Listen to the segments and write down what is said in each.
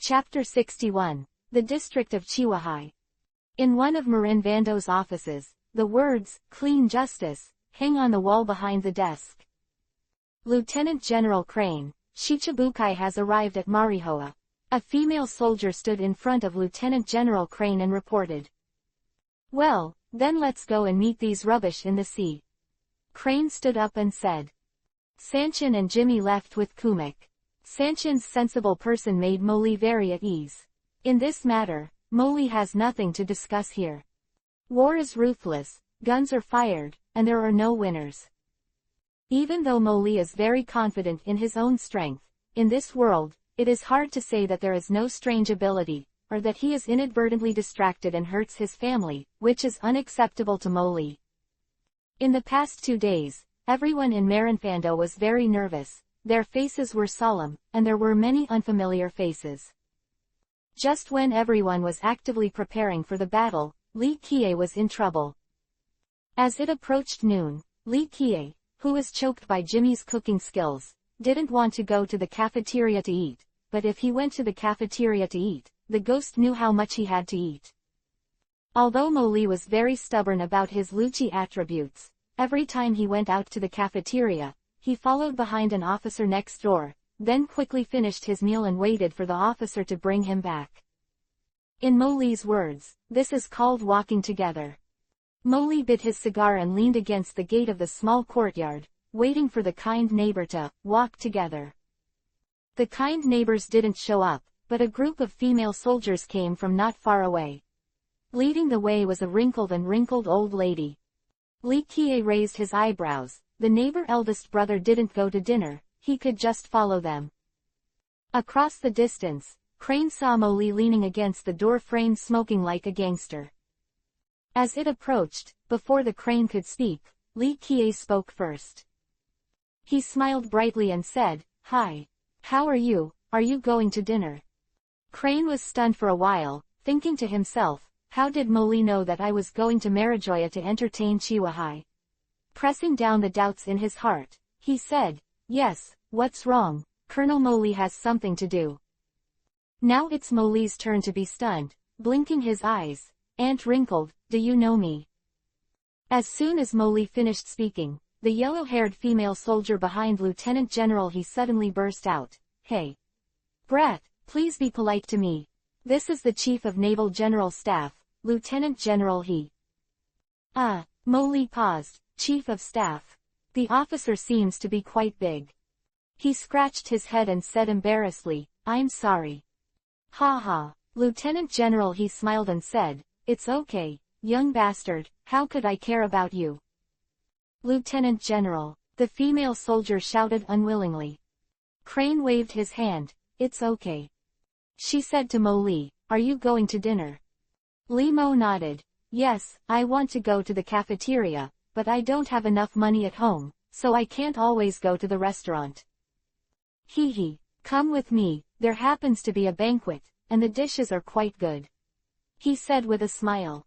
Chapter 61. The District of Chihuahua. In one of Marin Vando's offices, the words, "Clean Justice," hang on the wall behind the desk. Lieutenant General Crane, Shichibukai has arrived at Marihoa. A female soldier stood in front of Lieutenant General Crane and reported. "Well, then let's go and meet these rubbish in the sea." Crane stood up and said. Sanchin and Jimmy left with Kumik. Sanchin's sensible person made Molly very at ease. In this matter, Molly has nothing to discuss here. War is ruthless, guns are fired, and there are no winners. Even though Molly is very confident in his own strength, in this world, it is hard to say that there is no strange ability, or that he is inadvertently distracted and hurts his family, which is unacceptable to Molly. In the past 2 days, everyone in Marinfando was very nervous, their faces were solemn, and there were many unfamiliar faces. Just when everyone was actively preparing for the battle, Li Kie was in trouble. As it approached noon, Li Kie, who was choked by Jimmy's cooking skills, didn't want to go to the cafeteria to eat, but if he went to the cafeteria to eat, the ghost knew how much he had to eat. Although Molly was very stubborn about his Lucci attributes, every time he went out to the cafeteria, he followed behind an officer next door, then quickly finished his meal and waited for the officer to bring him back. In Molly's words, this is called walking together. Molly bit his cigar and leaned against the gate of the small courtyard, waiting for the kind neighbor to walk together. The kind neighbors didn't show up, but a group of female soldiers came from not far away. Leading the way was a wrinkled old lady. Li Kie raised his eyebrows. The neighbor eldest brother didn't go to dinner, he could just follow them. Across the distance, Crane saw Molly leaning against the door frame smoking like a gangster. As it approached, before the Crane could speak, Li Kie spoke first. He smiled brightly and said, "Hi. How are you going to dinner?" Crane was stunned for a while, thinking to himself, how did Molly know that I was going to Marijoya to entertain Chihuahua? Pressing down the doubts in his heart, he said, "Yes, what's wrong? Colonel Molly has something to do." Now it's Molly's turn to be stunned, blinking his eyes. "Aunt Wrinkled, do you know me?" As soon as Molly finished speaking, the yellow-haired female soldier behind Lieutenant General he suddenly burst out, "Hey! Brat, please be polite to me. This is the Chief of Naval General Staff, Lieutenant General he." Molly paused. Chief of Staff. The officer seems to be quite big. He scratched his head and said embarrassedly, "I'm sorry." "Ha ha." Lieutenant General he smiled and said, "It's okay, young bastard, how could I care about you?" "Lieutenant General," the female soldier shouted unwillingly. Crane waved his hand, "It's okay." She said to Molly, "Are you going to dinner?" Limo nodded. "Yes, I want to go to the cafeteria, but I don't have enough money at home, so I can't always go to the restaurant." "Hee, come with me, there happens to be a banquet, and the dishes are quite good," he said with a smile.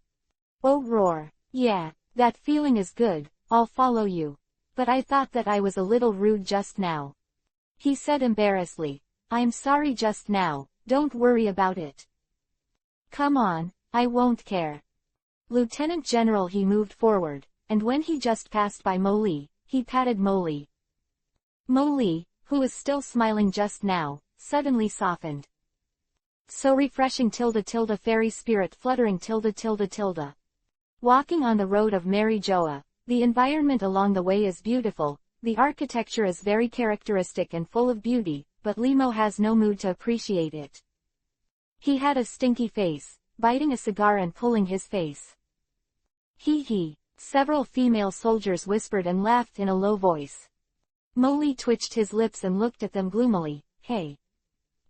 "Oh roar, yeah, that feeling is good, I'll follow you. But I thought that I was a little rude just now," he said embarrassedly. "I'm sorry just now, don't worry about it." "Come on, I won't care." Lieutenant General he moved forward, and when he just passed by Molly, he patted Molly. Molly, who was still smiling just now, suddenly softened. So refreshing fairy spirit fluttering . Walking on the road of Marijoa, the environment along the way is beautiful, the architecture is very characteristic and full of beauty, but Limo has no mood to appreciate it. He had a stinky face, biting a cigar and pulling his face. Hee. Several female soldiers whispered and laughed in a low voice. Molly twitched his lips and looked at them gloomily. "Hey.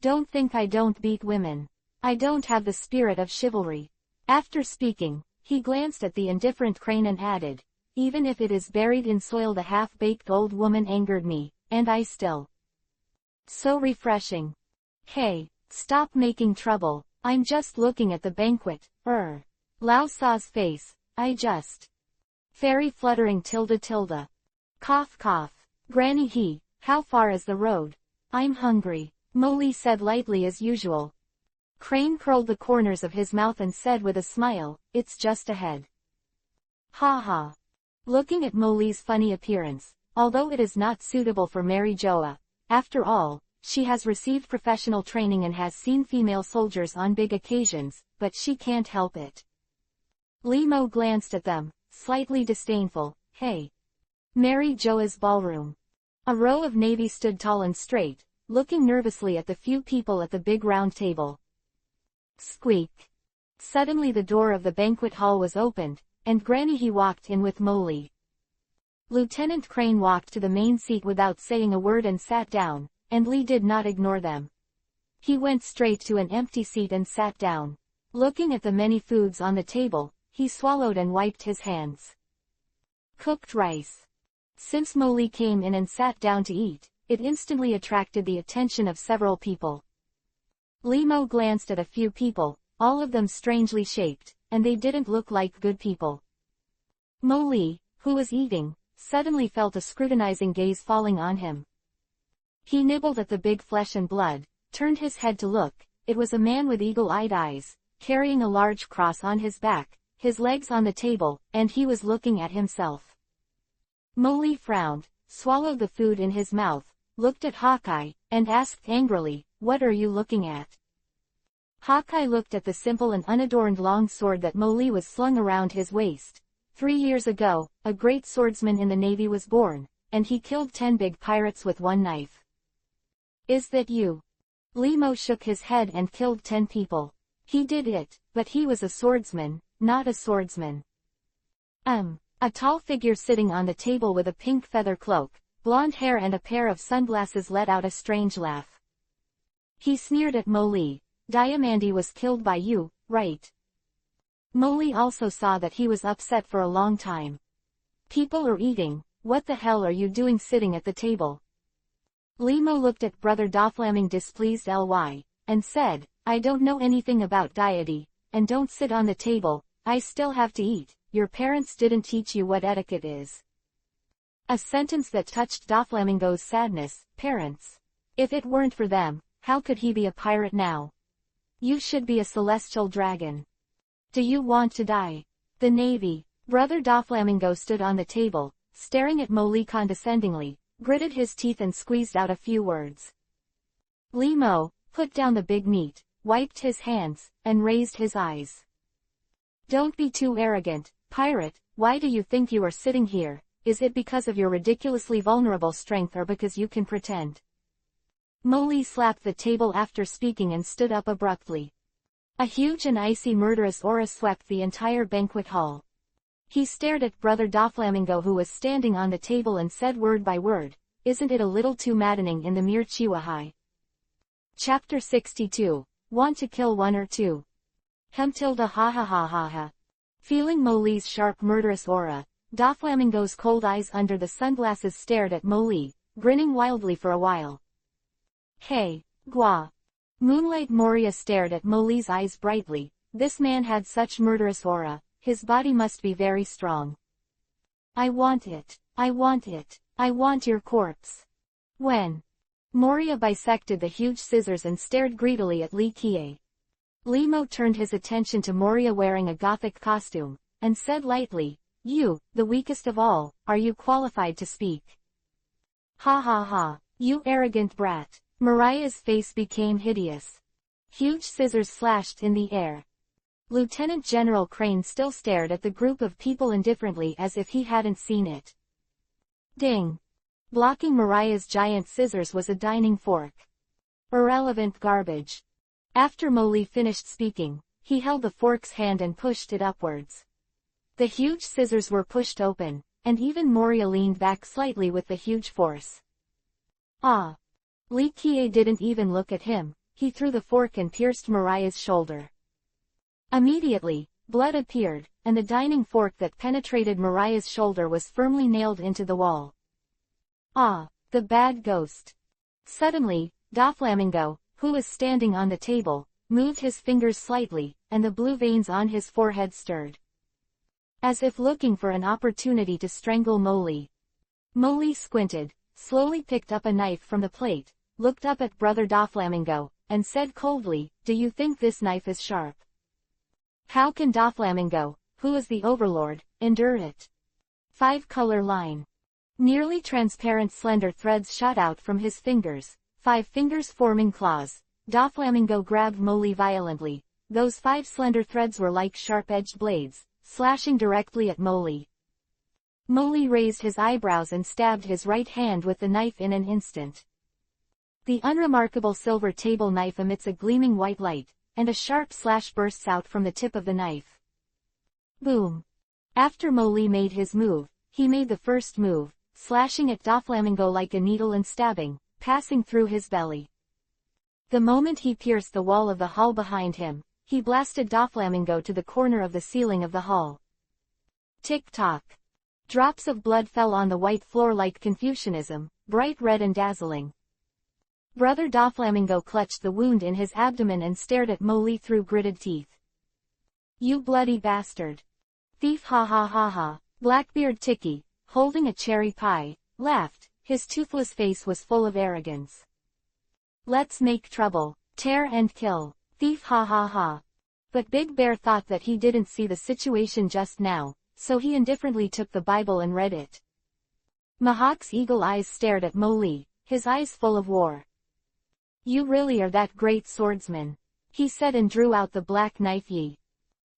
Don't think I don't beat women. I don't have the spirit of chivalry." After speaking, he glanced at the indifferent Crane and added, "Even if it is buried in soil, the half-baked old woman angered me, and I still. So refreshing. Hey, stop making trouble, I'm just looking at the banquet." Lao Sa's face, "I just. Fairy fluttering . Cough cough. Granny he, how far is the road? I'm hungry," Molly said lightly as usual. Crane curled the corners of his mouth and said with a smile, "It's just ahead." Ha ha. Looking at Molly's funny appearance, although it is not suitable for Mary Joa, after all, she has received professional training and has seen female soldiers on big occasions, but she can't help it. Limo glanced at them, slightly disdainful. Hey. Mary Joa's ballroom. A row of navy stood tall and straight, looking nervously at the few people at the big round table. Squeak. Suddenly the door of the banquet hall was opened, and Granny he walked in with Molly. Lieutenant Crane walked to the main seat without saying a word and sat down, and Lee did not ignore them. He went straight to an empty seat and sat down. Looking at the many foods on the table, he swallowed and wiped his hands. Cooked rice. Since Molly came in and sat down to eat, it instantly attracted the attention of several people. Limo glanced at a few people, all of them strangely shaped, and they didn't look like good people. Molly, who was eating, suddenly felt a scrutinizing gaze falling on him. He nibbled at the big flesh and blood, turned his head to look. It was a man with eagle-eyed eyes, carrying a large cross on his back, his legs on the table, and he was looking at himself. Molly frowned, swallowed the food in his mouth, looked at Hawkeye, and asked angrily, "What are you looking at?" Hawkeye looked at the simple and unadorned long sword that Molly was slung around his waist. 3 years ago, a great swordsman in the Navy was born, and he killed 10 big pirates with one knife. Is that you? Limo shook his head and killed 10 people. He did it, but he was a swordsman, not a swordsman. A tall figure sitting on the table with a pink feather cloak, blonde hair and a pair of sunglasses let out a strange laugh. He sneered at Molly. "Diamandi was killed by you, right?" Molly also saw that he was upset for a long time. "People are eating, what the hell are you doing sitting at the table?" Limo looked at Brother Doflamming displeased ly, and said, "I don't know anything about deity, and don't sit on the table, I still have to eat. Your parents didn't teach you what etiquette is." A sentence that touched Doflamingo's sadness. Parents. If it weren't for them, how could he be a pirate now? You should be a celestial dragon. Do you want to die? The Navy. Brother Doflamingo stood on the table, staring at Molly condescendingly, gritted his teeth and squeezed out a few words. Limo put down the big meat, wiped his hands, and raised his eyes. "Don't be too arrogant, pirate. Why do you think you are sitting here? Is it because of your ridiculously vulnerable strength or because you can pretend?" Molly slapped the table after speaking and stood up abruptly. A huge and icy murderous aura swept the entire banquet hall. He stared at Brother Doflamingo who was standing on the table and said word by word, "Isn't it a little too maddening in the mere Chihuahua?" Chapter 62. Want to kill one or two? Tilda ha ha ha ha ha. Feeling Molly's sharp murderous aura, Doflamingo's cold eyes under the sunglasses stared at Molly, grinning wildly for a while. Hey, Gua. Moonlight Moria stared at Molly's eyes brightly. This man had such murderous aura, his body must be very strong. "I want it. I want it. I want your corpse." When Moria bisected the huge scissors and stared greedily at Li Kie. Limo turned his attention to Moria wearing a gothic costume, and said lightly, "You, the weakest of all, are you qualified to speak?" "Ha ha ha, you arrogant brat." Mariah's face became hideous. Huge scissors slashed in the air. Lieutenant General Crane still stared at the group of people indifferently as if he hadn't seen it. Ding! Blocking Mariah's giant scissors was a dining fork. Irrelevant garbage. After Molly finished speaking, he held the fork's hand and pushed it upwards. The huge scissors were pushed open, and even Moria leaned back slightly with the huge force. Ah! Li Kie didn't even look at him, he threw the fork and pierced Mariah's shoulder. Immediately, blood appeared, and the dining fork that penetrated Mariah's shoulder was firmly nailed into the wall. Ah, the bad ghost. Suddenly, Doflamingo, who was standing on the table, moved his fingers slightly, and the blue veins on his forehead stirred. As if looking for an opportunity to strangle Molly. Molly squinted, slowly picked up a knife from the plate, looked up at Brother Doflamingo, and said coldly, "Do you think this knife is sharp? How can Doflamingo, who is the overlord, endure it?" 5-color line. Nearly transparent slender threads shot out from his fingers, 5 fingers forming claws. Doflamingo grabbed Molly violently. Those 5 slender threads were like sharp-edged blades, slashing directly at Molly. Molly raised his eyebrows and stabbed his right hand with the knife in an instant. The unremarkable silver table knife emits a gleaming white light, and a sharp slash bursts out from the tip of the knife. Boom! After Molly made his move, he made the first move, slashing at Doflamingo like a needle and stabbing, passing through his belly. The moment he pierced the wall of the hall behind him, he blasted Doflamingo to the corner of the ceiling of the hall. Tick-tock. Drops of blood fell on the white floor like Confucianism, bright red and dazzling. Brother Doflamingo clutched the wound in his abdomen and stared at Molly through gritted teeth. "You bloody bastard. Thief, ha ha ha ha." Blackbeard Tiki, holding a cherry pie, laughed. His toothless face was full of arrogance. "Let's make trouble, tear and kill. Thief, ha ha ha." But Big Bear thought that he didn't see the situation just now, so he indifferently took the Bible and read it. Mahawk's eagle eyes stared at Molly, his eyes full of war. "You really are that great swordsman," he said and drew out the black knife. "Ye.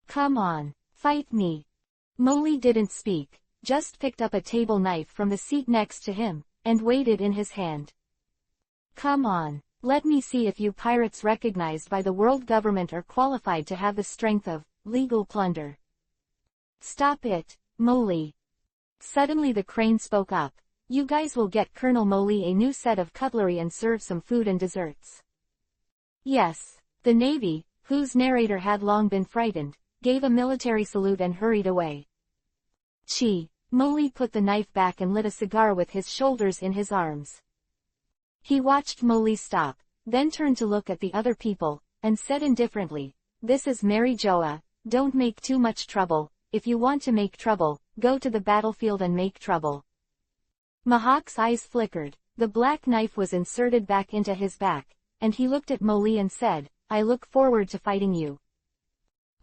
Come on, fight me." Molly didn't speak, just picked up a table knife from the seat next to him, and weighed it in his hand. "Come on, let me see if you pirates recognized by the world government are qualified to have the strength of legal plunder." "Stop it, Molly." Suddenly the crane spoke up. "You guys will get Colonel Molly a new set of cutlery and serve some food and desserts." "Yes." The Navy, whose narrator had long been frightened, gave a military salute and hurried away. "Chi." Molly put the knife back and lit a cigar with his shoulders in his arms. He watched Molly stop, then turned to look at the other people, and said indifferently, "This is Mary Joa, don't make too much trouble. If you want to make trouble, go to the battlefield and make trouble." Mahawk's eyes flickered, the black knife was inserted back into his back, and he looked at Molly and said, "I look forward to fighting you."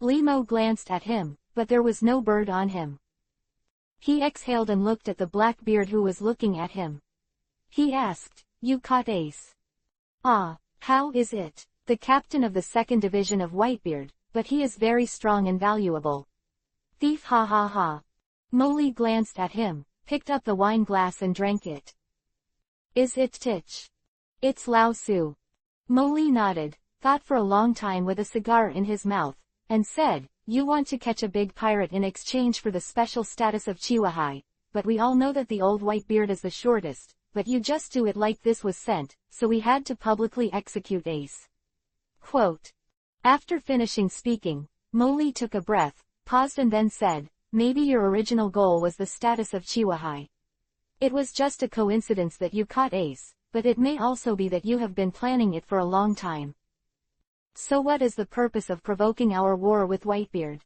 Limo glanced at him, but there was no bird on him. He exhaled and looked at the Blackbeard who was looking at him. He asked, "You caught Ace?" "Ah, how is it?" "The captain of the 2nd Division of Whitebeard, but he is very strong and valuable." "Thief, ha ha ha." Molly glanced at him, picked up the wine glass and drank it. "Is it Titch?" "It's Lao Su." Molly nodded, thought for a long time with a cigar in his mouth, and said, "You want to catch a big pirate in exchange for the special status of Chihuahua, but we all know that the old Whitebeard is the shortest, but you just do it like this was sent, so we had to publicly execute Ace." Quote. After finishing speaking, Molly took a breath, paused and then said, "Maybe your original goal was the status of Chihuahua. It was just a coincidence that you caught Ace, but it may also be that you have been planning it for a long time. So what is the purpose of provoking our war with Whitebeard?"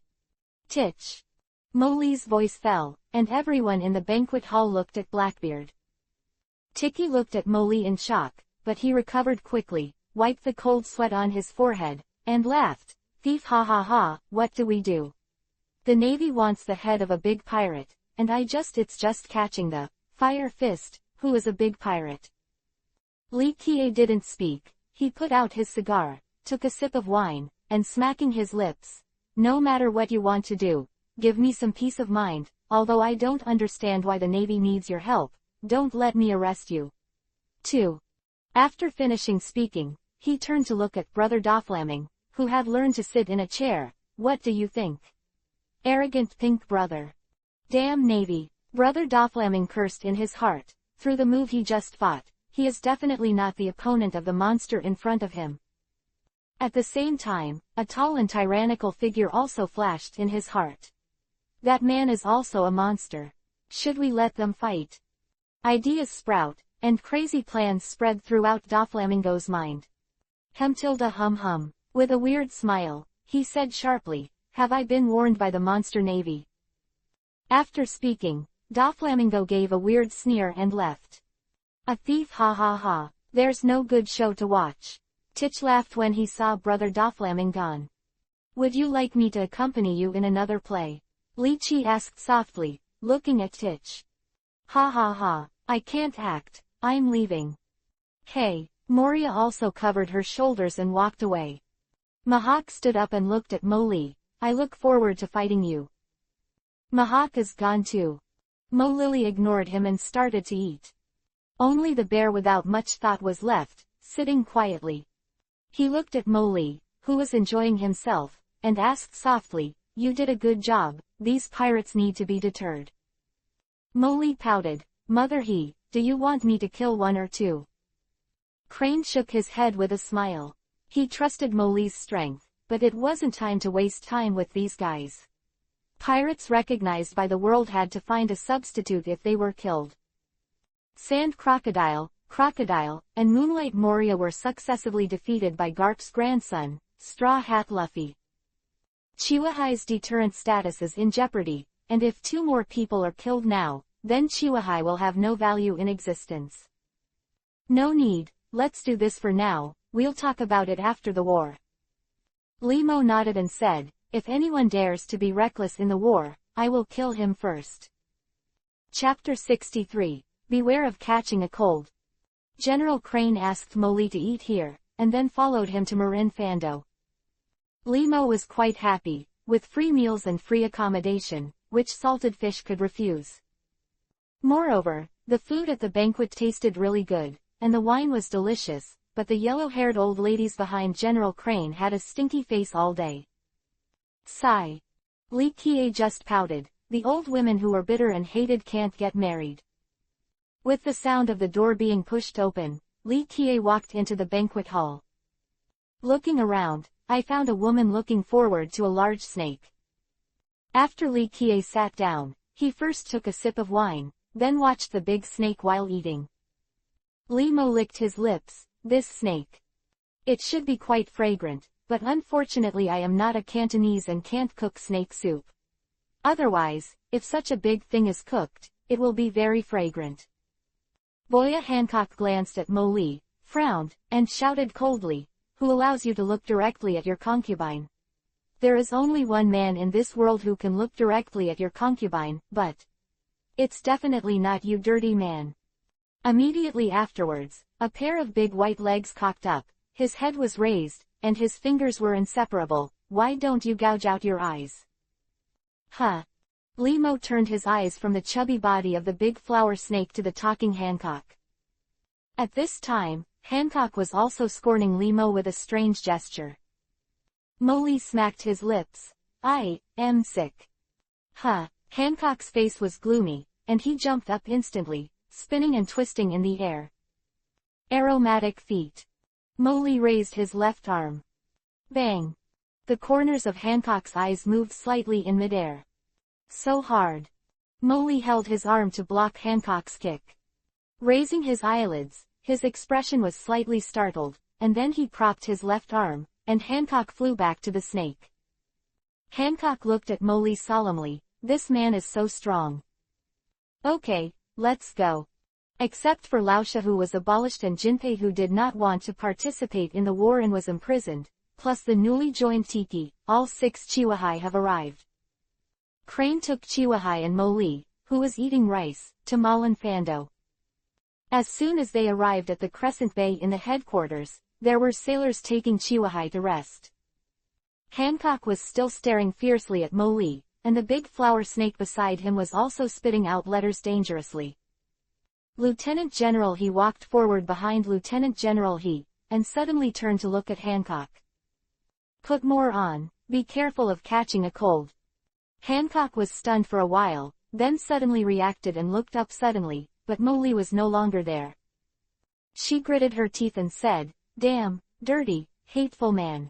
"Titch." Molly's voice fell, and everyone in the banquet hall looked at Blackbeard. Tiki looked at Molly in shock, but he recovered quickly, wiped the cold sweat on his forehead, and laughed. "Thief, ha ha ha, what do we do? The Navy wants the head of a big pirate, and it's just catching the Fire Fist, who is a big pirate." Li Kie didn't speak. He put out his cigar, took a sip of wine, and smacking his lips, "No matter what you want to do, give me some peace of mind, although I don't understand why the Navy needs your help, don't let me arrest you." 2. After finishing speaking, he turned to look at Brother Doflamingo, who had learned to sit in a chair. "What do you think? Arrogant pink brother. Damn Navy." Brother Doflamingo cursed in his heart. Through the move he just fought, he is definitely not the opponent of the monster in front of him. At the same time, a tall and tyrannical figure also flashed in his heart. That man is also a monster. Should we let them fight? Ideas sprout, and crazy plans spread throughout Doflamingo's mind. Hemtilda hum hum. With a weird smile, he said sharply, "Have I been warned by the monster Navy?" After speaking, Doflamingo gave a weird sneer and left. "A thief, ha ha ha. There's no good show to watch." Titch laughed when he saw Brother Doflamming gone. Would you like me to accompany you in another play? Lychee asked softly, looking at Titch. Ha ha ha, I can't act, I'm leaving. Hey, Moria also covered her shoulders and walked away. Mahak stood up and looked at Mo Li. I look forward to fighting you. Mahak is gone too. Mo Lily ignored him and started to eat. Only the bear without much thought was left, sitting quietly. He looked at Mo Li, who was enjoying himself, and asked softly, you did a good job, these pirates need to be deterred. Mo Li pouted, Mother He, do you want me to kill one or two? Crane shook his head with a smile. He trusted Mo Li's strength, but it wasn't time to waste time with these guys. Pirates recognized by the world had to find a substitute if they were killed. Sand Crocodile, and Moonlight Moria were successively defeated by Garp's grandson, Straw Hat Luffy. Chihuahui's deterrent status is in jeopardy, and if 2 more people are killed now, then Chihuahua will have no value in existence. No need, let's do this for now, we'll talk about it after the war. Limo nodded and said, if anyone dares to be reckless in the war, I will kill him first. Chapter 63, Beware of Catching a Cold. General Crane asked Molly to eat here, and then followed him to Marin Fando. Limo was quite happy, with free meals and free accommodation, which salted fish could refuse. Moreover, the food at the banquet tasted really good, and the wine was delicious, but the yellow-haired old ladies behind General Crane had a stinky face all day. Sigh. Li Qiye just pouted, the old women who are bitter and hated can't get married. With the sound of the door being pushed open, Li Qiye walked into the banquet hall. Looking around, I found a woman looking forward to a large snake. After Li Qiye sat down, he first took a sip of wine, then watched the big snake while eating. Li Mo licked his lips, this snake. It should be quite fragrant, but unfortunately I am not a Cantonese and can't cook snake soup. Otherwise, if such a big thing is cooked, it will be very fragrant. Boya Hancock glanced at Mo Li, frowned, and shouted coldly, who allows you to look directly at your concubine? There is only one man in this world who can look directly at your concubine, but it's definitely not you, dirty man. Immediately afterwards, a pair of big white legs cocked up, his head was raised, and his fingers were inseparable. Why don't you gouge out your eyes? Huh. Limo turned his eyes from the chubby body of the big flower snake to the talking Hancock. At this time, Hancock was also scorning Limo with a strange gesture. Molly smacked his lips. I am sick. Huh. Hancock's face was gloomy, and he jumped up instantly, spinning and twisting in the air. Aromatic feet. Molly raised his left arm. Bang. The corners of Hancock's eyes moved slightly in midair. So hard. Molly held his arm to block Hancock's kick. Raising his eyelids, his expression was slightly startled, and then he propped his left arm, and Hancock flew back to the snake. Hancock looked at Molly solemnly, this man is so strong. Okay, let's go. Except for Laosha, who was abolished, and Jinpei, who did not want to participate in the war and was imprisoned, plus the newly joined Tiki, all 6 Chihuahua have arrived. Crane took Chihuahua and Molly, who was eating rice, to Malin Fando. As soon as they arrived at the Crescent Bay in the headquarters, there were sailors taking Chihuahua to rest. Hancock was still staring fiercely at Molly, and the big flower snake beside him was also spitting out letters dangerously. Lieutenant General He walked forward behind Lieutenant General He, and suddenly turned to look at Hancock. Put more on, be careful of catching a cold. Hancock was stunned for a while, then suddenly reacted and looked up suddenly, but Molly was no longer there. She gritted her teeth and said, damn, dirty, hateful man.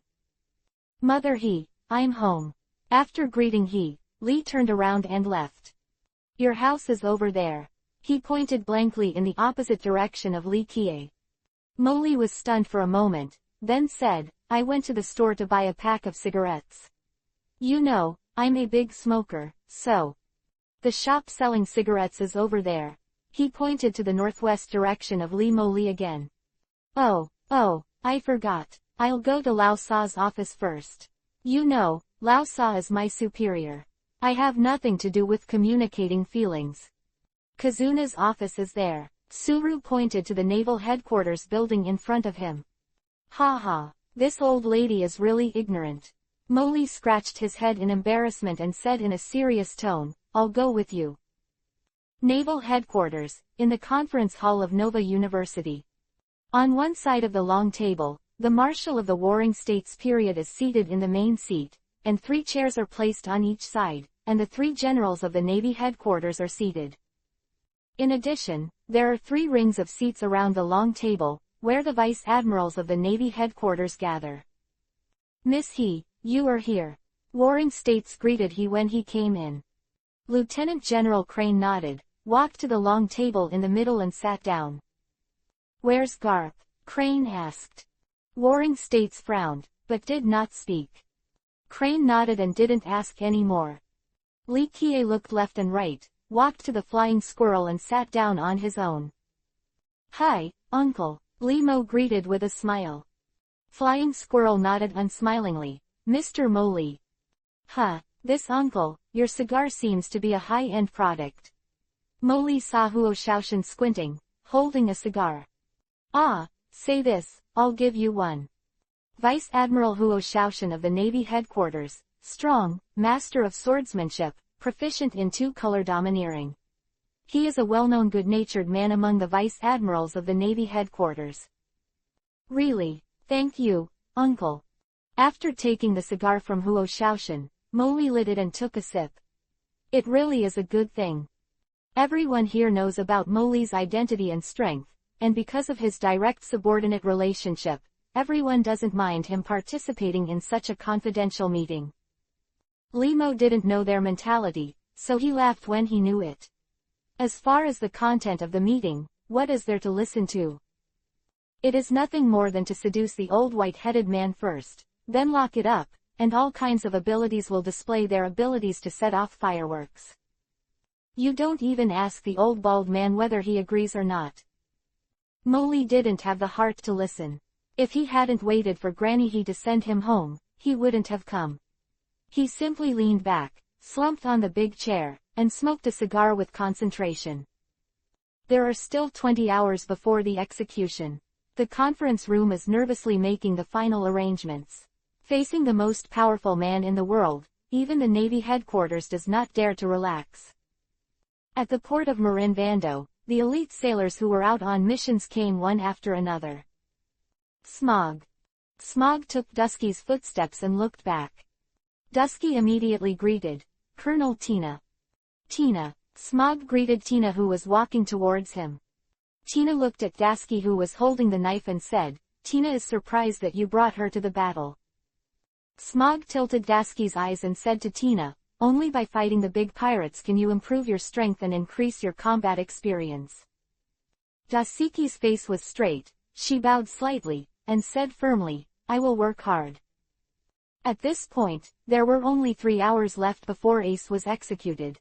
Mother He, I'm home. After greeting He, Lee turned around and left. Your house is over there. He pointed blankly in the opposite direction of Li Qiye. Molly was stunned for a moment, then said, I went to the store to buy a pack of cigarettes. You know, I'm a big smoker, so. The shop selling cigarettes is over there. He pointed to the northwest direction of Li Mo Li again. Oh, I forgot. I'll go to Lao Sa's office first. You know, Lao Sa is my superior. I have nothing to do with communicating feelings. Kazuna's office is there. Suru pointed to the naval headquarters building in front of him. Ha ha, this old lady is really ignorant. Moli scratched his head in embarrassment and said in a serious tone, I'll go with you. Naval headquarters, in the conference hall of Nova University. On one side of the long table, the Marshal of the Warring States period is seated in the main seat, and 3 chairs are placed on each side, and the 3 generals of the Navy headquarters are seated. In addition, there are 3 rings of seats around the long table, where the Vice Admirals of the Navy headquarters gather. Miss He, you are here. Warring States greeted he when he came in. Lieutenant General Crane nodded, walked to the long table in the middle and sat down. Where's Garp? Crane asked. Warring States frowned, but did not speak. Crane nodded and didn't ask any more. Li Kie looked left and right, walked to the flying squirrel and sat down on his own. Hi, Uncle, Li Mo greeted with a smile. Flying squirrel nodded unsmilingly. Mr. Moli. Huh, this uncle, your cigar seems to be a high-end product. Moli saw Huo Shaoshan squinting, holding a cigar. Ah, say this, I'll give you one. Vice Admiral Huo Shaoshan of the Navy headquarters, strong, master of swordsmanship, proficient in 2-color domineering. He is a well-known good-natured man among the Vice Admirals of the Navy headquarters. Really, thank you, Uncle. After taking the cigar from Huo Shaoshan, Moli lit it and took a sip. It really is a good thing. Everyone here knows about Moli's identity and strength, and because of his direct subordinate relationship, everyone doesn't mind him participating in such a confidential meeting. Limo didn't know their mentality, so he laughed when he knew it. As far as the content of the meeting, what is there to listen to? It is nothing more than to seduce the old white-headed man first, then lock it up, and all kinds of abilities will display their abilities to set off fireworks. You don't even ask the old bald man whether he agrees or not. Moli didn't have the heart to listen. If he hadn't waited for Granny He to send him home, he wouldn't have come. He simply leaned back, slumped on the big chair, and smoked a cigar with concentration. There are still 20 hours before the execution. The conference room is nervously making the final arrangements. Facing the most powerful man in the world, even the Navy headquarters does not dare to relax. At the port of Marin Vando, the elite sailors who were out on missions came one after another. Smog. Smog took Dusky's footsteps and looked back. Dusky immediately greeted, Colonel Tina. Tina. Smog greeted Tina who was walking towards him. Tina looked at Dasky who was holding the knife and said, Tina is surprised that you brought her to the battle. Smog tilted Dasky's eyes and said to Tina, only by fighting the big pirates can you improve your strength and increase your combat experience. Dasiki's face was straight, she bowed slightly, and said firmly, I will work hard. At this point, there were only 3 hours left before Ace was executed.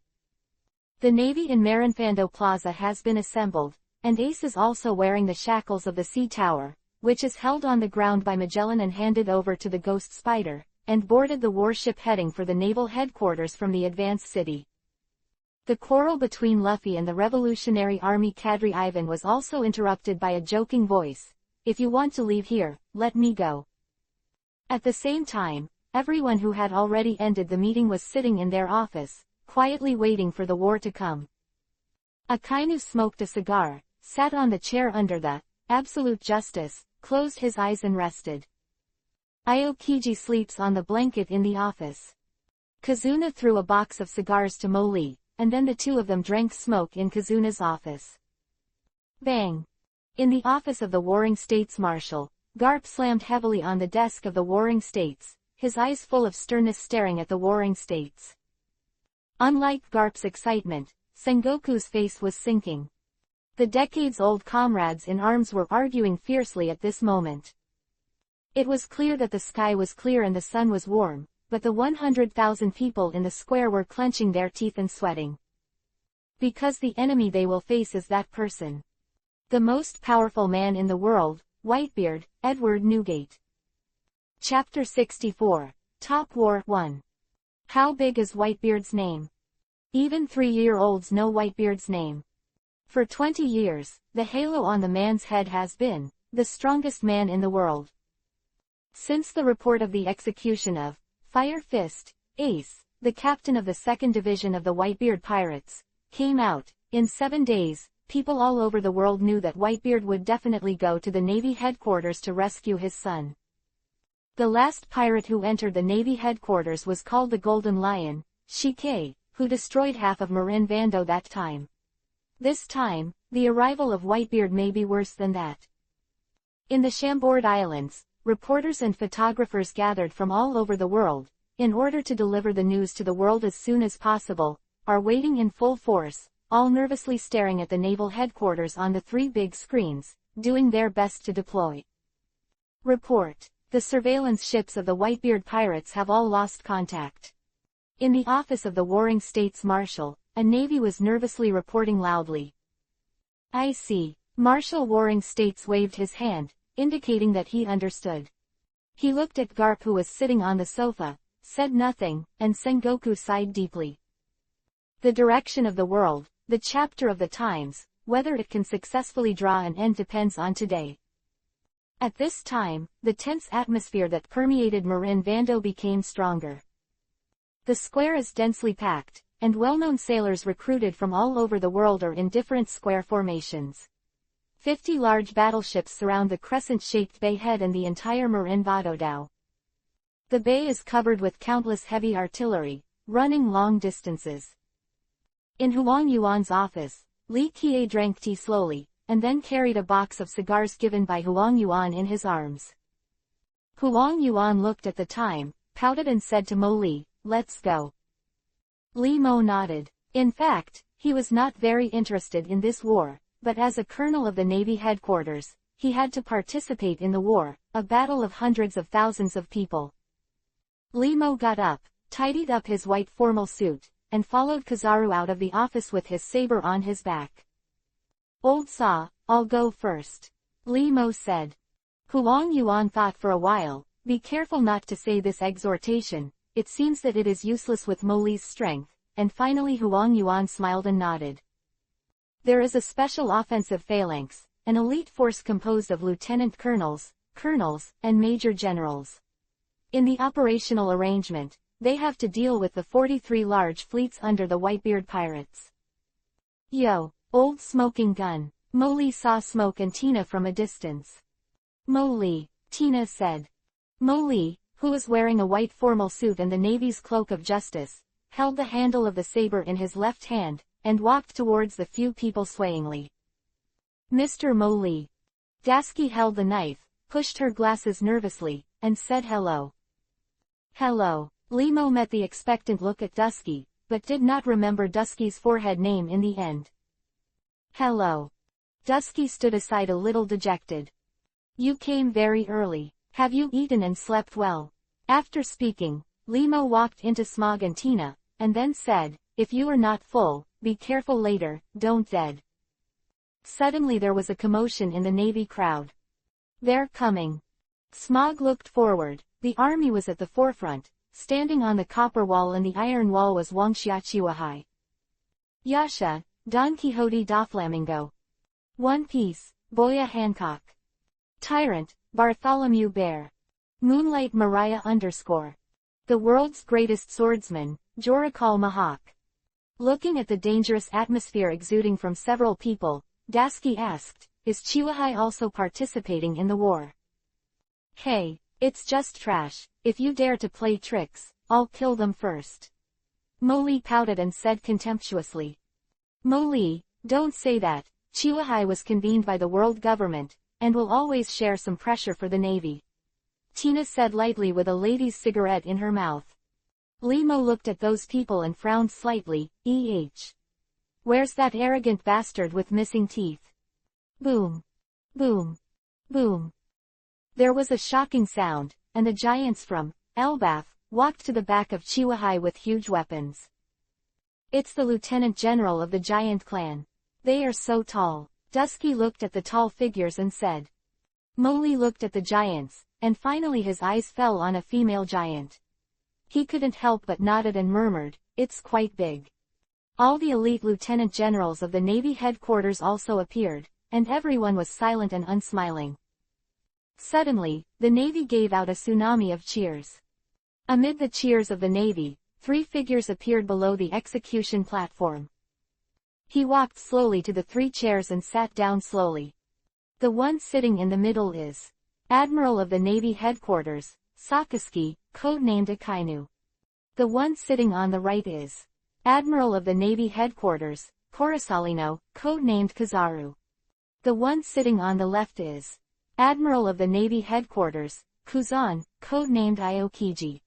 The Navy in Marinfando Plaza has been assembled, and Ace is also wearing the shackles of the Sea Tower, which is held on the ground by Magellan and handed over to the Ghost Spider, and boarded the warship heading for the naval headquarters from the Advanced City. The quarrel between Luffy and the Revolutionary Army cadre Ivan was also interrupted by a joking voice, if you want to leave here, let me go. At the same time, everyone who had already ended the meeting was sitting in their office, quietly waiting for the war to come. Akainu smoked a cigar, sat on the chair under the absolute justice, closed his eyes and rested. Aokiji sleeps on the blanket in the office. Kazuna threw a box of cigars to Moli, and then the two of them drank smoke in Kazuna's office. Bang! In the office of the Warring States Marshal, Garp slammed heavily on the desk of the Warring States, his eyes full of sternness staring at the Warring States. Unlike Garp's excitement, Sengoku's face was sinking. The decades-old comrades in arms were arguing fiercely at this moment. It was clear that the sky was clear and the sun was warm, but the 100,000 people in the square were clenching their teeth and sweating. Because the enemy they will face is that person. The most powerful man in the world, Whitebeard, Edward Newgate. Chapter 64. Top War 1. How big is Whitebeard's name? Even 3-year-olds know Whitebeard's name. For 20 years, the halo on the man's head has been the strongest man in the world. Since the report of the execution of Fire Fist, Ace, the captain of the 2nd Division of the Whitebeard Pirates, came out, in 7 days, people all over the world knew that Whitebeard would definitely go to the Navy headquarters to rescue his son. The last pirate who entered the Navy headquarters was called the Golden Lion, Shike, who destroyed half of Marin Vando that time. This time, the arrival of Whitebeard may be worse than that. In the Chambord Islands, reporters and photographers gathered from all over the world, in order to deliver the news to the world as soon as possible, are waiting in full force, all nervously staring at the naval headquarters on the 3 big screens, doing their best to deploy. Report. The surveillance ships of the Whitebeard pirates have all lost contact. In the office of the Warring States Marshal, a navy was nervously reporting loudly. I see. Marshal Warring States waved his hand, indicating that he understood. He looked at Garp, who was sitting on the sofa, said nothing, and Sengoku sighed deeply. The direction of the world, the chapter of the times, whether it can successfully draw an end depends on today. At this time, the tense atmosphere that permeated Marin Vando became stronger. The square is densely packed, and well-known sailors recruited from all over the world are in different square formations. 50 large battleships surround the crescent-shaped bay head and the entire Marin Vado Dao. The bay is covered with countless heavy artillery, running long distances. In Huang Yuan's office, Li Qiye drank tea slowly, and then carried a box of cigars given by Huang Yuan in his arms. Huang Yuan looked at the time, pouted and said to Mo Li, "Let's go." Li Mo nodded. In fact, he was not very interested in this war, but as a colonel of the Navy headquarters, he had to participate in the war, a battle of hundreds of thousands of people. Li Mo got up, tidied up his white formal suit, and followed Kizaru out of the office with his saber on his back. "Old Saw, I'll go first," Li Mo said. Huang Yuan thought for a while, "Be careful not to say this exhortation, it seems that it is useless with Mo Li's strength," and finally Huang Yuan smiled and nodded. There is a special offensive phalanx, an elite force composed of lieutenant colonels, and major generals. In the operational arrangement, they have to deal with the 43 large fleets under the Whitebeard pirates. "Yo, old smoking gun." Mo Li saw Smoke and Tina from a distance. "Mo Li," Tina said. Mo Li, who was wearing a white formal suit and the Navy's cloak of justice, held the handle of the saber in his left hand, and walked towards the few people swayingly. "Mr. Mo Li." Dasky held the knife, pushed her glasses nervously, and said hello. "Hello." Li Mo met the expectant look at Dusky, but did not remember Dusky's forehead name in the end. "Hello." Dusky stood aside a little dejected. "You came very early. Have you eaten and slept well?" After speaking, Li Mo walked into Smog and Tina, and then said, "If you are not full, be careful later, don't dead." Suddenly there was a commotion in the Navy crowd. "They're coming." Smog looked forward. The army was at the forefront, standing on the copper wall, and the iron wall was Wang Xiaqiwahai. Yasha, Don Quixote da Flamingo. One Piece, Boya Hancock. Tyrant, Bartholomew Bear. Moonlight Mariah _ The world's greatest swordsman, Jorakal Mahak. Looking at the dangerous atmosphere exuding from several people, Dasky asked, "Is Chiwahai also participating in the war?" "Hey, it's just trash. If you dare to play tricks, I'll kill them first." Mo Li pouted and said contemptuously. "Mo Li, don't say that. Chiwahai was convened by the world government, and will always share some pressure for the Navy," Tina said lightly with a lady's cigarette in her mouth. Li Mo looked at those people and frowned slightly. Where's that arrogant bastard with missing teeth?" Boom. Boom. Boom. There was a shocking sound, and the giants from Elbaf walked to the back of Chiwahai with huge weapons. "It's the lieutenant general of the giant clan. They are so tall." Dusky looked at the tall figures and said, Mowgli looked at the giants, and finally his eyes fell on a female giant. He couldn't help but nodded and murmured, "It's quite big." All the elite lieutenant generals of the Navy headquarters also appeared, and everyone was silent and unsmiling. Suddenly, the Navy gave out a tsunami of cheers. Amid the cheers of the Navy, 3 figures appeared below the execution platform. He walked slowly to the 3 chairs and sat down slowly. The one sitting in the middle is Admiral of the Navy headquarters, Sakaski, codenamed Akainu. The one sitting on the right is Admiral of the Navy headquarters, Korosalino, codenamed Kizaru. The one sitting on the left is Admiral of the Navy headquarters, Kuzan, codenamed Iokiji.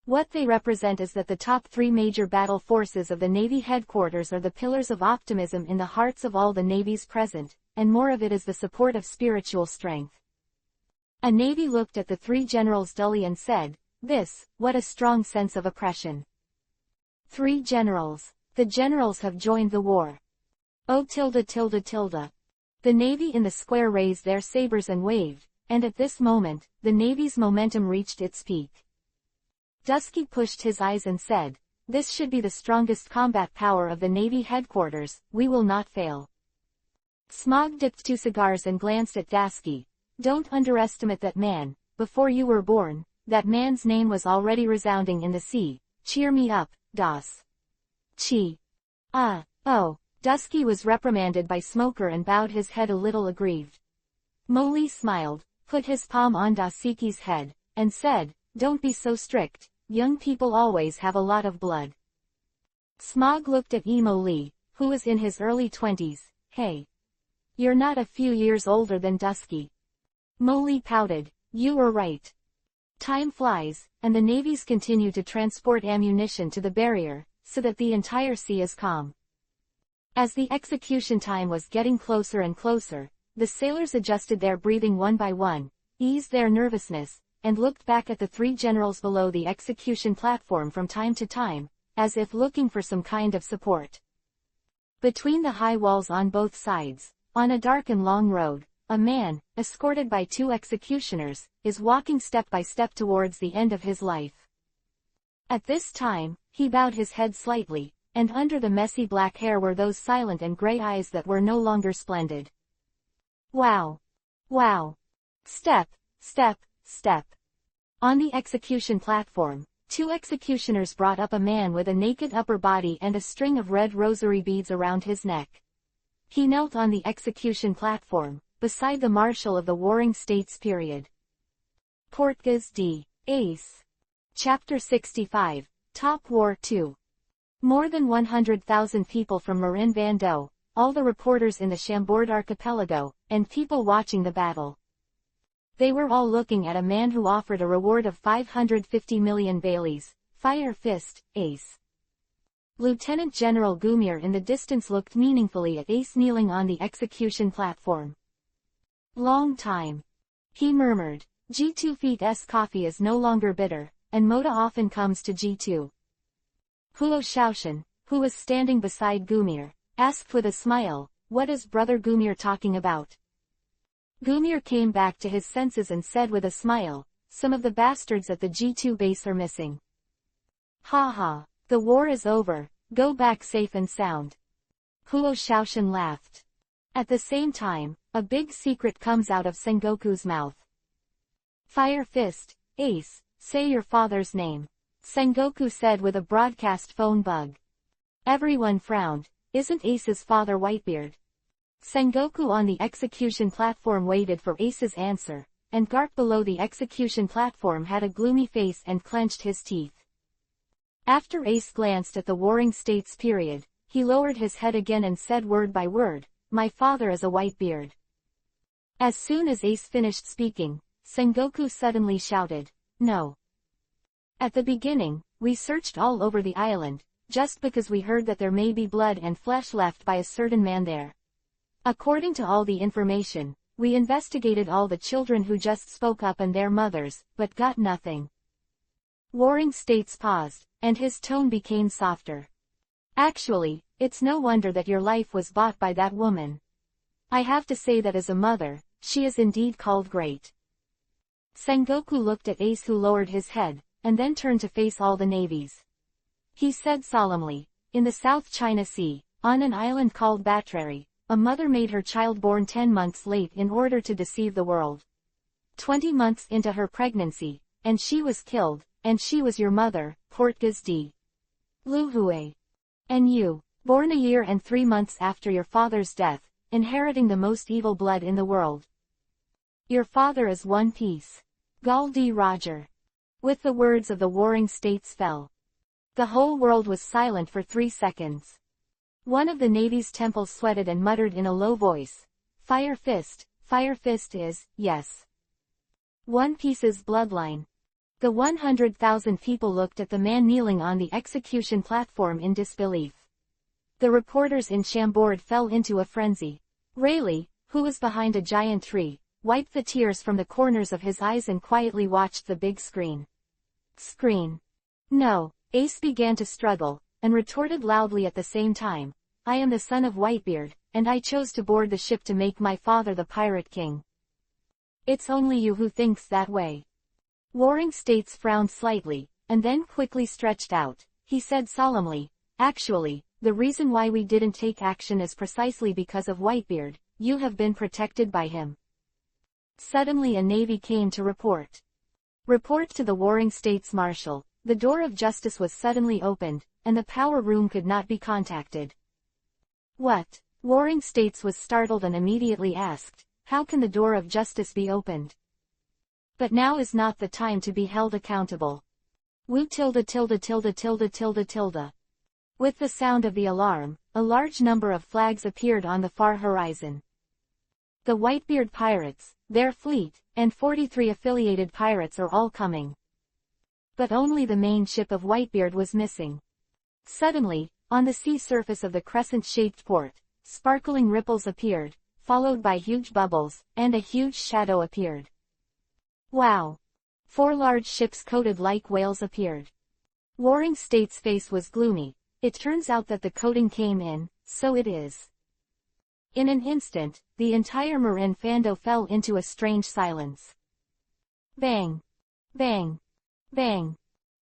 What they represent is that the top 3 major battle forces of the Navy headquarters are the pillars of optimism in the hearts of all the navies present, and more of it is the support of spiritual strength. A Navy looked at the 3 generals dully and said, what a strong sense of oppression. 3 generals. The generals have joined the war. Oh tilde. The Navy in the square raised their sabers and waved, and at this moment, the Navy's momentum reached its peak. Dusky pushed his eyes and said, "This should be the strongest combat power of the Navy headquarters, we will not fail." Smog dipped 2 cigars and glanced at Dasky. "Don't underestimate that man. Before you were born, that man's name was already resounding in the sea. Cheer me up, Das." Chi. Oh. Dusky was reprimanded by Smoker and bowed his head a little aggrieved. Mowgli smiled, put his palm on Dasiki's head, and said, "Don't be so strict, young people always have a lot of blood." Smog looked at Emo Lee, who was in his early 20s, "Hey. You're not a few years older than Dusky." Mowgli pouted, "You were right. Time flies, and the navies continue to transport ammunition to the barrier, so that the entire sea is calm." As the execution time was getting closer and closer, the sailors adjusted their breathing one by one, eased their nervousness, and looked back at the 3 generals below the execution platform from time to time, as if looking for some kind of support. Between the high walls on both sides, on a dark and long road, a man, escorted by 2 executioners, is walking step by step towards the end of his life. At this time, he bowed his head slightly, and under the messy black hair were those silent and gray eyes that were no longer splendid. Wow! Step. On the execution platform, 2 executioners brought up a man with a naked upper body and a string of red rosary beads around his neck. He knelt on the execution platform, beside the Marshal of the Warring States period. Portgas D. Ace. Chapter 65, Top War 2. More than 100,000 people from Marin Van Do, all the reporters in the Chambord archipelago, and people watching the battle. They were all looking at a man who offered a reward of 550 million Baileys, Fire Fist, Ace. Lieutenant General Gumir in the distance looked meaningfully at Ace kneeling on the execution platform. "Long time," he murmured. "G2 Feet's coffee is no longer bitter, and Moda often comes to G2. Huo Shaoshan, who was standing beside Gumir, asked with a smile, "What is Brother Gumir talking about?" Gumir came back to his senses and said with a smile, "Some of the bastards at the G2 base are missing." "Ha, the war is over, go back safe and sound." Huo Shaoshan laughed. At the same time, a big secret comes out of Sengoku's mouth. "Fire Fist, Ace, say your father's name," Sengoku said with a broadcast phone bug. Everyone frowned. Isn't Ace's father Whitebeard? Sengoku on the execution platform waited for Ace's answer, and Garp below the execution platform had a gloomy face and clenched his teeth. After Ace glanced at the Warring States period, he lowered his head again and said word by word, "My father is a Whitebeard." As soon as Ace finished speaking, Sengoku suddenly shouted, "No. At the beginning, we searched all over the island, just because we heard that there may be blood and flesh left by a certain man there. According to all the information, we investigated all the children who just spoke up and their mothers, but got nothing." Warring States paused, and his tone became softer. "Actually, it's no wonder that your life was bought by that woman. I have to say that as a mother, she is indeed called great. Sengoku looked at Ace, who lowered his head, and then turned to face all the navies. He said solemnly, in the South China Sea, on an island called Batrari, a mother made her child born 10 months late in order to deceive the world. 20 months into her pregnancy, and she was killed, and she was your mother, Portgas D. Luhue. And you, born a year and 3 months after your father's death, inheriting the most evil blood in the world. Your father is one piece. Gall D. Roger. With the words of the warring states fell. The whole world was silent for 3 seconds. One of the Navy's temples sweated and muttered in a low voice, Fire Fist is, yes. One Piece's bloodline. The 100,000 people looked at the man kneeling on the execution platform in disbelief. The reporters in Chambord fell into a frenzy. Rayleigh, who was behind a giant tree, wiped the tears from the corners of his eyes and quietly watched the big screen. No, Ace began to struggle, and retorted loudly at the same time, I am the son of Whitebeard, and I chose to board the ship to make my father the Pirate King. It's only you who thinks that way. Warring States frowned slightly, and then quickly stretched out. He said solemnly, actually, the reason why we didn't take action is precisely because of Whitebeard. You have been protected by him. Suddenly a navy came to report. Report to the Warring States Marshal. The door of justice was suddenly opened, and the power room could not be contacted. What? Warring States was startled and immediately asked, how can the door of justice be opened? But now is not the time to be held accountable. Wu tilde tilde tilde tilde tilde tilde. With the sound of the alarm, a large number of flags appeared on the far horizon. The Whitebeard pirates, their fleet, and 43 affiliated pirates are all coming. But only the main ship of Whitebeard was missing. Suddenly, on the sea surface of the crescent-shaped port, sparkling ripples appeared, followed by huge bubbles, and a huge shadow appeared. Wow! 4 large ships coated like whales appeared. Warring States' face was gloomy. It turns out that the coating came in, so it is. In an instant, the entire Marin Fando fell into a strange silence. Bang! Bang! Bang!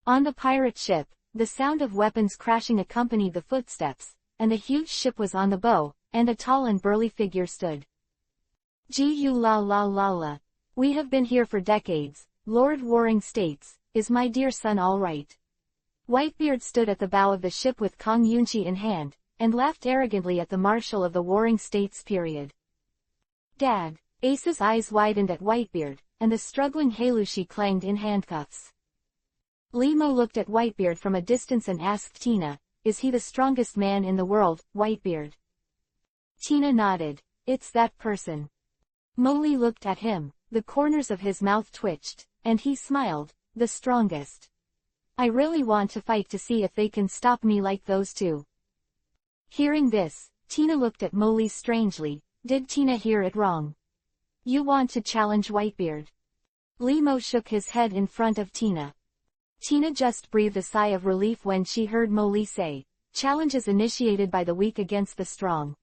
On the pirate ship, the sound of weapons crashing accompanied the footsteps, and a huge ship was on the bow, and a tall and burly figure stood. Gu la la la la. We have been here for decades, Lord Warring States, is my dear son all right? Whitebeard stood at the bow of the ship with Kong Yunchi in hand, and laughed arrogantly at the Marshal of the Warring States period. Dad! Ace's eyes widened at Whitebeard, and the struggling Halushi clanged in handcuffs. Limo looked at Whitebeard from a distance and asked Tina, is he the strongest man in the world, Whitebeard? Tina nodded. It's that person. Molly looked at him, the corners of his mouth twitched, and he smiled, the strongest. I really want to fight to see if they can stop me like those two. Hearing this, Tina looked at Molly strangely. Did Tina hear it wrong? You want to challenge Whitebeard? Limo shook his head in front of Tina. Tina just breathed a sigh of relief when she heard Molly say, challenges initiated by the weak against the strong.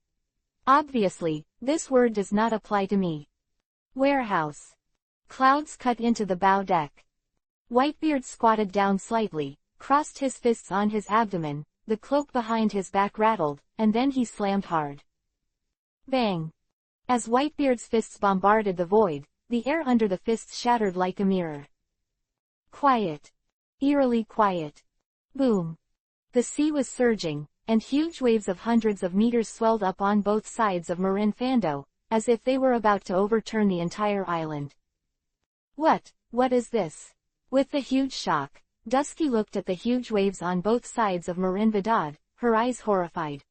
Obviously, this word does not apply to me. Warehouse. Clouds cut into the bow deck. Whitebeard squatted down slightly, crossed his fists on his abdomen, the cloak behind his back rattled, and then he slammed hard. Bang! As Whitebeard's fists bombarded the void, the air under the fists shattered like a mirror. Quiet. Eerily quiet. Boom. The sea was surging, and huge waves of hundreds of meters swelled up on both sides of Marin Fando, as if they were about to overturn the entire island. What is this? With the huge shock, Dusky looked at the huge waves on both sides of Marin Vidad, her eyes horrified.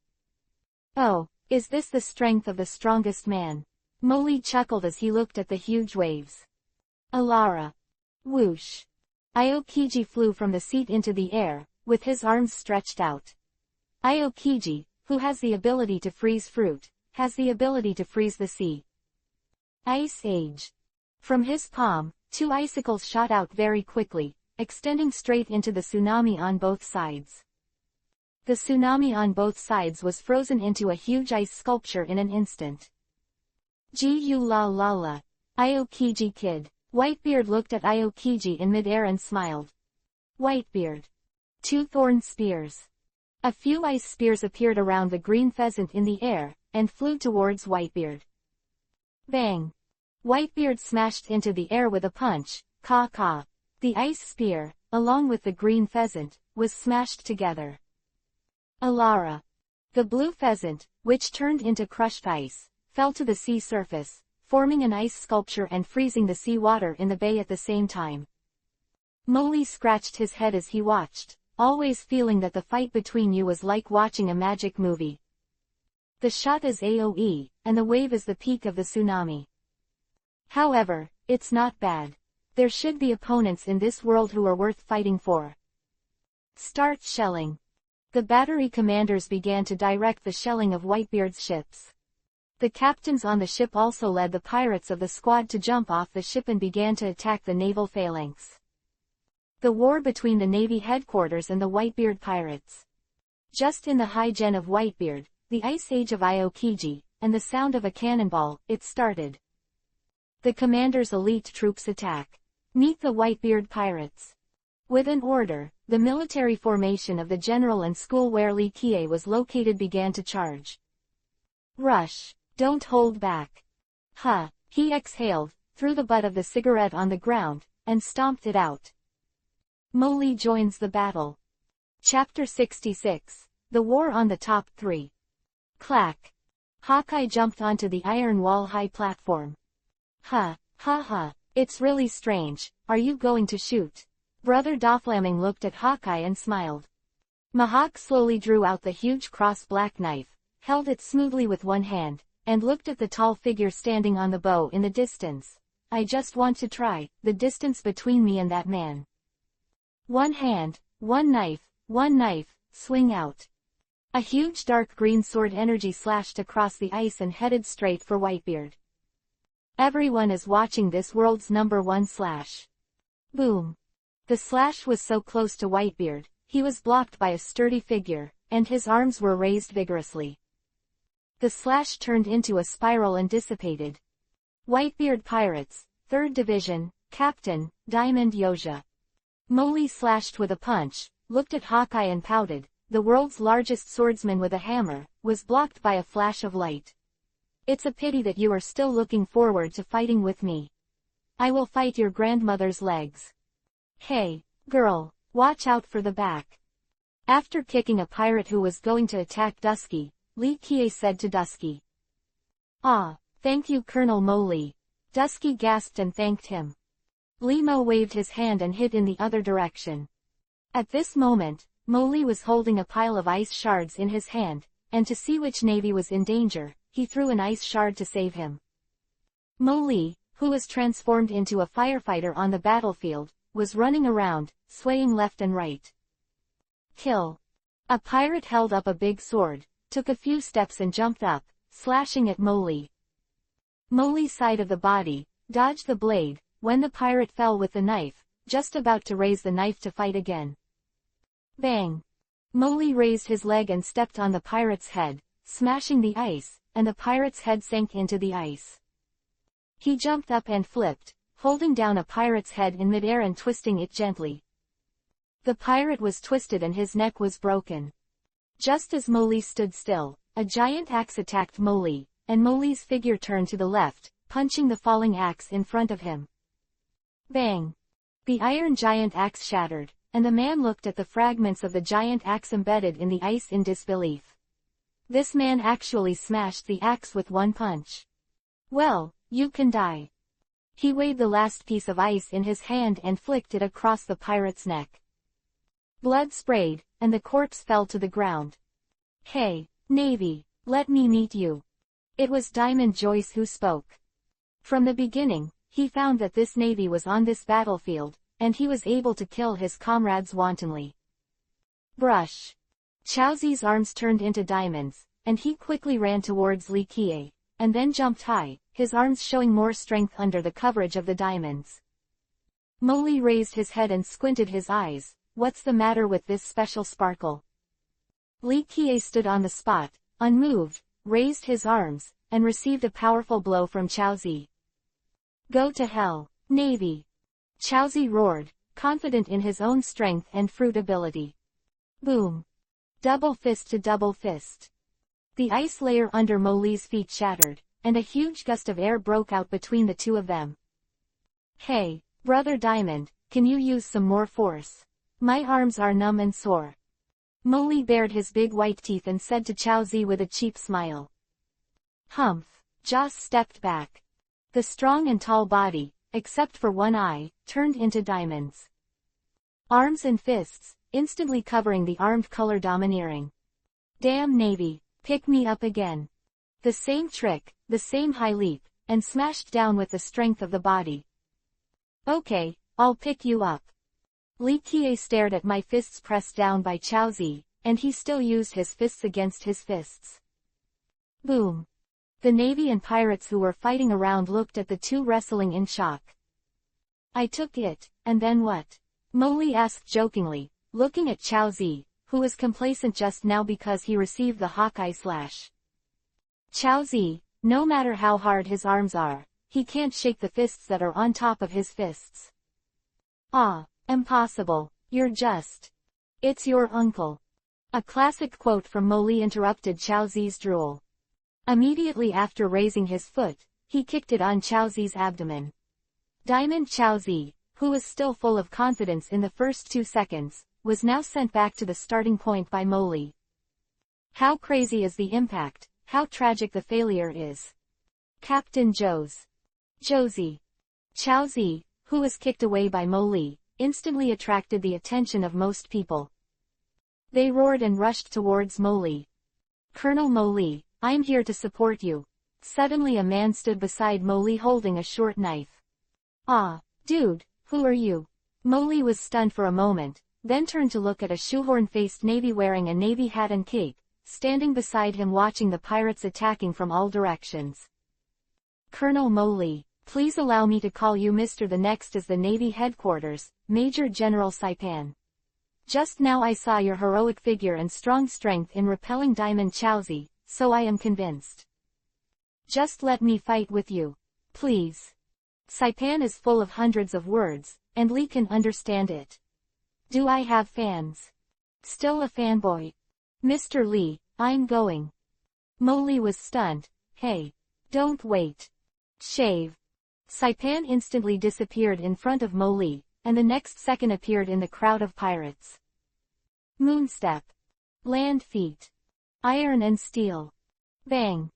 Oh, is this the strength of the strongest man? Molly chuckled as he looked at the huge waves. Alara. Whoosh. Aokiji flew from the seat into the air, with his arms stretched out. Aokiji, who has the ability to freeze fruit, has the ability to freeze the sea. Ice Age. From his palm, 2 icicles shot out very quickly, extending straight into the tsunami on both sides. The tsunami on both sides was frozen into a huge ice sculpture in an instant. Gu la la la. Aokiji kid. Whitebeard looked at Aokiji in midair and smiled. Whitebeard. 2 thorn spears. A few ice spears appeared around the green pheasant in the air, and flew towards Whitebeard. Bang! Whitebeard smashed into the air with a punch, caw-caw. The ice spear, along with the green pheasant, was smashed together. Alara. The blue pheasant, which turned into crushed ice, fell to the sea surface, forming an ice sculpture and freezing the sea water in the bay at the same time. Molly scratched his head as he watched, always feeling that the fight between you was like watching a magic movie. The shot is AoE, and the wave is the peak of the tsunami. However, it's not bad. There should be opponents in this world who are worth fighting for. Start shelling. The battery commanders began to direct the shelling of Whitebeard's ships. The captains on the ship also led the pirates of the squad to jump off the ship and began to attack the naval phalanx. The war between the Navy headquarters and the Whitebeard pirates. Just in the high gen of Whitebeard, the Ice Age of Aokiji, and the sound of a cannonball, it started. The commander's elite troops attack. Meet the Whitebeard pirates. With an order, the military formation of the general and school where Li Kie was located began to charge. Rush. Don't hold back. Huh. He exhaled, threw the butt of the cigarette on the ground, and stomped it out. Molly joins the battle. Chapter 66. The War on the Top 3. Clack. Hawkeye jumped onto the iron wall high platform. Ha, ha ha, it's really strange, are you going to shoot? Brother Doflamming looked at Hawkeye and smiled. Mahawk slowly drew out the huge cross black knife, held it smoothly with one hand, and looked at the tall figure standing on the bow in the distance. I just want to try, the distance between me and that man. One hand, one knife, swing out. A huge dark green sword energy slashed across the ice and headed straight for Whitebeard. Everyone is watching this world's #1 slash. Boom. The slash was so close to Whitebeard, he was blocked by a sturdy figure, and his arms were raised vigorously. The slash turned into a spiral and dissipated. Whitebeard Pirates, 3rd Division, Captain, Diamond Yoja. Molly slashed with a punch, looked at Hawkeye and pouted. The world's largest swordsman with a hammer, was blocked by a flash of light. It's a pity that you are still looking forward to fighting with me. I will fight your grandmother's legs. Hey, girl, watch out for the back. After kicking a pirate who was going to attack Dusky, Li Kie said to Dusky. Ah, thank you Colonel Molly. Dusky gasped and thanked him. Limo waved his hand and hid in the other direction. At this moment, Molly was holding a pile of ice shards in his hand, and to see which navy was in danger, he threw an ice shard to save him. Molly, who was transformed into a firefighter on the battlefield, was running around, swaying left and right. Kill. A pirate held up a big sword, took a few steps and jumped up, slashing at Molly. Molly's side of the body, dodged the blade, when the pirate fell with the knife, just about to raise the knife to fight again. Bang! Molly raised his leg and stepped on the pirate's head, smashing the ice, and the pirate's head sank into the ice. He jumped up and flipped, holding down a pirate's head in midair and twisting it gently. The pirate was twisted and his neck was broken. Just as Molly stood still, a giant axe attacked Molly, and Molly's figure turned to the left, punching the falling axe in front of him. Bang! The iron giant axe shattered, and the man looked at the fragments of the giant axe embedded in the ice in disbelief. This man actually smashed the axe with one punch. Well, you can die. He weighed the last piece of ice in his hand and flicked it across the pirate's neck. Blood sprayed, and the corpse fell to the ground. Hey, Navy, let me meet you. It was Diamond Joyce who spoke. From the beginning, he found that this navy was on this battlefield, and he was able to kill his comrades wantonly. Brush. Chaozi's arms turned into diamonds, and he quickly ran towards Li Kie, and then jumped high, his arms showing more strength under the coverage of the diamonds. Molly raised his head and squinted his eyes. What's the matter with this special sparkle? Li Kie stood on the spot, unmoved, raised his arms, and received a powerful blow from Chowzi. "Go to hell, Navy!" Chowzi roared, confident in his own strength and fruit ability. Boom! Double fist to double fist. The ice layer under Molly's feet shattered, and a huge gust of air broke out between the two of them. "Hey, Brother Diamond, can you use some more force? My arms are numb and sore." Molly bared his big white teeth and said to Chowzi with a cheap smile. Humph! Joss stepped back. The strong and tall body, except for one eye, turned into diamonds. Arms and fists, instantly covering the armed color domineering. "Damn Navy, pick me up again." The same trick, the same high leap, and smashed down with the strength of the body. "Okay, I'll pick you up." Li Kie stared at my fists pressed down by Chowzi, and he still used his fists against his fists. Boom! The Navy and pirates who were fighting around looked at the two wrestling in shock. "I took it, and then what?" Molly asked jokingly, looking at Chowzi, who was complacent just now because he received the Hawkeye slash. Chowzi, no matter how hard his arms are, he can't shake the fists that are on top of his fists. "Ah, impossible, you're just... It's your uncle." A classic quote from Molly interrupted Chowzi's drool. Immediately after raising his foot, he kicked it on Chowzi's abdomen. Diamond Chowzi, who was still full of confidence in the first 2 seconds, was now sent back to the starting point by Molly. How crazy is the impact, how tragic the failure is. Captain Josie. Chowzi, who was kicked away by Molly, instantly attracted the attention of most people. They roared and rushed towards Molly. "Colonel Molly, I'm here to support you." Suddenly a man stood beside Molly holding a short knife. "Ah, dude, who are you?" Molly was stunned for a moment, then turned to look at a shoehorn-faced Navy wearing a Navy hat and cape, standing beside him watching the pirates attacking from all directions. "Colonel Molly, please allow me to call you Mr. The next is the Navy headquarters, Major General Saipan. Just now I saw your heroic figure and strong strength in repelling Diamond Chowzi, so I am convinced. Just let me fight with you. Please." Saipan is full of hundreds of words, and Lee can understand it. "Do I have fans? Still a fanboy? Mr. Lee, I'm going." Molly was stunned. "Hey. Don't wait. Shave." Saipan instantly disappeared in front of Molly, and the next second appeared in the crowd of pirates. Moonstep. Land feet. Iron and steel. Bang.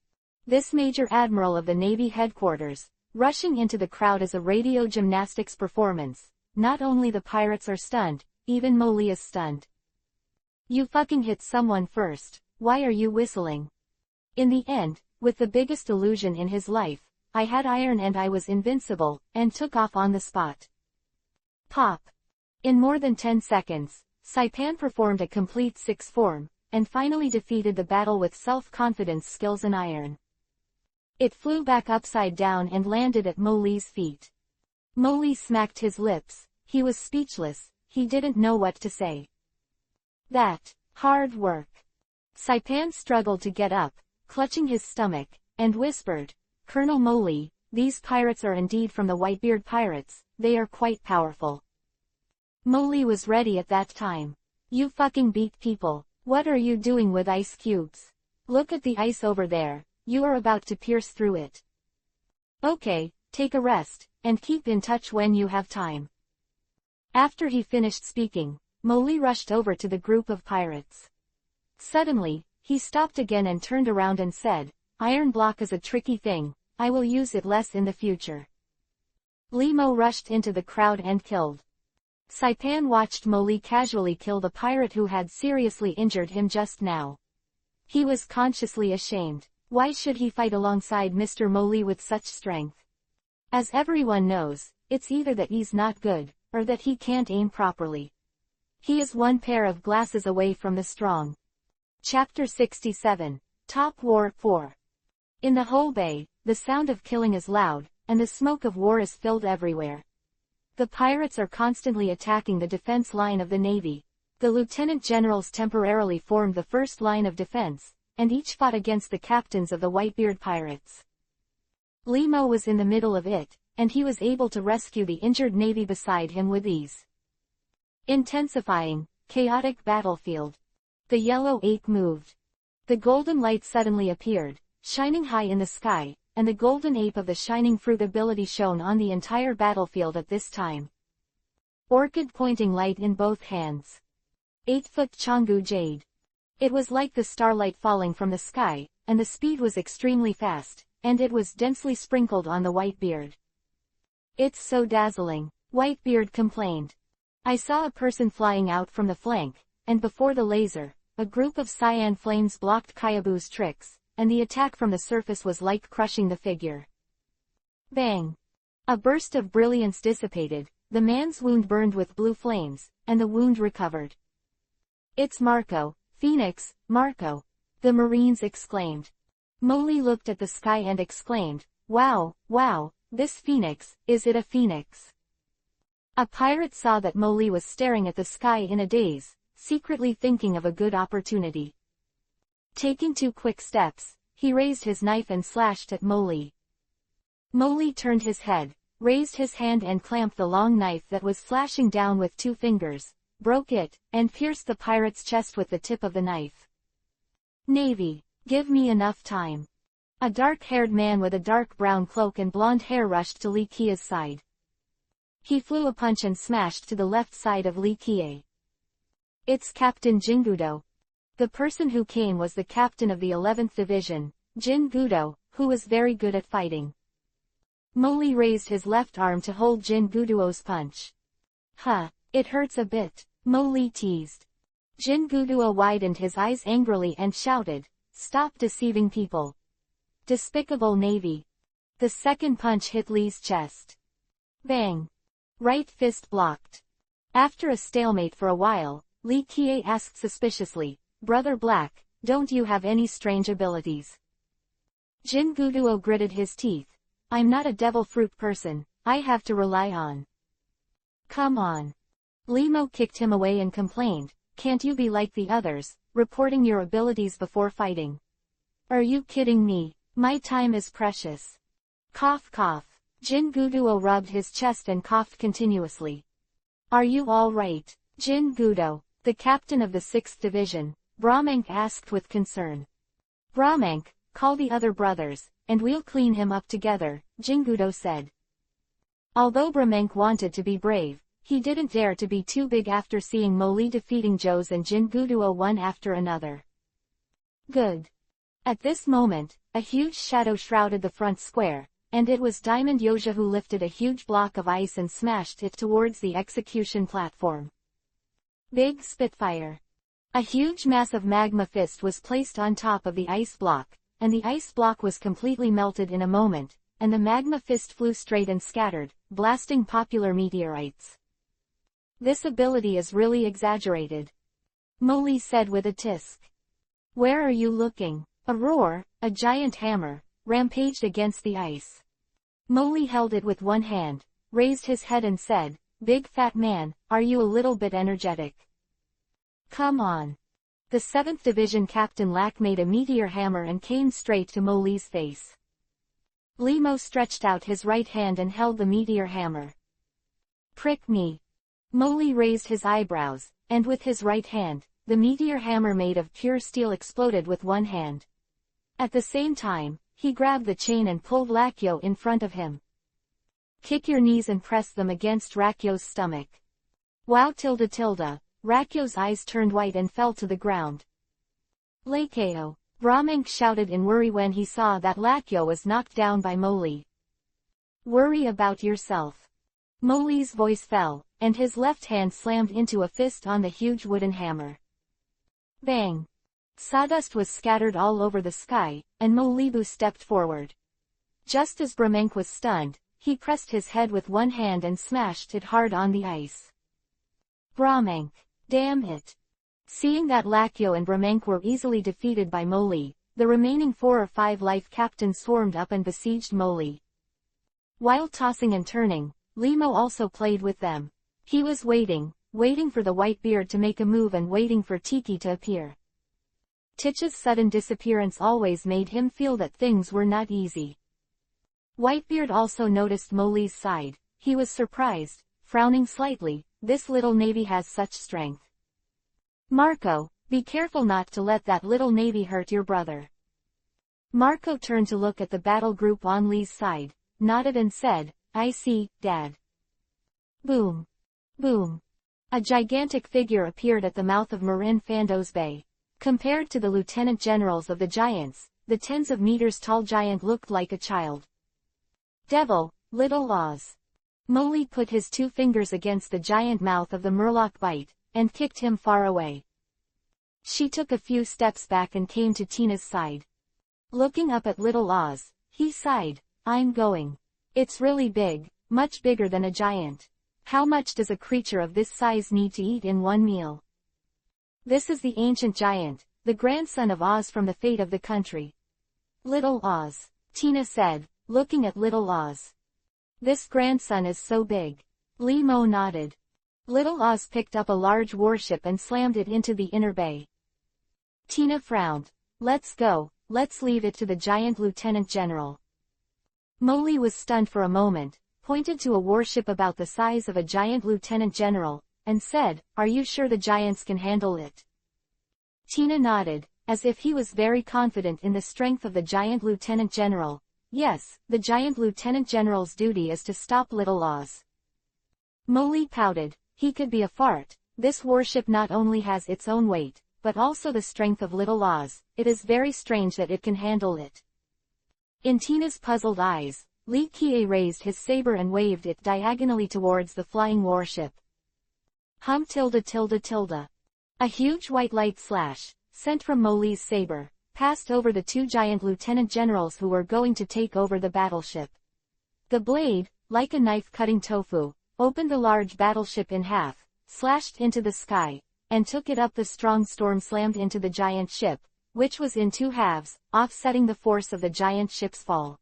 This Major Admiral of the Navy headquarters, rushing into the crowd as a radio gymnastics performance. Not only the pirates are stunned, even Molly is stunned. "You fucking hit someone first, why are you whistling?" In the end, with the biggest illusion in his life, I had iron and I was invincible, and took off on the spot. Pop. In more than 10 seconds, Saipan performed a complete 6 form, and finally defeated the battle with self-confidence, skills and iron. It flew back upside down and landed at Molly's feet. Molly smacked his lips, he was speechless, he didn't know what to say. "That, hard work." Saipan struggled to get up, clutching his stomach, and whispered, "Colonel Molly, these pirates are indeed from the Whitebeard pirates, they are quite powerful." Molly was ready at that time. "You fucking beat people, what are you doing with ice cubes? Look at the ice over there, you are about to pierce through it. Okay, take a rest, and keep in touch when you have time." After he finished speaking, Molly rushed over to the group of pirates. Suddenly, he stopped again and turned around and said, "Iron block is a tricky thing, I will use it less in the future." Limo rushed into the crowd and killed. Saipan watched Molly casually kill the pirate who had seriously injured him just now. He was consciously ashamed. Why should he fight alongside Mr. Molly with such strength? As everyone knows, it's either that he's not good, or that he can't aim properly. He is one pair of glasses away from the strong. Chapter 67, Top War 4. In the whole bay, the sound of killing is loud, and the smoke of war is filled everywhere. The pirates are constantly attacking the defense line of the Navy. The lieutenant generals temporarily formed the first line of defense, and each fought against the captains of the Whitebeard pirates. Limo was in the middle of it, and he was able to rescue the injured navy beside him with ease. Intensifying, chaotic battlefield. The yellow ape moved. The golden light suddenly appeared, shining high in the sky, and the golden ape of the shining fruit ability shone on the entire battlefield at this time. Orchid pointing light in both hands. 8-foot Changgu Jade. It was like the starlight falling from the sky, and the speed was extremely fast, and it was densely sprinkled on the Whitebeard. It's so dazzling, Whitebeard complained. I saw a person flying out from the flank, and before the laser, a group of cyan flames blocked Kayabu's tricks, and the attack from the surface was like crushing the figure. Bang! A burst of brilliance dissipated, the man's wound burned with blue flames, and the wound recovered. It's Marco, Phoenix, Marco! The Marines exclaimed. Molly looked at the sky and exclaimed, wow, wow, this Phoenix, is it a Phoenix? A pirate saw that Molly was staring at the sky in a daze, secretly thinking of a good opportunity. Taking 2 quick steps, he raised his knife and slashed at Molly. Molly turned his head, raised his hand and clamped the long knife that was flashing down with 2 fingers, broke it, and pierced the pirate's chest with the tip of the knife. Navy, give me enough time. A dark-haired man with a dark brown cloak and blonde hair rushed to Li Qia's side. He flew a punch and smashed to the left side of Li Qia. It's Captain Jingudo. The person who came was the captain of the 11th Division, Jingudo, who was very good at fighting. Molly raised his left arm to hold Jingudo's punch. Huh, it hurts a bit, Molly teased. Jingudo widened his eyes angrily and shouted, stop deceiving people. Despicable Navy. The second punch hit Li's chest. Bang. Right fist blocked. After a stalemate for a while, Li Qia asked suspiciously, Brother Black, don't you have any strange abilities? Jingudo gritted his teeth. I'm not a devil fruit person, I have to rely on. Come on. Limo kicked him away and complained, can't you be like the others, reporting your abilities before fighting? Are you kidding me? My time is precious. Cough cough. Jingudo rubbed his chest and coughed continuously. Are you all right, Jingudo, the captain of the 6th Division? Brahmank asked with concern. Brahmank, call the other brothers, and we'll clean him up together, Jingudo said. Although Brahmank wanted to be brave, he didn't dare to be too big after seeing Molly defeating Joes and Jingudo one after another. Good. At this moment, a huge shadow shrouded the front square, and it was Diamond Yoja who lifted a huge block of ice and smashed it towards the execution platform. Big Spitfire. A huge mass of magma fist was placed on top of the ice block, and the ice block was completely melted in a moment, and the magma fist flew straight and scattered, blasting popular meteorites. This ability is really exaggerated, Molly said with a tisk. Where are you looking? A roar, a giant hammer, rampaged against the ice. Molly held it with one hand, raised his head and said, Big fat man, are you a little bit energetic? Come on. The 7th Division Captain Lack made a meteor hammer and came straight to Molly's face. Limo stretched out his right hand and held the meteor hammer. Prick me. Molly raised his eyebrows, and with his right hand, the meteor hammer made of pure steel exploded with one hand. At the same time, he grabbed the chain and pulled Lakyo in front of him. Kick your knees and press them against Rakyo's stomach. Wow tilde tilde, Rakyo's eyes turned white and fell to the ground. Lakyo, Brahmank shouted in worry when he saw that Lakyo was knocked down by Molly. Worry about yourself. Molly's voice fell, and his left hand slammed into a fist on the huge wooden hammer. Bang! Sawdust was scattered all over the sky, and Molibu stepped forward. Just as Brahmank was stunned, he pressed his head with one hand and smashed it hard on the ice. Brahmank! Damn it! Seeing that Lakyo and Brahmank were easily defeated by Molly, the remaining 4 or 5 life captains swarmed up and besieged Molly. While tossing and turning, Limo also played with them. He was waiting for the Whitebeard to make a move and waiting for Tiki to appear. Titch's sudden disappearance always made him feel that things were not easy. Whitebeard also noticed Molly's side. He was surprised, frowning slightly. This little Navy has such strength. Marco, be careful not to let that little Navy hurt your brother. Marco turned to look at the battle group on Lee's side, nodded and said, I see, Dad. Boom. Boom. A gigantic figure appeared at the mouth of Marin Fando's Bay. Compared to the lieutenant generals of the giants, the tens of meters tall giant looked like a child. Devil, Little Oz. Molly put his 2 fingers against the giant mouth of the Murloc bite, and kicked him far away. She took a few steps back and came to Tina's side. Looking up at Little Oz, he sighed, I'm going. It's really big, much bigger than a giant. How much does a creature of this size need to eat in one meal? This is the ancient giant, the grandson of Oz from the fate of the country. Little Oz, Tina said, looking at Little Oz. This grandson is so big. Lee Mo nodded. Little Oz picked up a large warship and slammed it into the inner bay. Tina frowned. Let's go, let's leave it to the giant lieutenant general. Molly was stunned for a moment, pointed to a warship about the size of a giant lieutenant general, and said, Are you sure the giants can handle it? Tina nodded, as if he was very confident in the strength of the giant lieutenant general. Yes, the giant lieutenant general's duty is to stop Little Oz. Molly pouted. He could be a fart. This warship not only has its own weight, but also the strength of Little Oz. It is very strange that it can handle it. In Tina's puzzled eyes, Li Kie raised his saber and waved it diagonally towards the flying warship. Hum tilde tilde tilde. A huge white light slash, sent from Molly's saber, passed over the 2 giant lieutenant generals who were going to take over the battleship. The blade, like a knife cutting tofu, opened the large battleship in half, slashed into the sky, and took it up. The strong storm slammed into the giant ship, which was in 2 halves, offsetting the force of the giant ship's fall.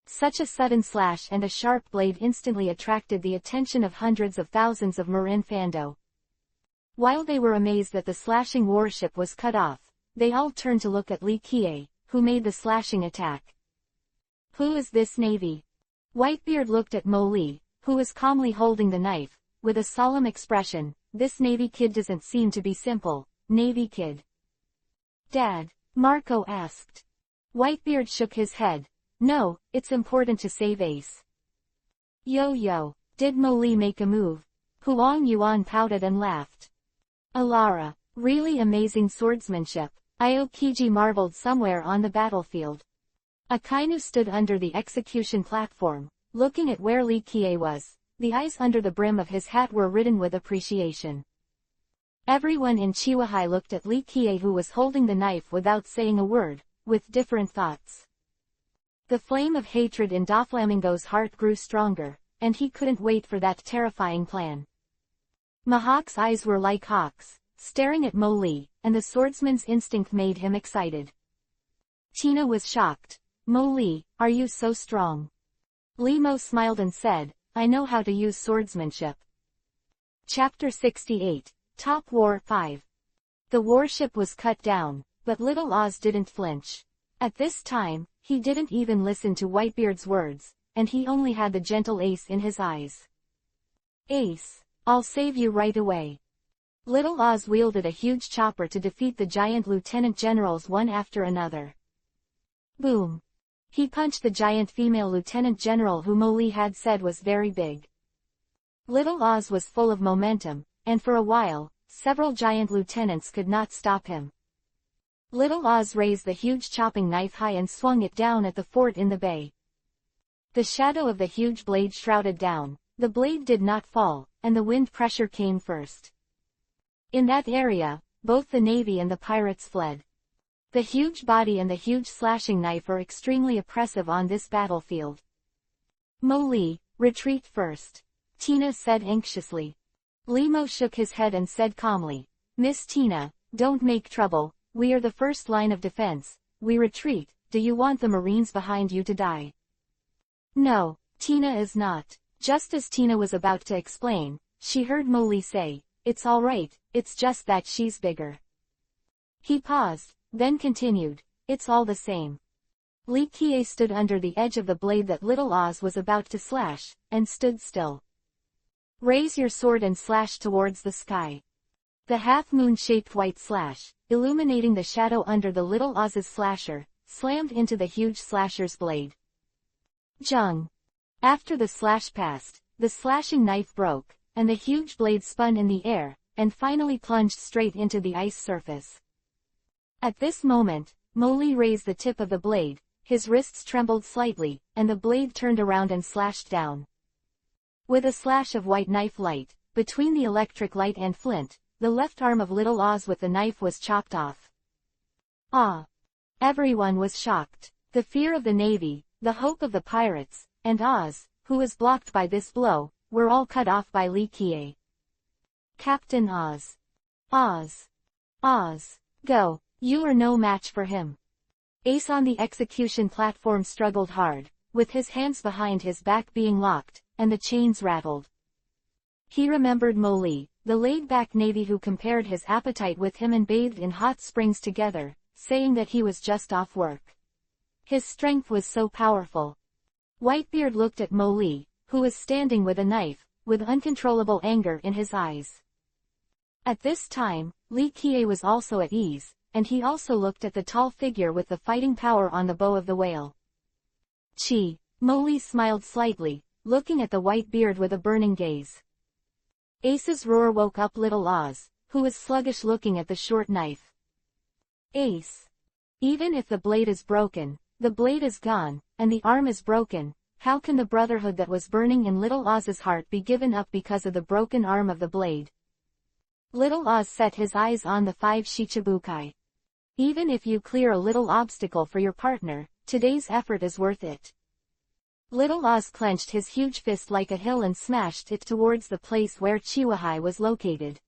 Such a sudden slash and a sharp blade instantly attracted the attention of hundreds of thousands of Marin Fando. While they were amazed that the slashing warship was cut off, they all turned to look at Li Kie, who made the slashing attack. Who is this Navy? Whitebeard looked at Mo Li, who was calmly holding the knife, with a solemn expression. This Navy kid doesn't seem to be simple. Navy kid. Dad? Marco asked. Whitebeard shook his head. No, it's important to save Ace. Yo. Did Mo Li make a move? Huang Yuan pouted and laughed. Alara, really amazing swordsmanship. Aokiji marveled. Somewhere on the battlefield, Akainu stood under the execution platform, looking at where Li Kie was. The eyes under the brim of his hat were ridden with appreciation. Everyone in Chihuahai looked at Li Kie, who was holding the knife without saying a word, with different thoughts. The flame of hatred in Doflamingo's heart grew stronger, and he couldn't wait for that terrifying plan. Mahawk's eyes were like hawks, staring at Mo Li, and the swordsman's instinct made him excited. Tina was shocked. Mo Li, are you so strong? Li Mo smiled and said, I know how to use swordsmanship. Chapter 68, Top War 5. The warship was cut down, but Little Oz didn't flinch. At this time, he didn't even listen to Whitebeard's words, and he only had the gentle Ace in his eyes. Ace, I'll save you right away. Little Oz wielded a huge chopper to defeat the giant lieutenant generals one after another. Boom. He punched the giant female lieutenant general who Mo Li had said was very big. Little Oz was full of momentum, and for a while, several giant lieutenants could not stop him. Little Oz raised the huge chopping knife high and swung it down at the fort in the bay. The shadow of the huge blade shrouded down. The blade did not fall, and the wind pressure came first. In that area, both the Navy and the pirates fled. The huge body and the huge slashing knife are extremely oppressive on this battlefield. Mo Li, retreat first. Tina said anxiously. Li Mo shook his head and said calmly, Miss Tina, don't make trouble, we are the first line of defense, we retreat. Do you want the Marines behind you to die? No, Tina is not. Just as Tina was about to explain, she heard Mo Li say, it's all right, it's just that she's bigger. He paused, then continued, "It's all the same." Li Qian stood under the edge of the blade that Little Oz was about to slash, and stood still. "Raise your sword and slash towards the sky." The half-moon-shaped white slash, illuminating the shadow under the Little Oz's slasher, slammed into the huge slasher's blade. Jung. After the slash passed, the slashing knife broke, and the huge blade spun in the air, and finally plunged straight into the ice surface. At this moment, Moli raised the tip of the blade, his wrists trembled slightly, and the blade turned around and slashed down. With a slash of white knife light, between the electric light and flint, the left arm of Little Oz with the knife was chopped off. Ah! Everyone was shocked. The fear of the Navy, the hope of the pirates, and Oz, who was blocked by this blow, were all cut off by Li Qian. Captain Oz. Oz. Oz. Go. You are no match for him. Ace on the execution platform struggled hard, with his hands behind his back being locked, and the chains rattled. He remembered Moli, the laid-back Navy who compared his appetite with him and bathed in hot springs together, saying that he was just off work. His strength was so powerful. Whitebeard looked at Moli, who was standing with a knife, with uncontrollable anger in his eyes. At this time, Li Qian was also at ease, and he also looked at the tall figure with the fighting power on the bow of the whale. Chi. Moli smiled slightly, looking at the white beard with a burning gaze. Ace's roar woke up Little Oz, who was sluggish looking at the short knife. Ace. Even if the blade is broken, the blade is gone, and the arm is broken, how can the brotherhood that was burning in Little Oz's heart be given up because of the broken arm of the blade? Little Oz set his eyes on the 5 Shichibukai. Even if you clear a little obstacle for your partner, today's effort is worth it. Little Oz clenched his huge fist like a hill and smashed it towards the place where Chihuahua was located.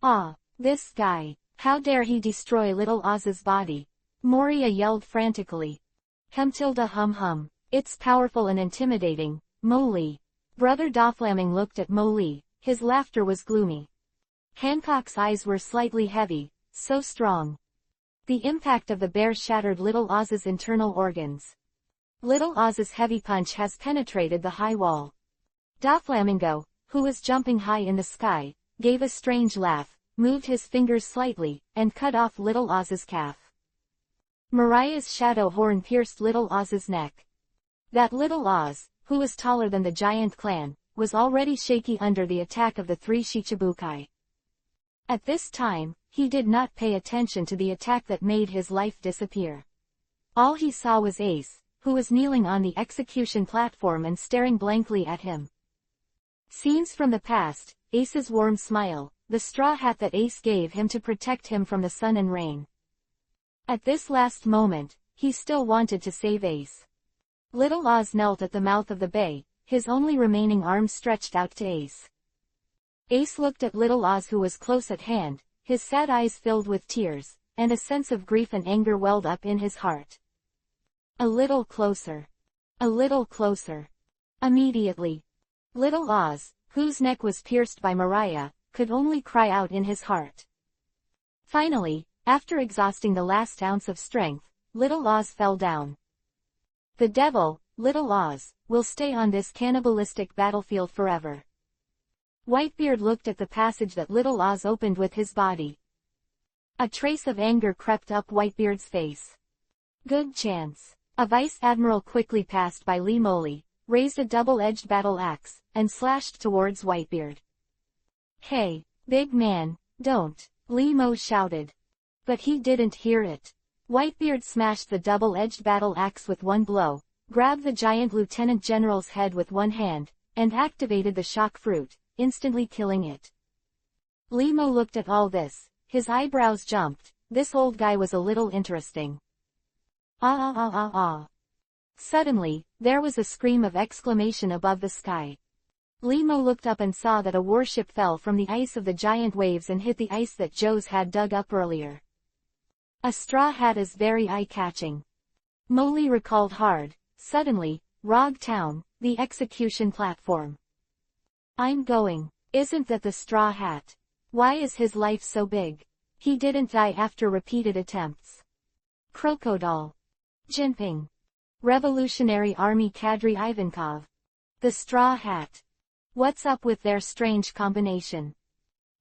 Ah, this guy, how dare he destroy Little Oz's body? Moria yelled frantically. Hum-tilda hum-hum, it's powerful and intimidating, Moli. Brother Doflamming looked at Moli, his laughter was gloomy. Hancock's eyes were slightly heavy, so strong. The impact of the bear shattered Little Oz's internal organs. Little Oz's heavy punch has penetrated the high wall. Doflamingo, who was jumping high in the sky, gave a strange laugh, moved his fingers slightly, and cut off Little Oz's calf. Mariah's shadow horn pierced Little Oz's neck. That Little Oz, who was taller than the giant clan, was already shaky under the attack of the 3 Shichibukai. At this time, he did not pay attention to the attack that made his life disappear. All he saw was Ace, who was kneeling on the execution platform and staring blankly at him. Scenes from the past, Ace's warm smile, the straw hat that Ace gave him to protect him from the sun and rain. At this last moment, he still wanted to save Ace. Little Oz knelt at the mouth of the bay, his only remaining arm stretched out to Ace. Ace looked at Little Oz who was close at hand, his sad eyes filled with tears, and a sense of grief and anger welled up in his heart. A little closer. A little closer. Immediately. Little Oz, whose neck was pierced by Mariah, could only cry out in his heart. Finally, after exhausting the last ounce of strength, Little Oz fell down. The devil, Little Oz, will stay on this cannibalistic battlefield forever. Whitebeard looked at the passage that Little Oz opened with his body. A trace of anger crept up Whitebeard's face. Good chance. A vice admiral quickly passed by Lee Moli, raised a double-edged battle axe, and slashed towards Whitebeard. Hey, big man, don't, Lee Mo shouted. But he didn't hear it. Whitebeard smashed the double-edged battle axe with one blow, grabbed the giant lieutenant general's head with one hand, and activated the shock fruit, instantly killing it. Lee Mo looked at all this, his eyebrows jumped. This old guy was a little interesting. Ah ah ah ah ah. Suddenly, there was a scream of exclamation above the sky. Lee Mo looked up and saw that a warship fell from the ice of the giant waves and hit the ice that Joe's had dug up earlier. A straw hat is very eye-catching. Moli recalled hard. Suddenly, Rog Town, the execution platform. I'm going. Isn't that the straw hat? Why is his life so big? He didn't die after repeated attempts. Crocodile. Jinping. Revolutionary Army cadre Ivankov. The Straw Hat. What's up with their strange combination?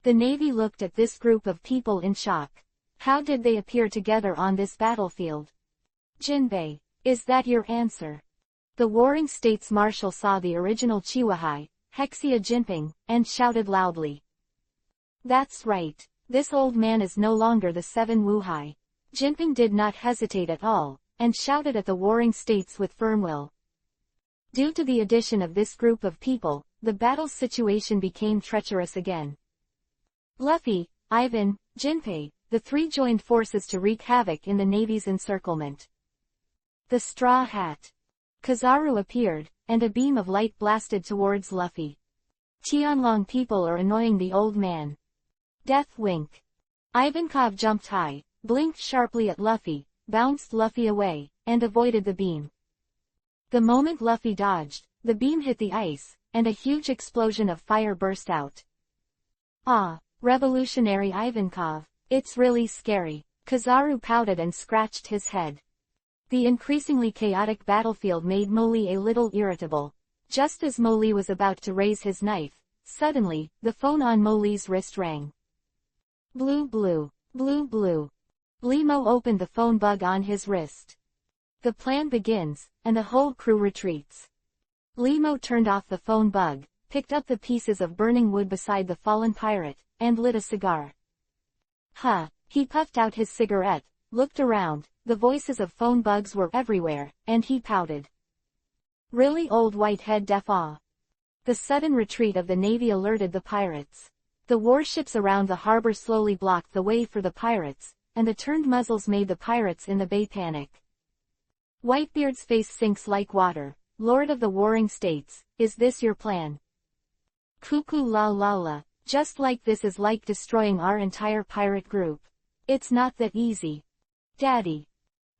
The Navy looked at this group of people in shock. How did they appear together on this battlefield? Jinbei, is that your answer? The Warring States Marshal saw the original Chihuahua, Hexia Jinping, and shouted loudly. That's right. This old man is no longer the Seven Wuhai. Jinping did not hesitate at all, and shouted at the Warring States with firm will. Due to the addition of this group of people, the battle situation became treacherous again. Luffy, Ivan, Jinpei, the three joined forces to wreak havoc in the Navy's encirclement. The Straw Hat. Kizaru appeared, and a beam of light blasted towards Luffy. Tianlong people are annoying the old man. Death wink. Ivankov jumped high, blinked sharply at Luffy, bounced Luffy away, and avoided the beam. The moment Luffy dodged, the beam hit the ice, and a huge explosion of fire burst out. Ah, Revolutionary Ivankov, it's really scary. Kizaru pouted and scratched his head. The increasingly chaotic battlefield made Moli a little irritable. Just as Moli was about to raise his knife, suddenly, the phone on Moli's wrist rang. Blue blue, blue blue. Limo opened the phone bug on his wrist. The plan begins, and the whole crew retreats. Limo turned off the phone bug, picked up the pieces of burning wood beside the fallen pirate, and lit a cigar. He puffed out his cigarette, looked around, the voices of phone bugs were everywhere, and he pouted. Really old whitehead def aw. The sudden retreat of the Navy alerted the pirates. The warships around the harbor slowly blocked the way for the pirates, and the turned muzzles made the pirates in the bay panic. Whitebeard's face sinks like water. Lord of the Warring States, is this your plan? Cuckoo la la la, just like this is like destroying our entire pirate group. It's not that easy. Daddy.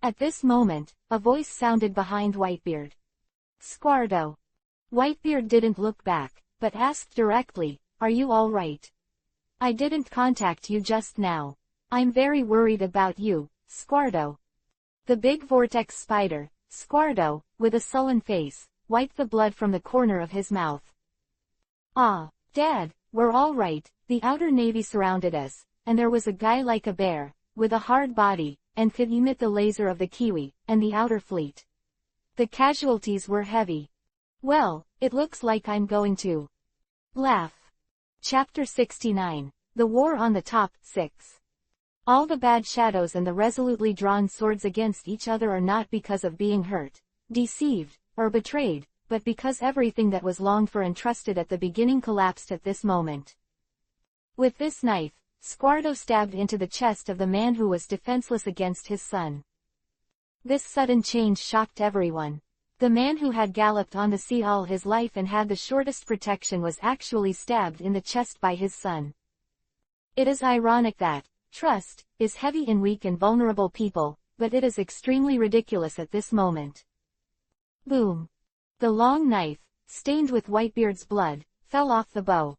At this moment, a voice sounded behind Whitebeard. Squardo. Whitebeard didn't look back, but asked directly, are you all right? I didn't contact you just now. I'm very worried about you, Squardo. The big vortex spider, Squardo, with a sullen face, wiped the blood from the corner of his mouth. Ah, Dad, we're all right. The outer Navy surrounded us, and there was a guy like a bear, with a hard body, and could emit the laser of the Kiwi, and the outer fleet. The casualties were heavy. Well, it looks like I'm going to laugh. Chapter 69, The War on the Top, 6. All the bad shadows and the resolutely drawn swords against each other are not because of being hurt, deceived, or betrayed, but because everything that was longed for and trusted at the beginning collapsed at this moment. With this knife, Squardo stabbed into the chest of the man who was defenseless against his son. This sudden change shocked everyone. The man who had galloped on the sea all his life and had the shortest protection was actually stabbed in the chest by his son. It is ironic that trust is heavy in weak and vulnerable people, but it is extremely ridiculous at this moment. Boom. The long knife, stained with Whitebeard's blood, fell off the bow.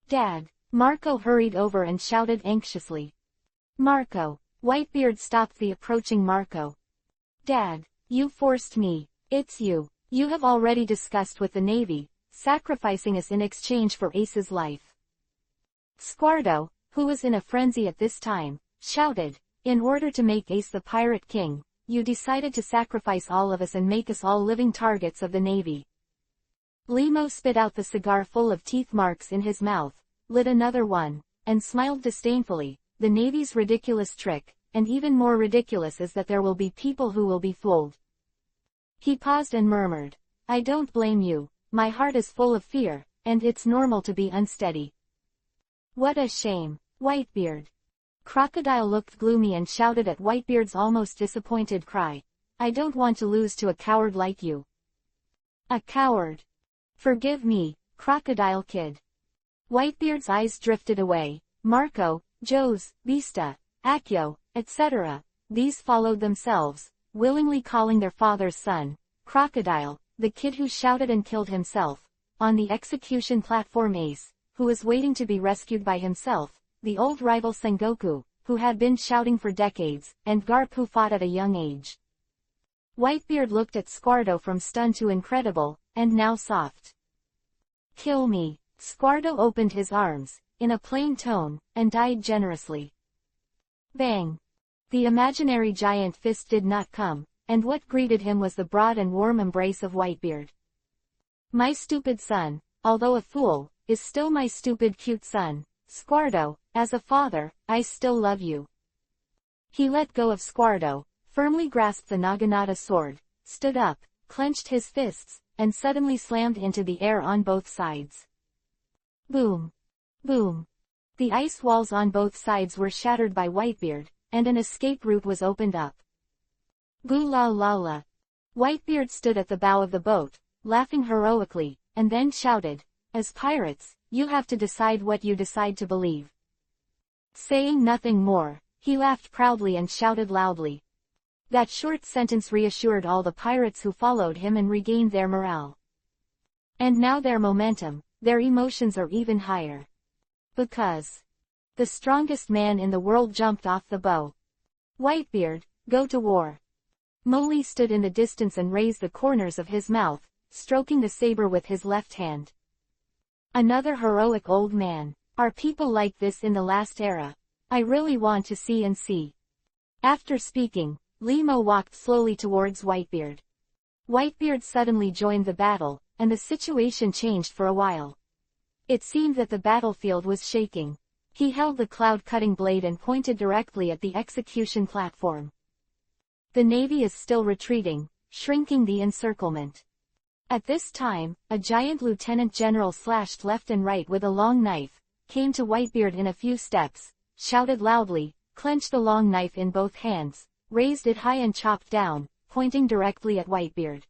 Dad. Marco hurried over and shouted anxiously. Marco. Whitebeard stopped the approaching Marco. Dad, you forced me. It's you. You have already discussed with the Navy, sacrificing us in exchange for Ace's life. Squardo, who was in a frenzy at this time, shouted, in order to make Ace the Pirate King, you decided to sacrifice all of us and make us all living targets of the Navy. Limo spit out the cigar full of teeth marks in his mouth, lit another one, and smiled disdainfully. The Navy's ridiculous trick, and even more ridiculous is that there will be people who will be fooled. He paused and murmured, I don't blame you, my heart is full of fear, and it's normal to be unsteady. What a shame, Whitebeard. Crocodile looked gloomy and shouted at Whitebeard's almost disappointed cry. I don't want to lose to a coward like you. A coward. Forgive me, Crocodile Kid. Whitebeard's eyes drifted away. Marco, Jose, Vista, Accio, etc. These followed themselves, willingly calling their father's son, Crocodile, the kid who shouted and killed himself, on the execution platform Ace, who was waiting to be rescued by himself, the old rival Sengoku, who had been shouting for decades, and Garp, who fought at a young age. Whitebeard looked at Squardo from stunned to incredible, and now soft. "Kill me." Squardo opened his arms, in a plain tone, and died generously. Bang! The imaginary giant fist did not come, and what greeted him was the broad and warm embrace of Whitebeard. "My stupid son, although a fool, is still my stupid cute son. Squardo, as a father, I still love you." He let go of Squardo, firmly grasped the Naginata sword, stood up, clenched his fists, and suddenly slammed into the air on both sides. Boom! Boom! The ice walls on both sides were shattered by Whitebeard, and an escape route was opened up. Boo la la la! Whitebeard stood at the bow of the boat, laughing heroically, and then shouted, "As pirates, you have to decide what you decide to believe." Saying nothing more, he laughed proudly and shouted loudly. That short sentence reassured all the pirates who followed him and regained their morale. And now their momentum, their emotions are even higher. Because the strongest man in the world jumped off the bow. "Whitebeard, go to war." Molly stood in the distance and raised the corners of his mouth, stroking the saber with his left hand. Another heroic old man. Are people like this in the last era? I really want to see and see. After speaking, Limo walked slowly towards Whitebeard. Whitebeard suddenly joined the battle, and the situation changed for a while. It seemed that the battlefield was shaking. He held the cloud-cutting blade and pointed directly at the execution platform. The Navy is still retreating, shrinking the encirclement. At this time, a giant lieutenant general slashed left and right with a long knife, came to Whitebeard in a few steps, shouted loudly, clenched the long knife in both hands, raised it high and chopped down, pointing directly at Whitebeard.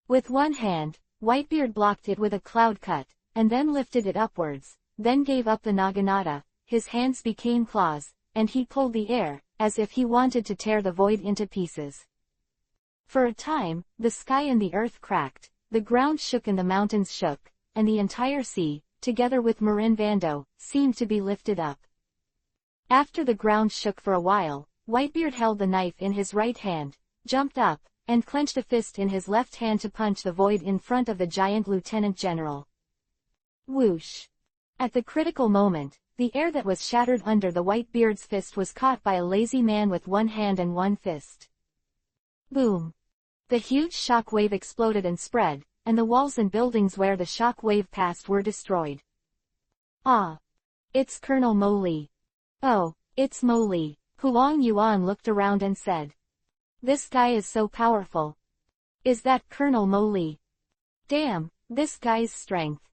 With one hand, Whitebeard blocked it with a cloud cut, and then lifted it upwards, then gave up the Naginata, his hands became claws, and he pulled the air, as if he wanted to tear the void into pieces. For a time, the sky and the earth cracked, the ground shook and the mountains shook, and the entire sea, together with Marin Vando, seemed to be lifted up. After the ground shook for a while, Whitebeard held the knife in his right hand, jumped up, and clenched a fist in his left hand to punch the void in front of the giant lieutenant general. Whoosh! At the critical moment, the air that was shattered under the Whitebeard's fist was caught by a lazy man with one hand and one fist. Boom! The huge shock wave exploded and spread, and the walls and buildings where the shock wave passed were destroyed. Ah! It's Colonel Mo Lee. Oh, it's Mo Lee. Huang Yuan looked around and said, "This guy is so powerful. Is that Colonel Mo Lee? Damn, this guy's strength."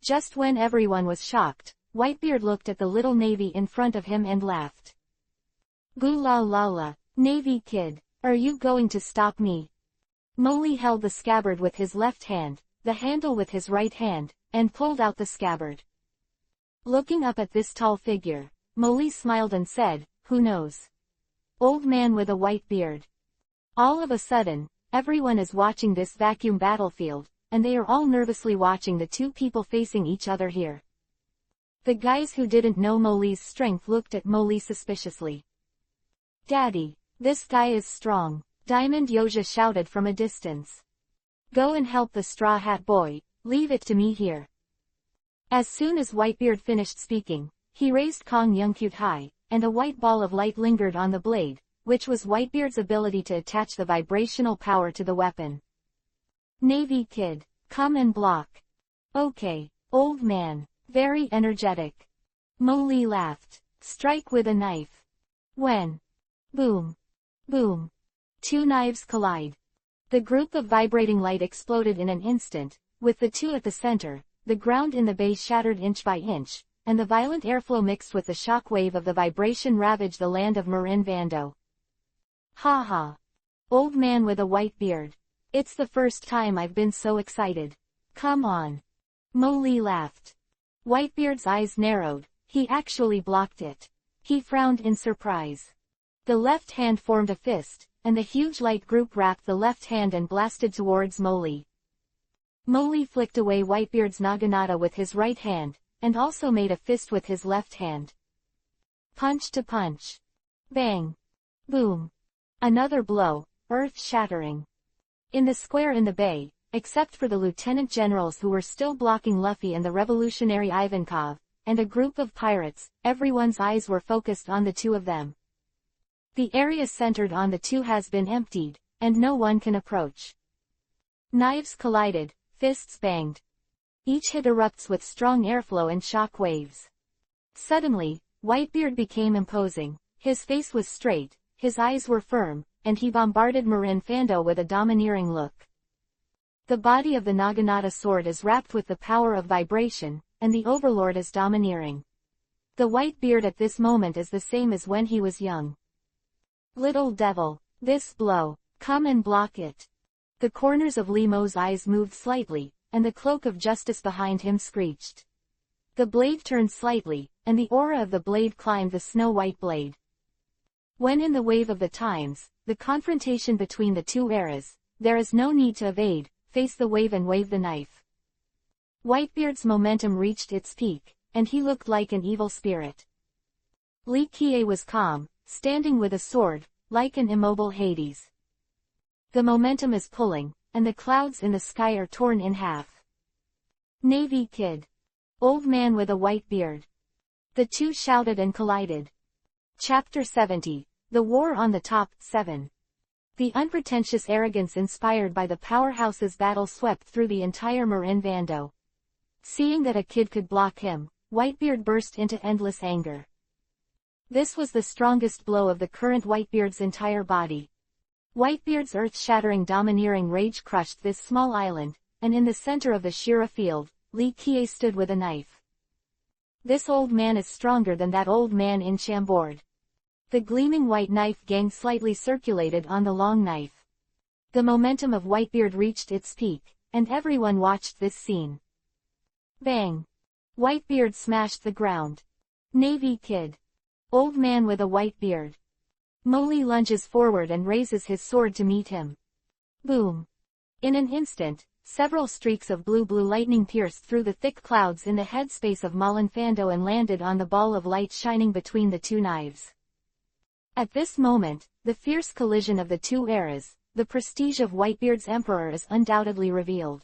Just when everyone was shocked, Whitebeard looked at the little Navy in front of him and laughed. "Boo la la la, Navy kid, are you going to stop me?" Mo Lee held the scabbard with his left hand, the handle with his right hand, and pulled out the scabbard. Looking up at this tall figure, Mo Lee smiled and said, "Who knows? Old man with a white beard." All of a sudden, everyone is watching this vacuum battlefield, and they are all nervously watching the two people facing each other here. The guys who didn't know Mo Lee's strength looked at Mo Lee suspiciously. "Daddy, this guy is strong," Diamond Yoja shouted from a distance. "Go and help the Straw Hat Boy, leave it to me here." As soon as Whitebeard finished speaking, he raised Kong Yungkyut high, and a white ball of light lingered on the blade, which was Whitebeard's ability to attach the vibrational power to the weapon. "Navy kid, come and block." "Okay, old man." Very energetic. Mo Lee laughed. "Strike with a knife." When? Boom. Boom. Two knives collide. The group of vibrating light exploded in an instant, with the two at the center, the ground in the bay shattered inch by inch, and the violent airflow mixed with the shock wave of the vibration ravaged the land of Marin Vando. "Ha ha. Old man with a white beard. It's the first time I've been so excited. Come on." Mo Lee laughed. Whitebeard's eyes narrowed, he actually blocked it. He frowned in surprise. The left hand formed a fist, and the huge light group wrapped the left hand and blasted towards Mo Lee. Mo Lee flicked away Whitebeard's Naginata with his right hand, and also made a fist with his left hand. Punch to punch. Bang. Boom. Another blow, earth-shattering. In the square in the bay, except for the lieutenant generals who were still blocking Luffy and the revolutionary Ivankov, and a group of pirates, everyone's eyes were focused on the two of them. The area centered on the two has been emptied, and no one can approach. Knives collided, fists banged. Each hit erupts with strong airflow and shock waves. Suddenly, Whitebeard became imposing, his face was straight, his eyes were firm, and he bombarded Marin Fando with a domineering look. The body of the Naginata sword is wrapped with the power of vibration, and the Overlord is domineering. The Whitebeard at this moment is the same as when he was young. Little devil, this blow, come and block it. The corners of Lemo's eyes moved slightly, and the cloak of justice behind him screeched. The blade turned slightly, and the aura of the blade climbed the snow-white blade. When in the wave of the times, the confrontation between the two eras, there is no need to evade, face the wave and wave the knife. Whitebeard's momentum reached its peak, and he looked like an evil spirit. Li Kie was calm, standing with a sword, like an immobile Hades. The momentum is pulling, and the clouds in the sky are torn in half. Navy Kid. Old man with a white beard. The two shouted and collided. Chapter 70, The War on the Top, 7. The unpretentious arrogance inspired by the powerhouse's battle swept through the entire Marin Vando. Seeing that a kid could block him, Whitebeard burst into endless anger. This was the strongest blow of the current Whitebeard's entire body. Whitebeard's earth-shattering domineering rage crushed this small island, and in the center of the Shira field, Li Kie stood with a knife. This old man is stronger than that old man in Chambord. The gleaming white knife gang slightly circulated on the long knife. The momentum of Whitebeard reached its peak, and everyone watched this scene. Bang! Whitebeard smashed the ground. Navy Kid. Old man with a white beard. Moli lunges forward and raises his sword to meet him. Boom! In an instant, several streaks of blue lightning pierced through the thick clouds in the headspace of Marin Fando and landed on the ball of light shining between the two knives. At this moment, the fierce collision of the two eras, the prestige of Whitebeard's emperor is undoubtedly revealed.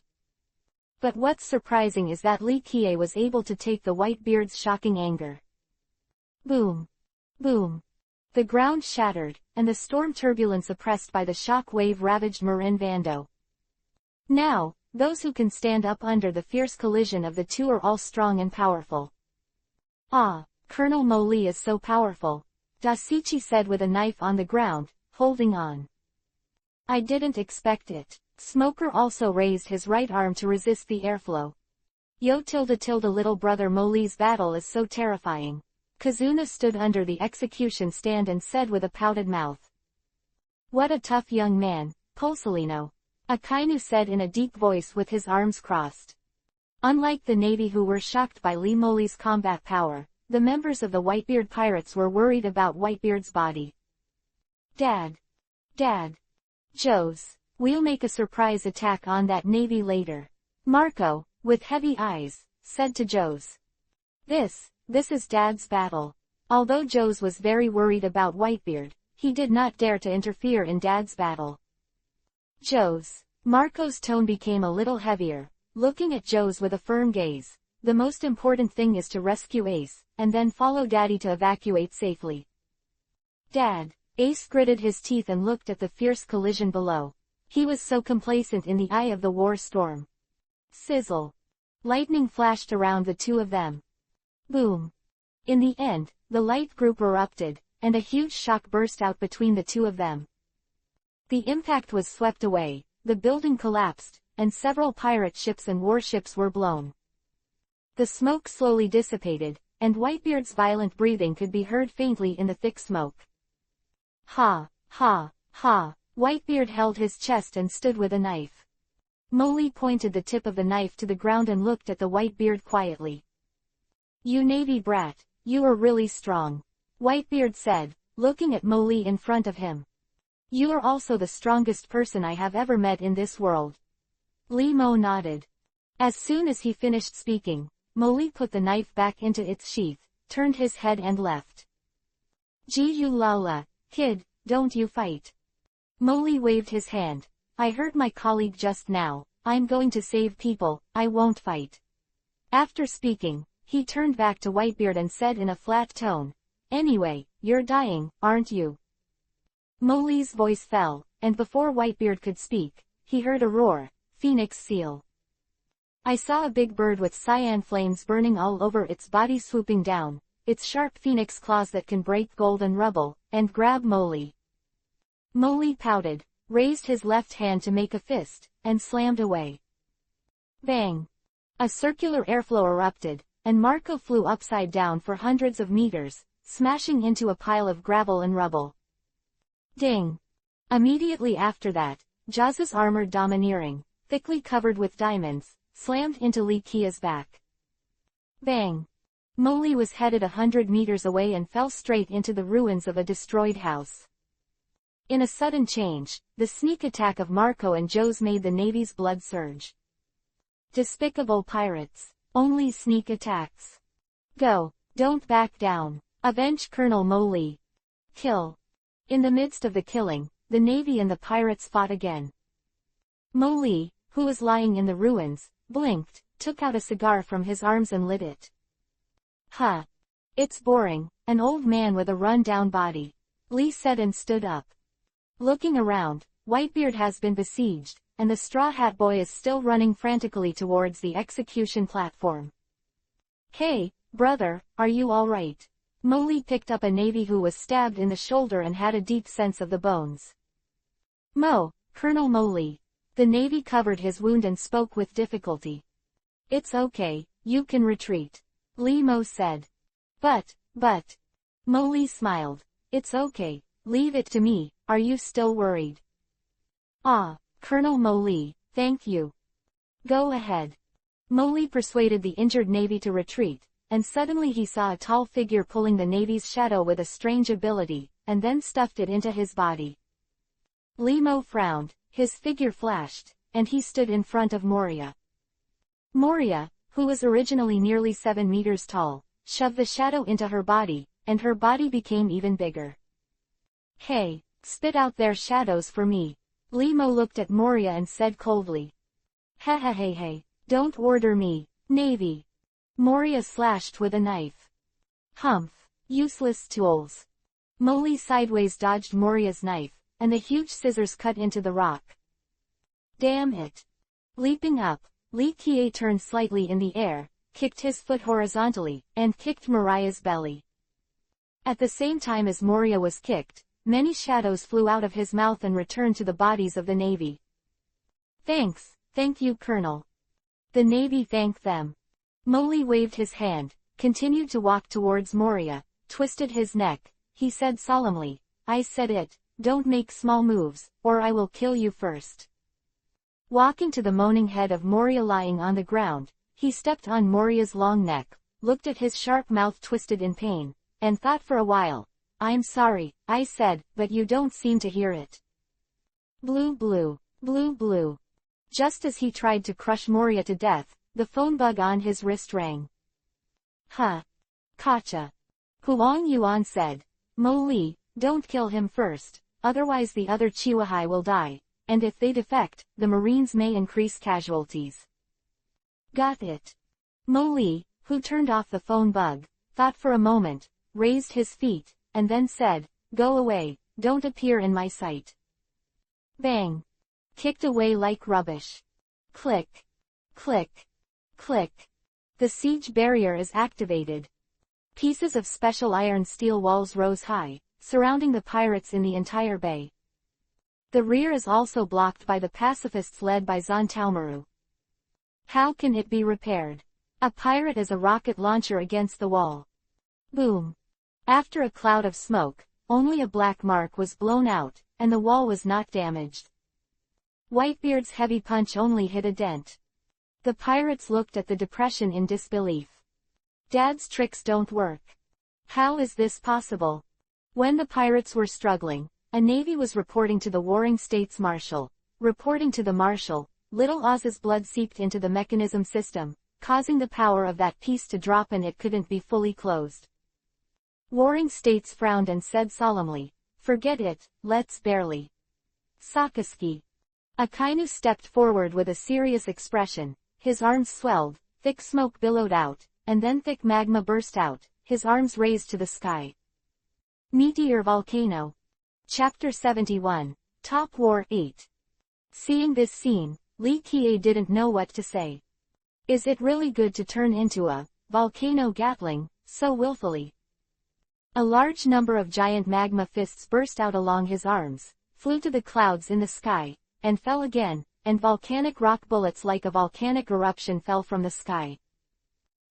But what's surprising is that Li Kie was able to take the Whitebeard's shocking anger. Boom! Boom! The ground shattered, and the storm turbulence oppressed by the shock wave ravaged Marin Vando. Now, those who can stand up under the fierce collision of the two are all strong and powerful. Ah, Colonel Moli is so powerful, Dasichi said with a knife on the ground, holding on. I didn't expect it. Smoker also raised his right arm to resist the airflow. Yo tilde little brother Moli's battle is so terrifying. Kazuna stood under the execution stand and said with a pouted mouth. What a tough young man, Pulsolino. Akainu said in a deep voice with his arms crossed. Unlike the Navy who were shocked by Lee Moli's combat power, the members of the Whitebeard pirates were worried about Whitebeard's body. Dad. Joes. We'll make a surprise attack on that Navy later. Marco, with heavy eyes, said to Joes. This is Dad's battle. Although Joes was very worried about Whitebeard, he did not dare to interfere in Dad's battle. Joes. Marco's tone became a little heavier, looking at Joes with a firm gaze. The most important thing is to rescue Ace, and then follow Daddy to evacuate safely. Dad. Ace gritted his teeth and looked at the fierce collision below. He was so complacent in the eye of the war storm. Sizzle. Lightning flashed around the two of them. Boom. In the end, the light group erupted, and a huge shock burst out between the two of them. The impact was swept away, the building collapsed, and several pirate ships and warships were blown. The smoke slowly dissipated, and Whitebeard's violent breathing could be heard faintly in the thick smoke. Ha, ha, ha. Whitebeard held his chest and stood with a knife. Moli pointed the tip of the knife to the ground and looked at the Whitebeard quietly. You Navy brat, you are really strong. Whitebeard said, looking at Moli in front of him. You are also the strongest person I have ever met in this world. Li Mo nodded. As soon as he finished speaking, Molly put the knife back into its sheath, turned his head and left. Gee you lala, kid, don't you fight. Molly waved his hand. I heard my colleague just now, I'm going to save people, I won't fight. After speaking, he turned back to Whitebeard and said in a flat tone, anyway, you're dying, aren't you? Molly's voice fell, and before Whitebeard could speak, he heard a roar, Phoenix Seal. I saw a big bird with cyan flames burning all over its body swooping down, its sharp phoenix claws that can break gold and rubble, and grab Molly. Molly pouted, raised his left hand to make a fist, and slammed away. Bang! A circular airflow erupted, and Marco flew upside down for hundreds of meters, smashing into a pile of gravel and rubble. Ding! Immediately after that, Jazz's armored domineering, thickly covered with diamonds, slammed into Lee Kia's back. Bang! Molly was headed 100 meters away and fell straight into the ruins of a destroyed house. In a sudden change, the sneak attack of Marco and Joe's made the Navy's blood surge. Despicable pirates. Only sneak attacks. Go, don't back down. Avenge Colonel Molly. Kill. In the midst of the killing, the Navy and the pirates fought again. Molly, who was lying in the ruins, blinked, took out a cigar from his arms and lit it. Huh. It's boring, an old man with a run-down body. Lee said and stood up. Looking around, Whitebeard has been besieged, and the Straw Hat Boy is still running frantically towards the execution platform. Hey, brother, are you all right? Molly picked up a Navy who was stabbed in the shoulder and had a deep sense of the bones. Mo, Colonel Molly. The Navy covered his wound and spoke with difficulty. It's okay, you can retreat. Lee Mo said. But. Molly smiled. It's okay, leave it to me, are you still worried? Ah, Colonel Molly, thank you. Go ahead. Molly persuaded the injured Navy to retreat, and suddenly he saw a tall figure pulling the Navy's shadow with a strange ability, and then stuffed it into his body. Lee Mo frowned, his figure flashed, and he stood in front of Moria. Moria, who was originally nearly 7 meters tall, shoved the shadow into her body, and her body became even bigger. Hey, spit out their shadows for me. Lee Mo looked at Moria and said coldly. Hey, don't order me, Navy. Moria slashed with a knife. Humph, useless tools. Molly sideways dodged Moria's knife, and the huge scissors cut into the rock. Damn it. Leaping up, Lee Kie turned slightly in the air, kicked his foot horizontally, and kicked Mariah's belly. At the same time as Moria was kicked, many shadows flew out of his mouth and returned to the bodies of the Navy. Thank you Colonel. The Navy thanked them. Molly waved his hand, continued to walk towards Moria, twisted his neck. He said solemnly, I said it, don't make small moves, or I will kill you first. Walking to the moaning head of Moria lying on the ground, he stepped on Moria's long neck, looked at his sharp mouth twisted in pain, and thought for a while. I'm sorry, I said, but you don't seem to hear it. Blue. Just as he tried to crush Moria to death, the phone bug on his wrist rang. Huh. Gotcha. Huang Yuan said. Mo Li, don't kill him first, otherwise the other Chihuahai will die, and if they defect, the Marines may increase casualties. Got it. Mo Li, who turned off the phone bug, thought for a moment, raised his feet, and then said, Go away, don't appear in my sight. Bang. Kicked away like rubbish. Click. The siege barrier is activated. Pieces of special iron steel walls rose high, surrounding the pirates in the entire bay. The rear is also blocked by the pacifists led by Zan Taomaru. How can it be repaired? A pirate is a rocket launcher against the wall. Boom. After a cloud of smoke, only a black mark was blown out, and the wall was not damaged. Whitebeard's heavy punch only hit a dent. The pirates looked at the depression in disbelief. Dad's tricks don't work. How is this possible? When the pirates were struggling, a navy was reporting to the Warring States Marshal. Reporting to the Marshal, Little Oz's blood seeped into the mechanism system, causing the power of that piece to drop and it couldn't be fully closed. Warring States frowned and said solemnly, "Forget it, let's barely." Sakaski. Akainu stepped forward with a serious expression, his arms swelled, thick smoke billowed out, and then thick magma burst out, his arms raised to the sky. Meteor Volcano. Chapter 71, Top War 8. Seeing this scene, Li Kie didn't know what to say. Is it really good to turn into a volcano Gatling so willfully? A large number of giant magma fists burst out along his arms, flew to the clouds in the sky, and fell again, and volcanic rock bullets like a volcanic eruption fell from the sky.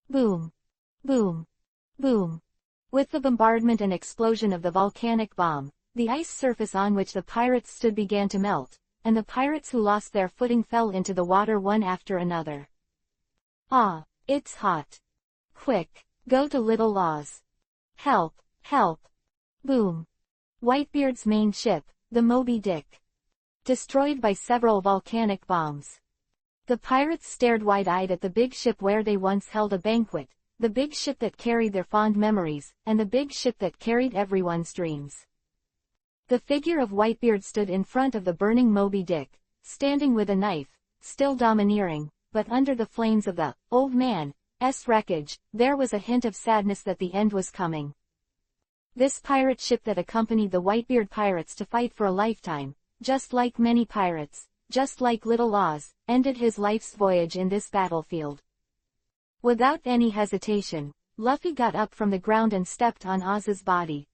Boom! Boom! Boom! With the bombardment and explosion of the volcanic bomb, the ice surface on which the pirates stood began to melt, and the pirates who lost their footing fell into the water one after another. Ah, it's hot. Quick, go to Little Laws. Help, help. Boom. Whitebeard's main ship, the Moby Dick. Destroyed by several volcanic bombs. The pirates stared wide-eyed at the big ship where they once held a banquet, the big ship that carried their fond memories, and the big ship that carried everyone's dreams. The figure of Whitebeard stood in front of the burning Moby Dick, standing with a knife, still domineering, but under the flames of the old man's wreckage, there was a hint of sadness that the end was coming. This pirate ship that accompanied the Whitebeard pirates to fight for a lifetime, just like many pirates, just like Little Oz, ended his life's voyage in this battlefield. Without any hesitation, Luffy got up from the ground and stepped on Oz's body.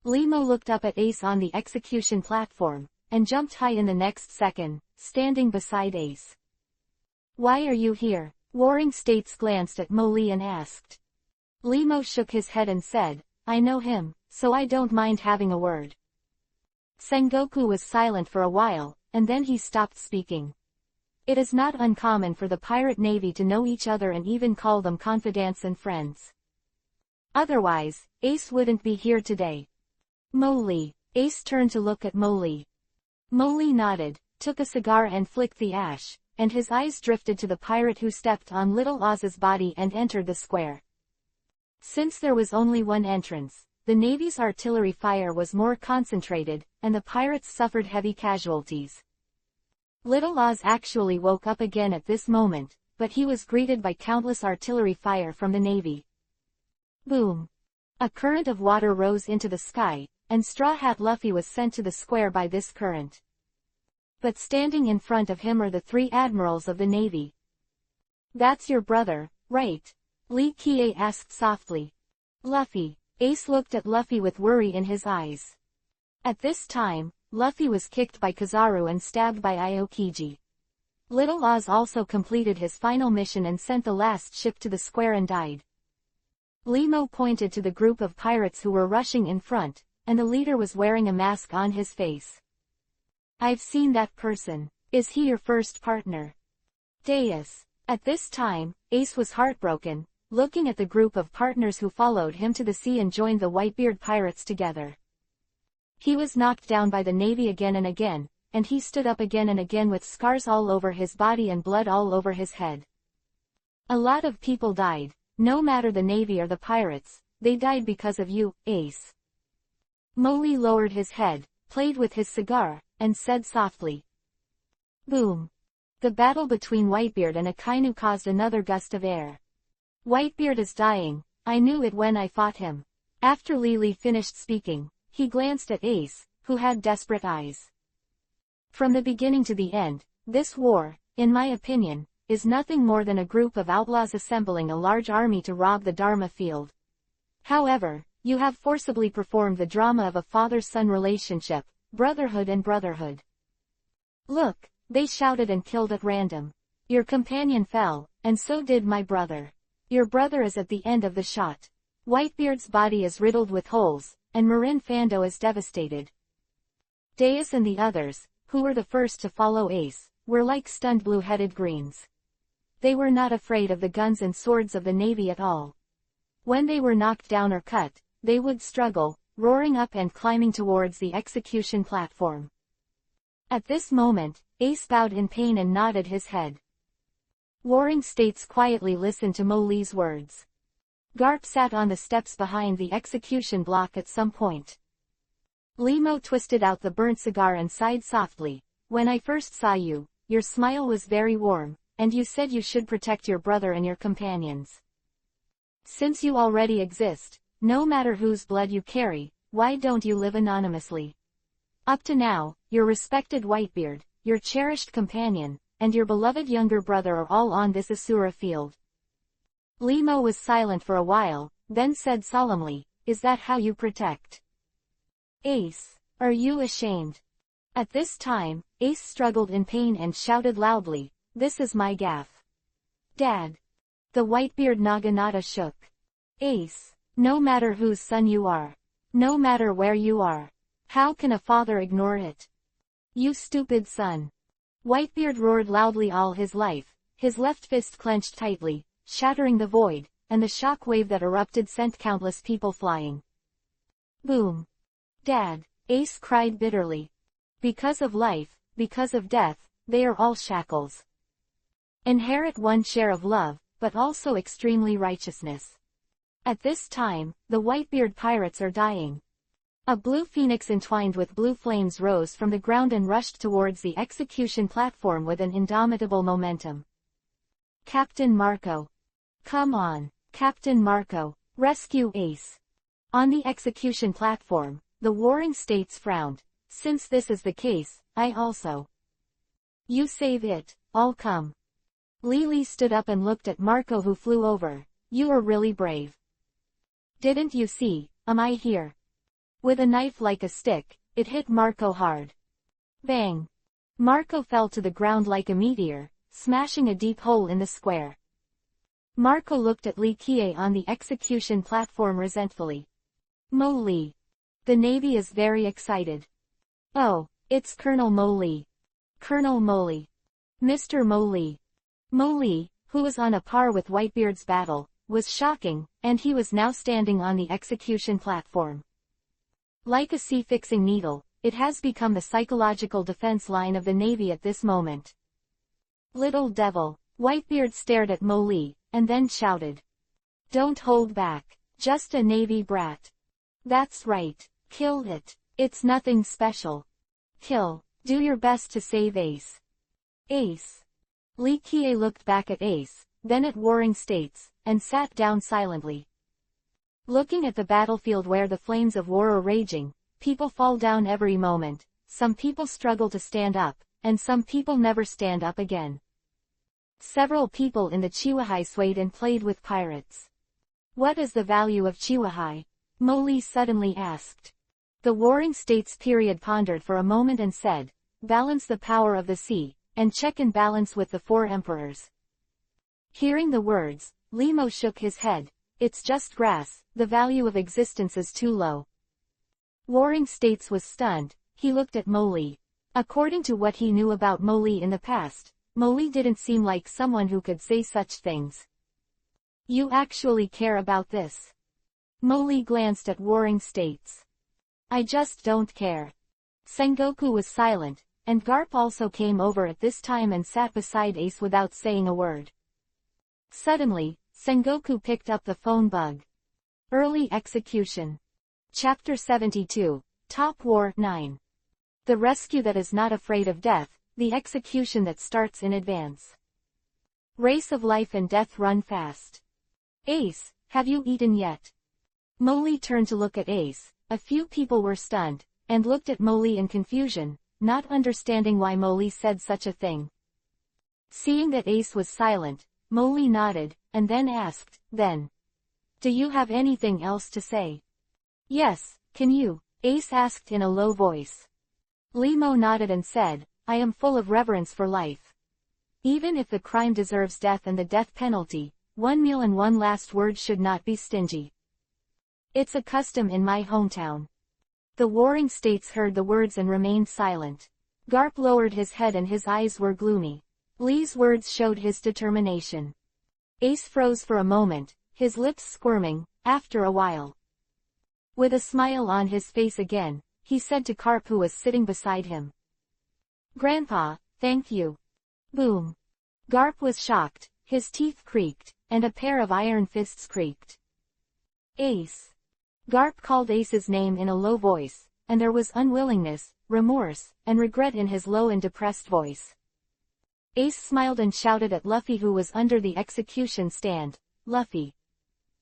Limo looked up at Ace on the execution platform, and jumped high in the next second, standing beside Ace. "Why are you here?" Warring States glanced at Moli and asked. Limo shook his head and said, "I know him, so I don't mind having a word." Sengoku was silent for a while, and then he stopped speaking. It is not uncommon for the pirate navy to know each other and even call them confidants and friends. Otherwise, Ace wouldn't be here today. Moli. Ace turned to look at Moli. Moli nodded, took a cigar and flicked the ash, and his eyes drifted to the pirate who stepped on Little Oz's body and entered the square. Since there was only one entrance, the Navy's artillery fire was more concentrated, and the pirates suffered heavy casualties. Little Oz actually woke up again at this moment, but he was greeted by countless artillery fire from the Navy. Boom! A current of water rose into the sky, and Straw Hat Luffy was sent to the square by this current. But standing in front of him are the three admirals of the Navy. "That's your brother, right?" Li Kie asked softly. "Luffy." Ace looked at Luffy with worry in his eyes. At this time, Luffy was kicked by Kizaru and stabbed by Aokiji. Little Oz also completed his final mission and sent the last ship to the square and died. Limo pointed to the group of pirates who were rushing in front, and the leader was wearing a mask on his face. "I've seen that person. Is he your first partner?" Deus. At this time, Ace was heartbroken, looking at the group of partners who followed him to the sea and joined the Whitebeard pirates together. He was knocked down by the Navy again and again, and he stood up again and again with scars all over his body and blood all over his head. A lot of people died, no matter the Navy or the pirates, they died because of you, Ace. Moli lowered his head, played with his cigar, and said softly. Boom. The battle between Whitebeard and Akainu caused another gust of air. "Whitebeard is dying, I knew it when I fought him." After Lily finished speaking, he glanced at Ace, who had desperate eyes. "From the beginning to the end, this war, in my opinion, is nothing more than a group of outlaws assembling a large army to rob the Dharma field. However, you have forcibly performed the drama of a father-son relationship, brotherhood and brotherhood. Look, they shouted and killed at random. Your companion fell, and so did my brother. Your brother is at the end of the shot. Whitebeard's body is riddled with holes, and Marin Fando is devastated." Deus and the others, who were the first to follow Ace, were like stunned blue-headed greens. They were not afraid of the guns and swords of the Navy at all. When they were knocked down or cut, they would struggle, roaring up and climbing towards the execution platform. At this moment, Ace bowed in pain and nodded his head. Warring States quietly listened to Mo Lee's words. Garp sat on the steps behind the execution block at some point. Mo twisted out the burnt cigar and sighed softly. When I first saw you, your smile was very warm, and you said you should protect your brother and your companions. Since you already exist, no matter whose blood you carry, why don't you live anonymously? Up to now, your respected Whitebeard, your cherished companion, and your beloved younger brother are all on this Asura field. Mo was silent for a while, then said solemnly, is that how you protect? Ace, are you ashamed? At this time, Ace struggled in pain and shouted loudly, this is my gaffe. Dad. The Whitebeard Naginata shook. Ace, no matter whose son you are. No matter where you are. How can a father ignore it? You stupid son. Whitebeard roared loudly all his life, his left fist clenched tightly, shattering the void, and the shock wave that erupted sent countless people flying. Boom. Dad, Ace cried bitterly. Because of life, because of death, they are all shackles. Inherit one share of love, but also extremely righteousness. At this time, the Whitebeard pirates are dying. A blue phoenix entwined with blue flames rose from the ground and rushed towards the execution platform with an indomitable momentum. Captain Marco. Come on, Captain Marco, rescue Ace. On the execution platform, the Warring States frowned. Since this is the case, I also. You save it, I'll come. Lily stood up and looked at Marco, who flew over. You are really brave. Didn't you see, am I here? With a knife like a stick, it hit Marco hard. Bang! Marco fell to the ground like a meteor, smashing a deep hole in the square. Marco looked at Li Kie on the execution platform resentfully. Mo Li. The Navy is very excited. Oh, it's Colonel Mo Li. Colonel Mo Li. Mr. Mo Li. Mo Li, who was on a par with Whitebeard's battle, was shocking, and he was now standing on the execution platform. Like a sea-fixing needle, it has become the psychological defense line of the Navy at this moment. Little devil, Whitebeard stared at Mo Li, and then shouted. Don't hold back, just a Navy brat. That's right, kill it, it's nothing special. Kill, do your best to save Ace. Ace. Li Kie looked back at Ace, then at Warring States, and sat down silently. Looking at the battlefield where the flames of war are raging, people fall down every moment, some people struggle to stand up, and some people never stand up again. Several people in the Chihuahai swayed and played with pirates. What is the value of Chihuahai? Mo Li suddenly asked. The Warring States period pondered for a moment and said, balance the power of the sea, and check and balance with the four emperors. Hearing the words, Mo shook his head. It's just grass, the value of existence is too low. Warring States was stunned, he looked at Mo Li. According to what he knew about Mo Li in the past, Mo Li didn't seem like someone who could say such things. You actually care about this? Mo Li glanced at Warring States. I just don't care. Sengoku was silent, and Garp also came over at this time and sat beside Ace without saying a word. Suddenly, Sengoku picked up the phone bug. Early execution. Chapter 72, Top War 9. The rescue that is not afraid of death, the execution that starts in advance. Race of life and death run fast. Ace, have you eaten yet? Mo Li turned to look at Ace. A few people were stunned, and looked at Mo Li in confusion, not understanding why Mo Li said such a thing. Seeing that Ace was silent, Mo Li nodded, and then asked, then. Do you have anything else to say? Yes, can you? Ace asked in a low voice. Mo nodded and said, I am full of reverence for life. Even if the crime deserves death and the death penalty, one meal and one last word should not be stingy. It's a custom in my hometown. The Warring States heard the words and remained silent. Garp lowered his head and his eyes were gloomy. Lee's words showed his determination. Ace froze for a moment, his lips squirming, after a while. With a smile on his face again, he said to Garp, who was sitting beside him. Grandpa, thank you. Boom. Garp was shocked, his teeth creaked, and a pair of iron fists creaked. Ace. Garp called Ace's name in a low voice, and there was unwillingness, remorse, and regret in his low and depressed voice. Ace smiled and shouted at Luffy, who was under the execution stand, "Luffy!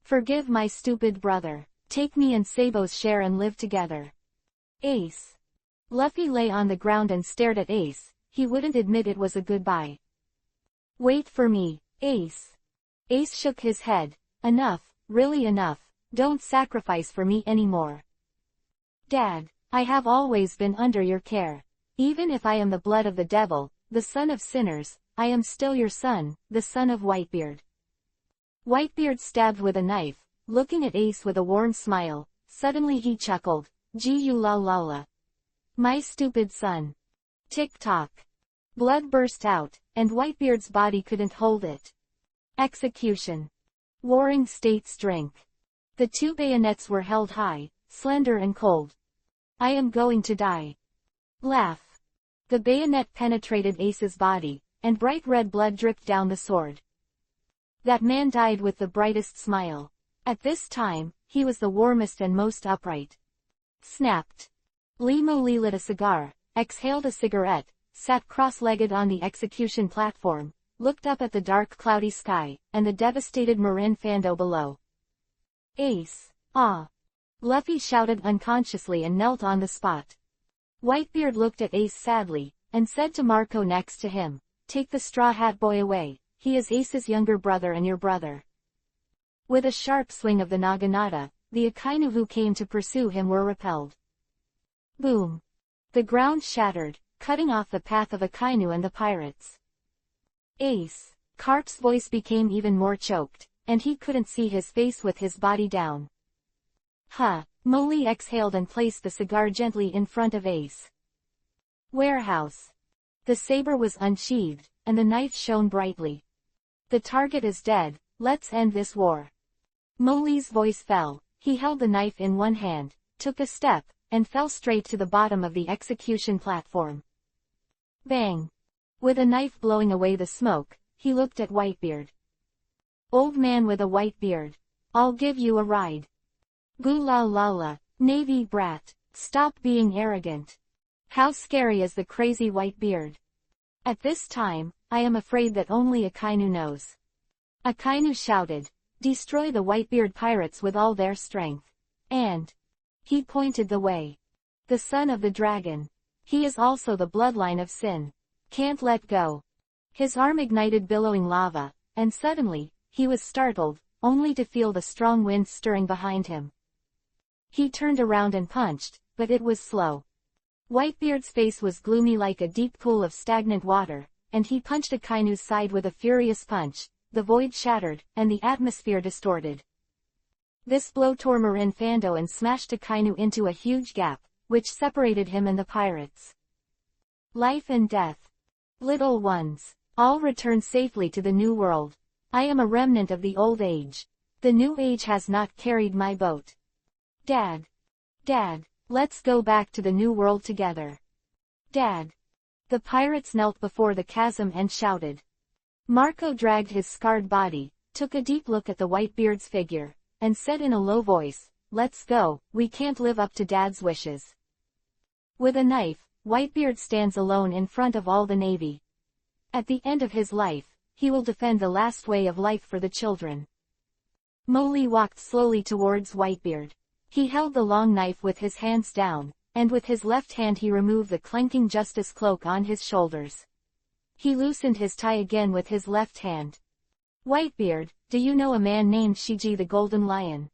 Forgive my stupid brother. Take me and Sabo's share and live together." Ace. Luffy lay on the ground and stared at Ace. He wouldn't admit it was a goodbye. "Wait for me, Ace." Ace shook his head. "Enough, really enough. Don't sacrifice for me anymore. Dad, I have always been under your care. Even if I am the blood of the devil, the son of sinners, I am still your son, the son of Whitebeard." Whitebeard stabbed with a knife, looking at Ace with a worn smile. Suddenly he chuckled, "Gee la la la. My stupid son." Tick-tock. Blood burst out, and Whitebeard's body couldn't hold it. Execution. Warring States drink. The two bayonets were held high, slender and cold. "I am going to die." Laugh. The bayonet penetrated Ace's body, and bright red blood dripped down the sword. That man died with the brightest smile. At this time, he was the warmest and most upright. Snapped. Limo Lee lit a cigar, exhaled a cigarette, sat cross-legged on the execution platform, looked up at the dark cloudy sky, and the devastated Marin Fando below. "Ace, ah!" Luffy shouted unconsciously and knelt on the spot. Whitebeard looked at Ace sadly, and said to Marco next to him, "Take the Straw Hat Boy away, he is Ace's younger brother and your brother." With a sharp swing of the naginata, the Akainu who came to pursue him were repelled. Boom! The ground shattered, cutting off the path of Akainu and the pirates. "Ace!" Carp's voice became even more choked, and he couldn't see his face with his body down. "Huh." Molly exhaled and placed the cigar gently in front of Ace. Warehouse. The saber was unsheathed, and the knife shone brightly. "The target is dead, let's end this war." Molly's voice fell. He held the knife in one hand, took a step, and fell straight to the bottom of the execution platform. Bang! With a knife blowing away the smoke, he looked at Whitebeard. "Old man with a white beard. I'll give you a ride." "Goo la la la, Navy brat, stop being arrogant. How scary is the crazy white beard. At this time, I am afraid that only Akainu knows." Akainu shouted, "Destroy the Whitebeard pirates with all their strength." And he pointed the way. "The son of the dragon. He is also the bloodline of sin. Can't let go." His arm ignited billowing lava, and suddenly, he was startled, only to feel the strong wind stirring behind him. He turned around and punched, but it was slow. Whitebeard's face was gloomy like a deep pool of stagnant water, and he punched Akainu's side with a furious punch. The void shattered, and the atmosphere distorted. This blow tore Marin Fando and smashed Akainu into a huge gap, which separated him and the pirates. Life and death. Little ones, all return safely to the new world. I am a remnant of the old age. The new age has not carried my boat. Dad. Dad, let's go back to the new world together. Dad. The pirates knelt before the chasm and shouted. Marco dragged his scarred body, took a deep look at the Whitebeard's figure, and said in a low voice, "Let's go, we can't live up to Dad's wishes." With a knife, Whitebeard stands alone in front of all the Navy. At the end of his life, he will defend the last way of life for the children. Molly walked slowly towards Whitebeard. He held the long knife with his hands down, and with his left hand he removed the clanking justice cloak on his shoulders. He loosened his tie again with his left hand. "Whitebeard, do you know a man named Shiji the Golden Lion?"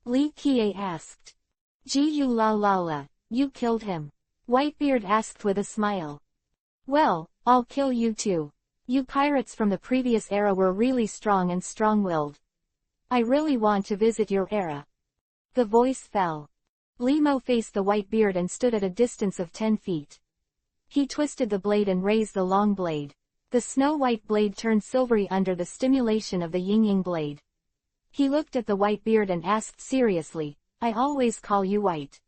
Li Kie asked. "Ji la la la, you killed him." Whitebeard asked with a smile. "Well, I'll kill you too. You pirates from the previous era were really strong and strong-willed. I really want to visit your era." The voice fell. Limo faced the Whitebeard and stood at a distance of 10 feet. He twisted the blade and raised the long blade. The snow-white blade turned silvery under the stimulation of the yin-yang blade. He looked at the Whitebeard and asked seriously, "I always call you White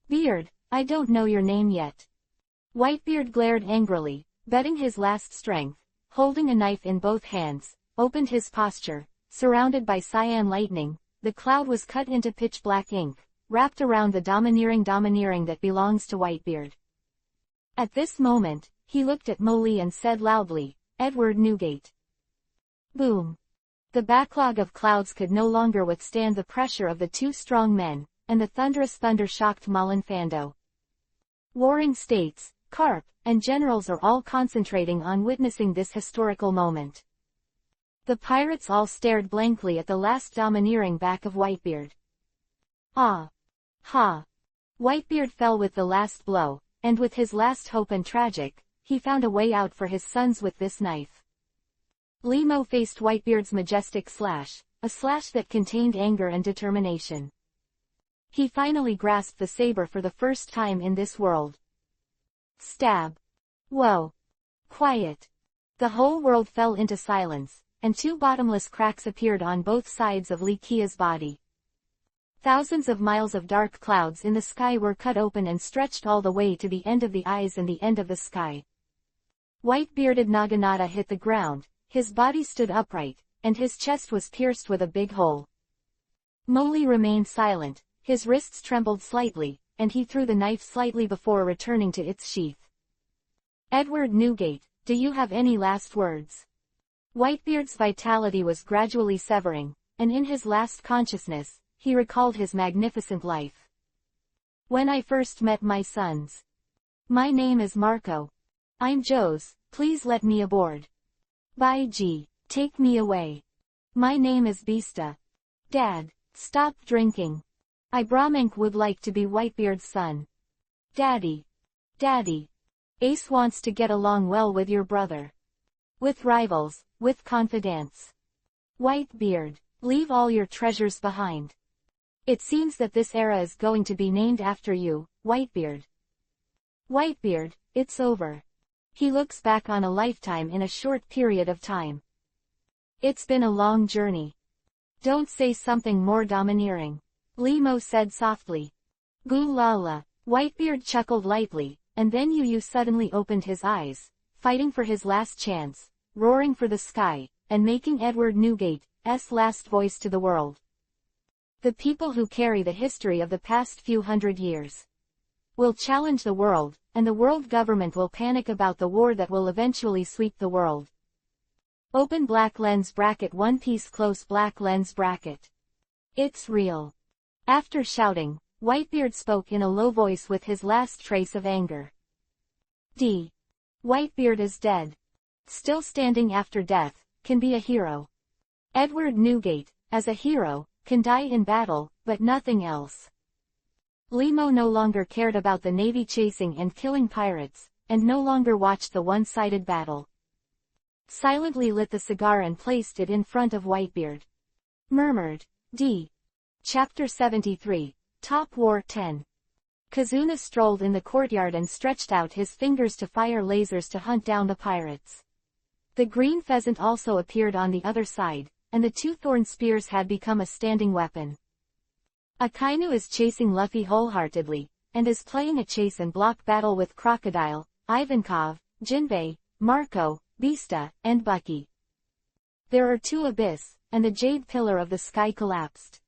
Beard, I don't know your name yet." Whitebeard glared angrily, betting his last strength, holding a knife in both hands, opened his posture. Surrounded by cyan lightning, the cloud was cut into pitch-black ink, wrapped around the domineering that belongs to Whitebeard. At this moment, he looked at Molly and said loudly, "Edward Newgate." Boom! The backlog of clouds could no longer withstand the pressure of the two strong men, and the thunderous thunder shocked Malin Fando. Warring states, carp, and generals are all concentrating on witnessing this historical moment. The pirates all stared blankly at the last domineering back of Whitebeard. Ah! Ha! Whitebeard fell with the last blow, and with his last hope and tragic, he found a way out for his sons with this knife. Lemo faced Whitebeard's majestic slash, a slash that contained anger and determination. He finally grasped the saber for the first time in this world. Stab! Whoa! Quiet! The whole world fell into silence, and two bottomless cracks appeared on both sides of Likia's body. Thousands of miles of dark clouds in the sky were cut open and stretched all the way to the end of the eyes and the end of the sky. White-bearded Naginata hit the ground, his body stood upright, and his chest was pierced with a big hole. Molly remained silent, his wrists trembled slightly, and he threw the knife slightly before returning to its sheath. "Edward Newgate, do you have any last words?" Whitebeard's vitality was gradually severing, and in his last consciousness, he recalled his magnificent life. "When I first met my sons. My name is Marco. I'm Joe's, please let me aboard. By G, take me away. My name is Beasta. Dad, stop drinking. I Brahmank would like to be Whitebeard's son. Daddy. Daddy. Ace wants to get along well with your brother. With rivals, with confidants. Whitebeard, leave all your treasures behind. It seems that this era is going to be named after you, Whitebeard. Whitebeard, it's over. He looks back on a lifetime in a short period of time. It's been a long journey. Don't say something more domineering. Lemo said softly. Goo la la. Whitebeard chuckled lightly, and then Yu suddenly opened his eyes, fighting for his last chance, roaring for the sky, and making Edward Newgate's last voice to the world. The people who carry the history of the past few hundred years will challenge the world, and the world government will panic about the war that will eventually sweep the world. Open black lens bracket, one piece close black lens bracket. It's real. After shouting, Whitebeard spoke in a low voice with his last trace of anger. D. Whitebeard is dead. Still standing after death, can be a hero. Edward Newgate, as a hero, can die in battle, but nothing else. Lemo no longer cared about the Navy chasing and killing pirates, and no longer watched the one-sided battle. Silently lit the cigar and placed it in front of Whitebeard. Murmured, D. Chapter 73, Top War 10. Kazuna strolled in the courtyard and stretched out his fingers to fire lasers to hunt down the pirates. The green pheasant also appeared on the other side, and the two thorn spears had become a standing weapon. Akainu is chasing Luffy wholeheartedly, and is playing a chase and block battle with Crocodile, Ivankov, Jinbei, Marco, Beasta, and Bucky. There are two Abyss, and the jade pillar of the sky collapsed.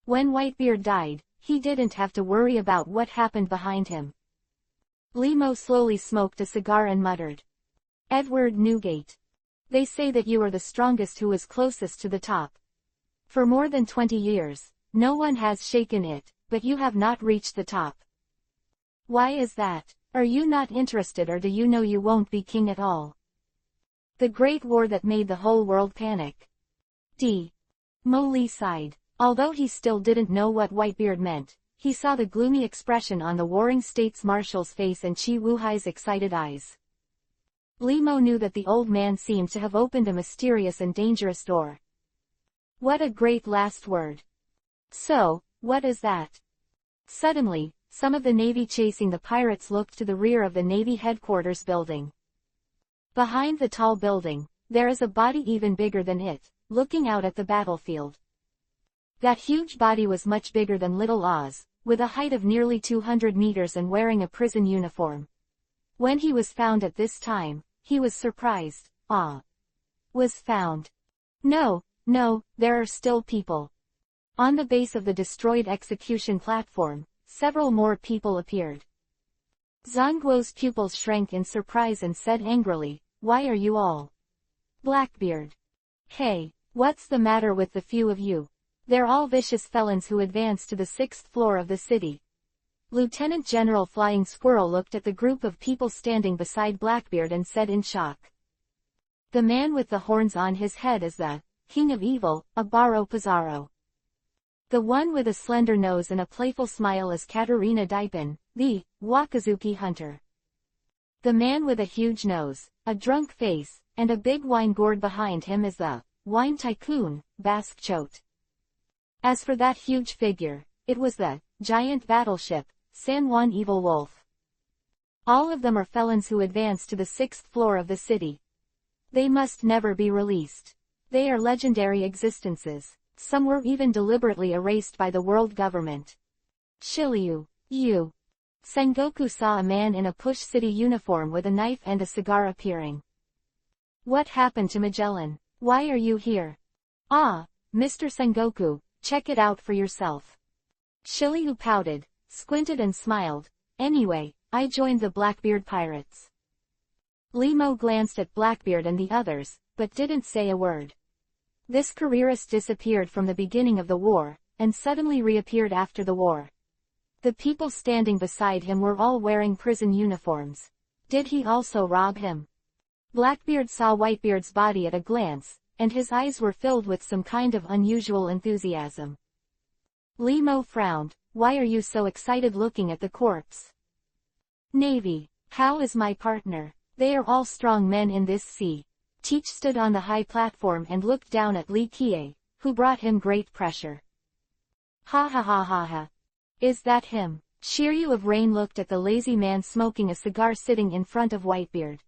When Whitebeard died, he didn't have to worry about what happened behind him. Lemo slowly smoked a cigar and muttered. Edward Newgate. They say that you are the strongest who is closest to the top. For more than 20 years, no one has shaken it, but you have not reached the top. Why is that? Are you not interested, or do you know you won't be king at all? The great war that made the whole world panic. D. Molly sighed. Although he still didn't know what Whitebeard meant, he saw the gloomy expression on the Warring States Marshal's face and Chi Wuhai's excited eyes. Lemo knew that the old man seemed to have opened a mysterious and dangerous door. What a great last word. So, what is that? Suddenly, some of the Navy chasing the pirates looked to the rear of the Navy headquarters building. Behind the tall building, there is a body even bigger than it, looking out at the battlefield. That huge body was much bigger than Little Oz, with a height of nearly 200 meters and wearing a prison uniform. When he was found at this time, he was surprised, was found. No, there are still people. On the base of the destroyed execution platform, several more people appeared. Zhongguo's pupils shrank in surprise and said angrily, "Why are you all?" Blackbeard. "Hey, what's the matter with the few of you? They're all vicious felons who advance to the 6th floor of the city." Lieutenant General Flying Squirrel looked at the group of people standing beside Blackbeard and said in shock. "The man with the horns on his head is the King of Evil, Abaro Pizarro. The one with a slender nose and a playful smile is Katerina Dipin, the Wakazuki Hunter. The man with a huge nose, a drunk face, and a big wine gourd behind him is the Wine Tycoon, Basque Chote. As for that huge figure, it was the giant battleship, San Juan Evil Wolf. All of them are felons who advance to the 6th floor of the city. They must never be released. They are legendary existences. Some were even deliberately erased by the world government." Shiryu, you. Sengoku saw a man in a Push City uniform with a knife and a cigar appearing. "What happened to Magellan? Why are you here?" Mr. Sengoku, check it out for yourself." Shiryu pouted, squinted and smiled. "Anyway, I joined the Blackbeard Pirates." Limo glanced at Blackbeard and the others, but didn't say a word. This careerist disappeared from the beginning of the war, and suddenly reappeared after the war. The people standing beside him were all wearing prison uniforms. Did he also rob him? Blackbeard saw Whitebeard's body at a glance, and his eyes were filled with some kind of unusual enthusiasm. Limo frowned. "Why are you so excited looking at the corpse?" "Navy. How is my partner? They are all strong men in this sea." Teach stood on the high platform and looked down at Li Kie, who brought him great pressure. "Ha ha ha ha ha. Is that him?" Shiryu of Rain looked at the lazy man smoking a cigar sitting in front of Whitebeard.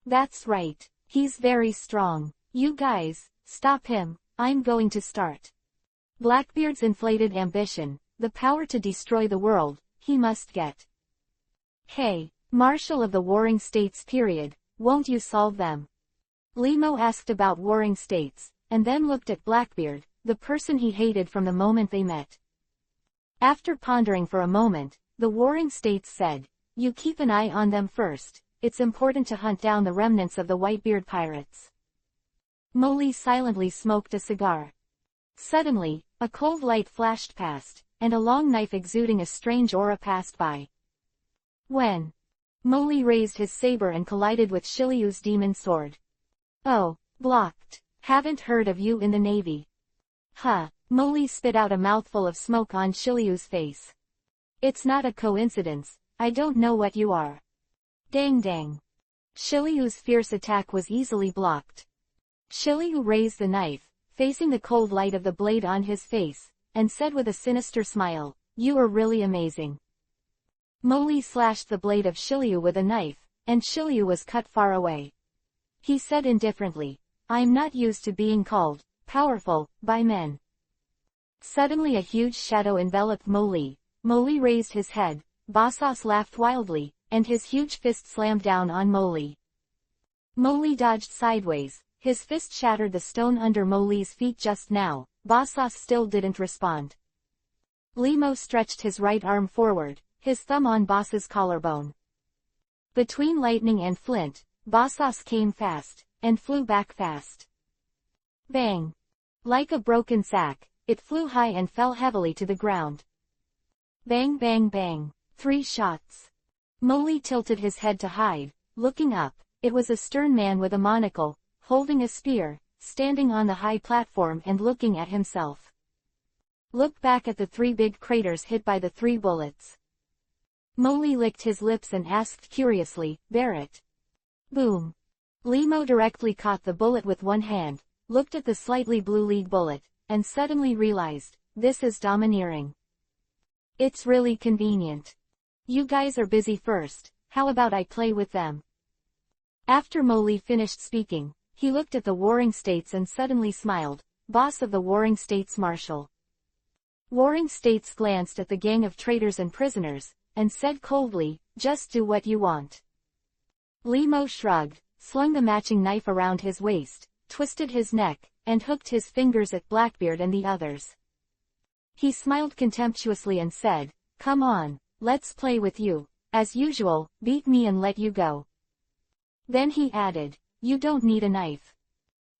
"That's right. He's very strong. You guys, stop him. I'm going to start." Blackbeard's inflated ambition, the power to destroy the world, he must get. "Hey, Marshal of the Warring States period, won't you solve them?" Limo asked about warring states, and then looked at Blackbeard, the person he hated from the moment they met. After pondering for a moment, the warring states said, "You keep an eye on them first. It's important to hunt down the remnants of the Whitebeard pirates." Molly silently smoked a cigar. Suddenly, a cold light flashed past, and a long knife exuding a strange aura passed by. When Molly raised his saber and collided with Shiryu's demon sword. "Oh, blocked. Haven't heard of you in the Navy." "Huh." Molly spit out a mouthful of smoke on Shiryu's face. "It's not a coincidence. I don't know what you are." Dang dang. Shiryu's fierce attack was easily blocked. Shiryu raised the knife, facing the cold light of the blade on his face, and said with a sinister smile, "You are really amazing." Molly slashed the blade of Shiryu with a knife, and Shiryu was cut far away. He said indifferently, "I'm not used to being called powerful by men." Suddenly a huge shadow enveloped Molly. Molly raised his head, Bassos laughed wildly, and his huge fist slammed down on Molly. Molly dodged sideways, his fist shattered the stone under Molly's feet just now. Bassos still didn't respond. Limo stretched his right arm forward, his thumb on Boss's collarbone. Between lightning and flint, Bassos came fast, and flew back fast. Bang! Like a broken sack, it flew high and fell heavily to the ground. Bang bang bang, 3 shots. Molly tilted his head to hide, looking up. It was a stern man with a monocle, holding a spear, standing on the high platform and looking at himself. "Look back at the 3 big craters hit by the 3 bullets." Molly licked his lips and asked curiously, "Barrett?" Boom. Limo directly caught the bullet with one hand, looked at the slightly blue lead bullet, and suddenly realized, this is domineering. It's really convenient. You guys are busy first, how about I play with them? After Molly finished speaking, he looked at the warring states and suddenly smiled, boss of the warring states marshal. Warring states glanced at the gang of traitors and prisoners, and said coldly, "Just do what you want." Limo shrugged, slung the matching knife around his waist, twisted his neck, and hooked his fingers at Blackbeard and the others. He smiled contemptuously and said, "Come on, let's play with you. As usual, beat me and let you go." Then he added, "You don't need a knife."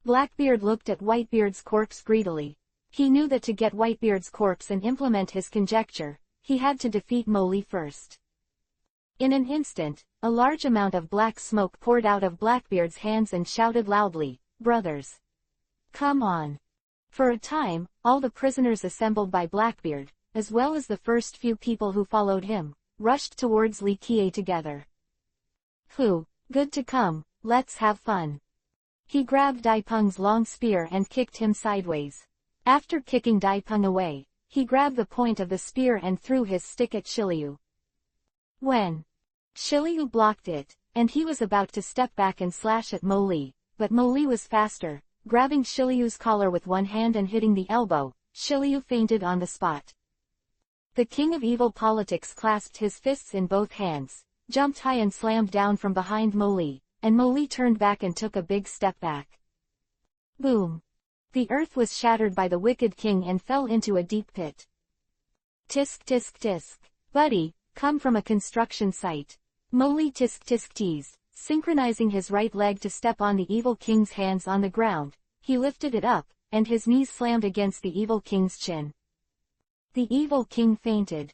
Blackbeard looked at Whitebeard's corpse greedily. He knew that to get Whitebeard's corpse and implement his conjecture, he had to defeat Molly first. In an instant, a large amount of black smoke poured out of Blackbeard's hands and shouted loudly, "Brothers! Come on!" For a time, all the prisoners assembled by Blackbeard, as well as the first few people who followed him, rushed towards Li Qian together. "Hu, good to come, let's have fun." He grabbed Dai Peng's long spear and kicked him sideways. After kicking Dai Peng away, he grabbed the point of the spear and threw his stick at Shiliu. When Shiliu blocked it, and he was about to step back and slash at Mo Li, but Mo Li was faster, grabbing Shiliu's collar with one hand and hitting the elbow. Shiliu fainted on the spot. The king of evil politics clasped his fists in both hands, jumped high and slammed down from behind Mo Li, and Mo Li turned back and took a big step back. Boom! The earth was shattered by the wicked king and fell into a deep pit. Tisk tisk tisk. "Buddy, come from a construction site." Mo Li tisk tisk teased, synchronizing his right leg to step on the evil king's hands on the ground. He lifted it up, and his knees slammed against the evil king's chin. The evil king fainted.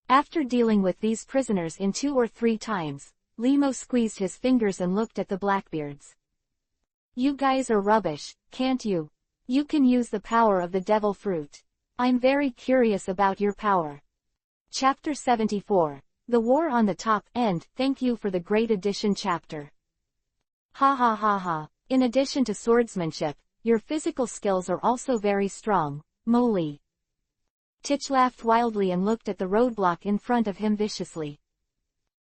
After dealing with these prisoners in 2 or 3 times, Limo squeezed his fingers and looked at the Blackbeards. "You guys are rubbish, can't you? You can use the power of the devil fruit. I'm very curious about your power." Chapter 74. The War on the Top End. Thank you for the great addition chapter. Ha ha ha ha. In addition to swordsmanship, your physical skills are also very strong, Mo Li. Titch laughed wildly and looked at the roadblock in front of him viciously.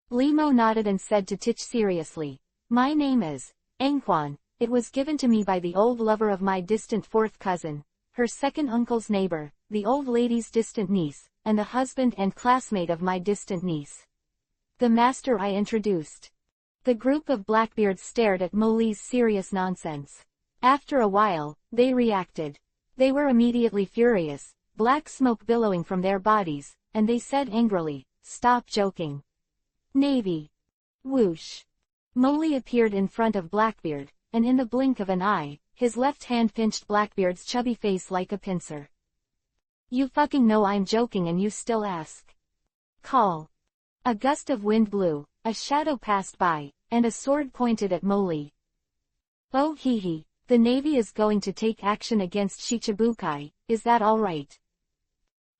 Limo nodded and said to Titch seriously, "My name is Engquan. It was given to me by the old lover of my distant 4th cousin, her second uncle's neighbor, the old lady's distant niece, and the husband and classmate of my distant niece. The master I introduced." The group of Blackbeards stared at Mo Li's serious nonsense. After a while, they reacted. They were immediately furious, black smoke billowing from their bodies, and they said angrily, "Stop joking." Navy. Whoosh. Mo Li appeared in front of Blackbeard, and in the blink of an eye, his left hand pinched Blackbeard's chubby face like a pincer. "You fucking know I'm joking and you still ask." Call. A gust of wind blew, a shadow passed by, and a sword pointed at Mo Li. "Oh hee hee, the Navy is going to take action against Shichibukai, is that all right?"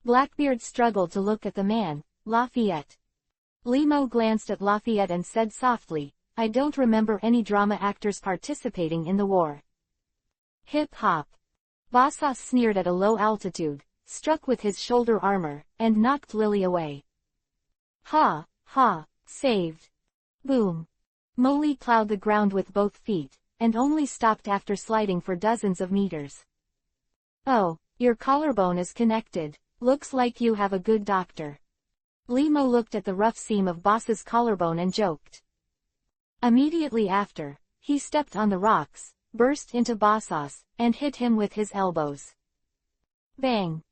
Blackbeard struggled to look at the man, Lafayette. Limo glanced at Lafayette and said softly, "I don't remember any drama actors participating in the war." Hip-hop. Basas sneered at a low altitude, struck with his shoulder armor, and knocked Lily away. "Ha, ha, saved." Boom. Mo Li plowed the ground with both feet, and only stopped after sliding for dozens of meters. "Oh, your collarbone is connected. Looks like you have a good doctor." Limo looked at the rough seam of Boss's collarbone and joked. Immediately after, he stepped on the rocks, burst into Basas, and hit him with his elbows. Bang!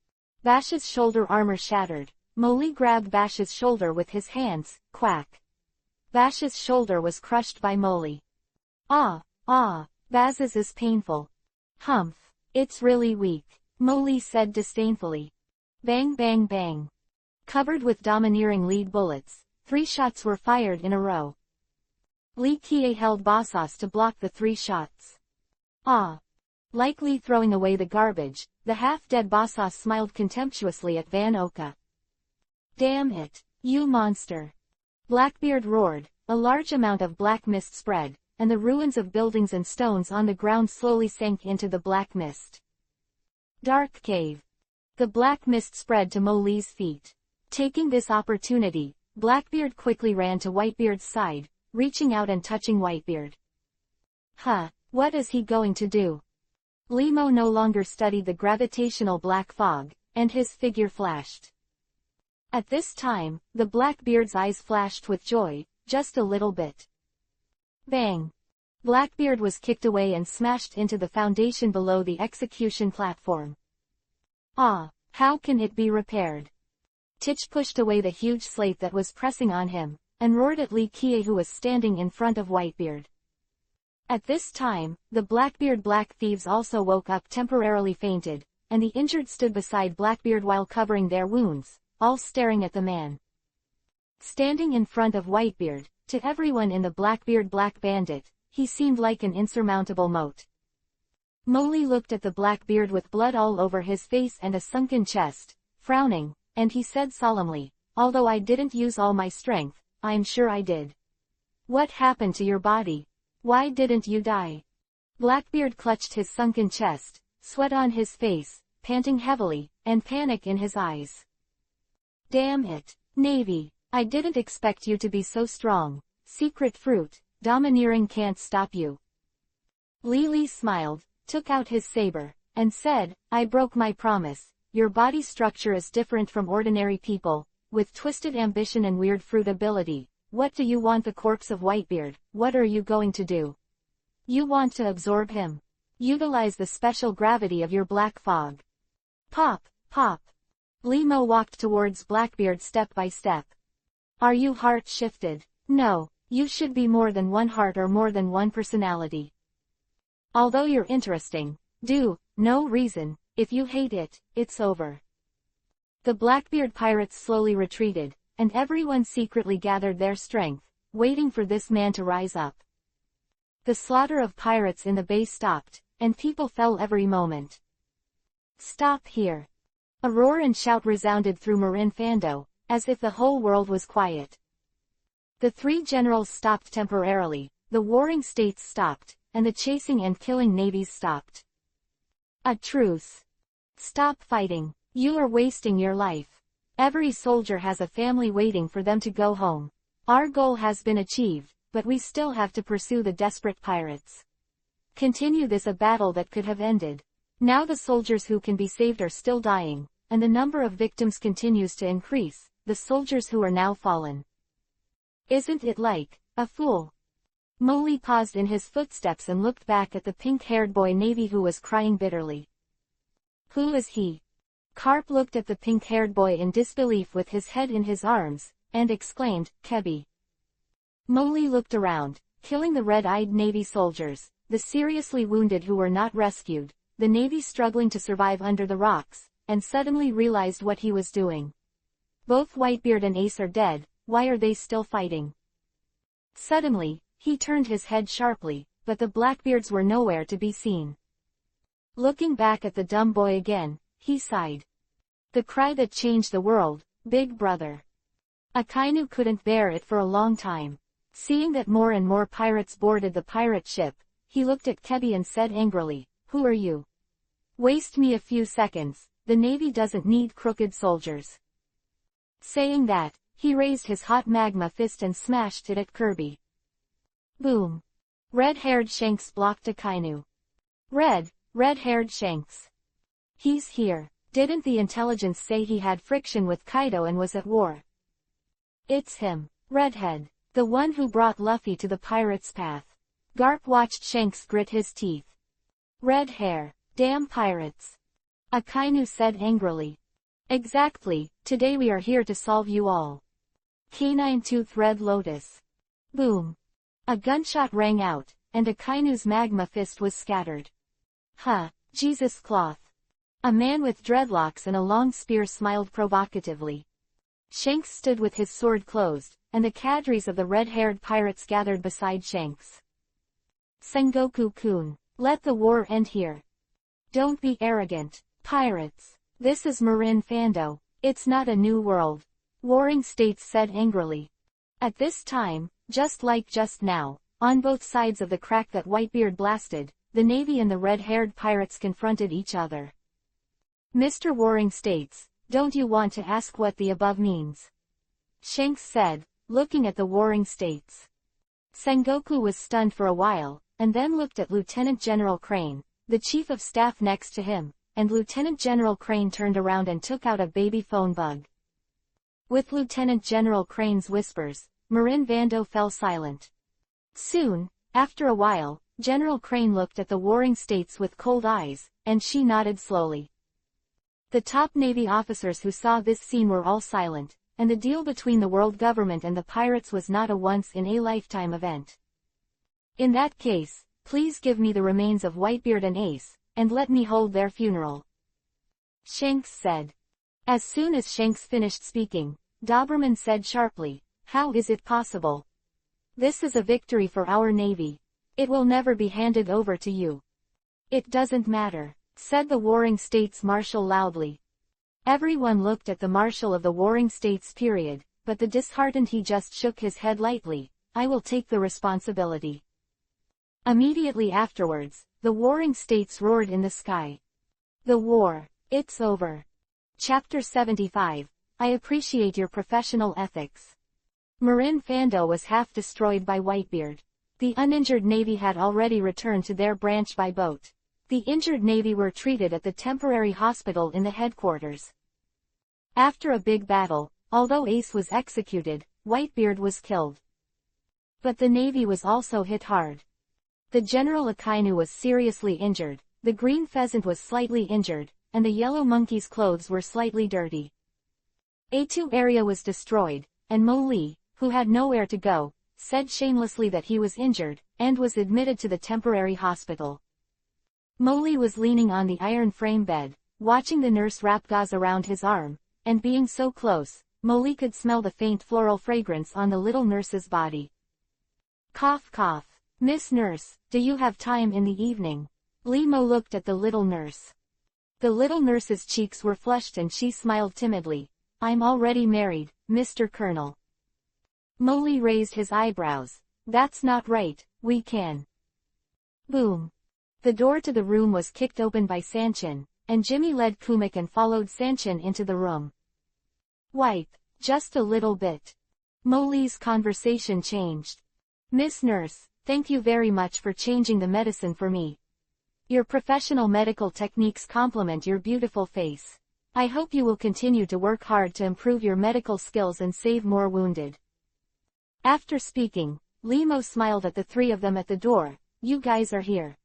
Bash's shoulder armor shattered. Mo Li grabbed Bash's shoulder with his hands, quack. Bash's shoulder was crushed by Mo Li. "Ah, Baz's is painful." "Humph, it's really weak," Mo Li said disdainfully. Bang bang bang. Covered with domineering lead bullets, 3 shots were fired in a row. Li Qian held Basas to block the 3 shots. Likely throwing away the garbage, the half-dead Basas smiled contemptuously at Van Oka. "Damn it, you monster!" Blackbeard roared. A large amount of black mist spread, and the ruins of buildings and stones on the ground slowly sank into the black mist. Dark cave. The black mist spread to Mo Li's feet. Taking this opportunity, Blackbeard quickly ran to Whitebeard's side, reaching out and touching Whitebeard. What is he going to do? Limo no longer studied the gravitational black fog, and his figure flashed. At this time, the Blackbeard's eyes flashed with joy, just a little bit. Bang! Blackbeard was kicked away and smashed into the foundation below the execution platform. Ah, how can it be repaired? Titch pushed away the huge slate that was pressing on him, and roared at Lee Kie, who was standing in front of Whitebeard. At this time, the Blackbeard Black Thieves also woke up, temporarily fainted, and the injured stood beside Blackbeard while covering their wounds, all staring at the man. Standing in front of Whitebeard, to everyone in the Blackbeard Black Bandit, he seemed like an insurmountable moat. Molly looked at the Blackbeard with blood all over his face and a sunken chest, frowning, and he said solemnly, "Although I didn't use all my strength, I'm sure I did. What happened to your body? Why didn't you die?" Blackbeard clutched his sunken chest, sweat on his face, panting heavily, and panic in his eyes. "Damn it, Navy, I didn't expect you to be so strong. Secret fruit, domineering can't stop you." Lee smiled, took out his saber, and said, "I broke my promise. Your body structure is different from ordinary people, with twisted ambition and weird fruit ability. What do you want? The corpse of Whitebeard? What are you going to do? You want to absorb him? Utilize the special gravity of your black fog." Pop, pop. Limo walked towards Blackbeard step by step. "Are you heart shifted? No, you should be more than one heart or more than one personality. Although you're interesting, no reason, if you hate it, it's over." The Blackbeard pirates slowly retreated, and everyone secretly gathered their strength, waiting for this man to rise up. The slaughter of pirates in the bay stopped, and people fell every moment. "Stop here." A roar and shout resounded through Marin Fando, as if the whole world was quiet. The three generals stopped temporarily, the warring states stopped, and the chasing and killing navies stopped. "A truce. Stop fighting. You are wasting your life. Every soldier has a family waiting for them to go home. Our goal has been achieved, but we still have to pursue the desperate pirates. Continue this a battle that could have ended. Now the soldiers who can be saved are still dying, and the number of victims continues to increase, the soldiers who are now fallen. Isn't it like a fool?" Molly paused in his footsteps and looked back at the pink-haired boy Navy who was crying bitterly. "Who is he?" Carp looked at the pink-haired boy in disbelief with his head in his arms, and exclaimed, "Kebby." Molly looked around, killing the red-eyed Navy soldiers, the seriously wounded who were not rescued, the Navy struggling to survive under the rocks, and suddenly realized what he was doing. Both Whitebeard and Ace are dead, why are they still fighting? Suddenly, he turned his head sharply, but the Blackbeards were nowhere to be seen. Looking back at the dumb boy again, he sighed. The cry that changed the world, Big Brother. Akainu couldn't bear it for a long time. Seeing that more and more pirates boarded the pirate ship, he looked at Kebby and said angrily, "Who are you? Waste me a few seconds, the Navy doesn't need crooked soldiers." Saying that, he raised his hot magma fist and smashed it at Kirby. Boom. Red-haired Shanks blocked Akainu. Red-haired Shanks. "He's here. Didn't the intelligence say he had friction with Kaido and was at war?" "It's him, Redhead, the one who brought Luffy to the pirates' path." Garp watched Shanks grit his teeth. "Red hair, damn pirates," Akainu said angrily. "Exactly, today we are here to solve you all." Canine Tooth Red Lotus. Boom. A gunshot rang out, and Akainu's magma fist was scattered. "Huh, Jesus cloth." A man with dreadlocks and a long spear smiled provocatively. Shanks stood with his sword closed, and the cadres of the red-haired pirates gathered beside Shanks. "Sengoku-kun, let the war end here. Don't be arrogant, pirates. This is Marin Fando, it's not a new world," warring states said angrily. At this time, just like just now, on both sides of the crack that Whitebeard blasted, the Navy and the red-haired pirates confronted each other. "Mr. Warring States, don't you want to ask what the above means?" Shanks said, looking at the Warring States. Sengoku was stunned for a while, and then looked at Lieutenant General Crane, the chief of staff next to him, and Lieutenant General Crane turned around and took out a baby phone bug. With Lieutenant General Crane's whispers, Marin Vando fell silent. Soon, After a while, General Crane looked at the warring states with cold eyes, and she nodded slowly. The top Navy officers who saw this scene were all silent, and the deal between the world government and the pirates was not a once-in-a-lifetime event. In that case, please give me the remains of Whitebeard and Ace, and let me hold their funeral. Shanks said. As soon as Shanks finished speaking, Doberman said sharply, "How is it possible? This is a victory for our Navy. It will never be handed over to you." "It doesn't matter," said the Warring States Marshal loudly. Everyone looked at the Marshal of the Warring States period, but the disheartened he just shook his head lightly. "I will take the responsibility." Immediately afterwards, the Warring States roared in the sky. "The war, it's over." Chapter 75, I appreciate your professional ethics. Marin Fando was half destroyed by Whitebeard. The uninjured Navy had already returned to their branch by boat. The injured Navy were treated at the temporary hospital in the headquarters. After a big battle, although Ace was executed, Whitebeard was killed. But the Navy was also hit hard. The General Akainu was seriously injured, the Green Pheasant was slightly injured, and the Yellow Monkey's clothes were slightly dirty. A2 area was destroyed, and Mo Lee, who had nowhere to go, said shamelessly that he was injured, and was admitted to the temporary hospital. Mo Lee was leaning on the iron frame bed, watching the nurse wrap gauze around his arm, and being so close, Mo Lee could smell the faint floral fragrance on the little nurse's body. Cough cough. "Miss Nurse, do you have time in the evening?" Lee Mo looked at the little nurse. The little nurse's cheeks were flushed and she smiled timidly. "I'm already married, Mr. Colonel." Mo Lee raised his eyebrows. "That's not right, we can." Boom. The door to the room was kicked open by Sanchin, and Jimmy led Kumik and followed Sanchin into the room. "Wipe, just a little bit." Mo Lee's conversation changed. "Miss Nurse, thank you very much for changing the medicine for me. Your professional medical techniques complement your beautiful face. I hope you will continue to work hard to improve your medical skills and save more wounded." After speaking, Lee Mo smiled at the three of them at the door. "You guys are here."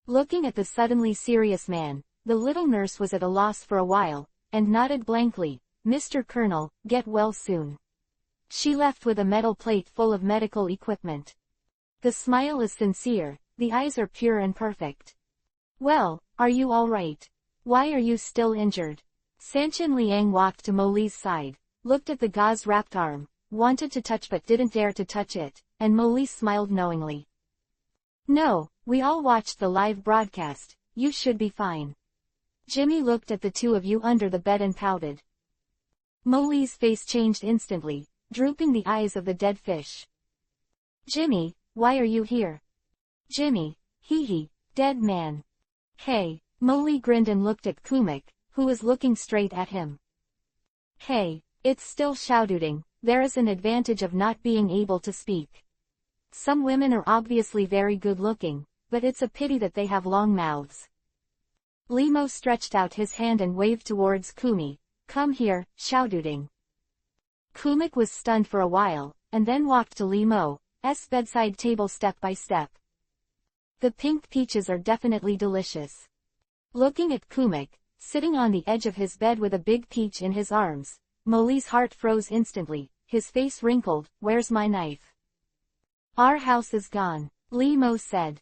Looking at the suddenly serious man, the little nurse was at a loss for a while, and nodded blankly. "Mr. Colonel, get well soon." She left with a metal plate full of medical equipment. The smile is sincere, the eyes are pure and perfect. "Well, are you all right? Why are you still injured?" Sanchin Liang walked to Mo Lee's side, looked at the gauze-wrapped arm, wanted to touch but didn't dare to touch it, and Mo Lee smiled knowingly. "No, we all watched the live broadcast, you should be fine." Jimmy looked at the two of you under the bed and pouted. Mo Lee's face changed instantly, drooping the eyes of the dead fish. "Jimmy, why are you here?" "Jimmy, hee, dead man." "Hey." Mo Lee grinned and looked at Kumik, who was looking straight at him. "Hey, it's still shouting. There is an advantage of not being able to speak. Some women are obviously very good looking, but it's a pity that they have long mouths." Lee Mo stretched out his hand and waved towards Kumi. "Come here, shouting." Kumik was stunned for a while, and then walked to Lee Mo's bedside table step by step. "The pink peaches are definitely delicious." Looking at Kumik, sitting on the edge of his bed with a big peach in his arms, Mo Lee's heart froze instantly, his face wrinkled. "Where's my knife?" "Our house is gone," Lee Mo said.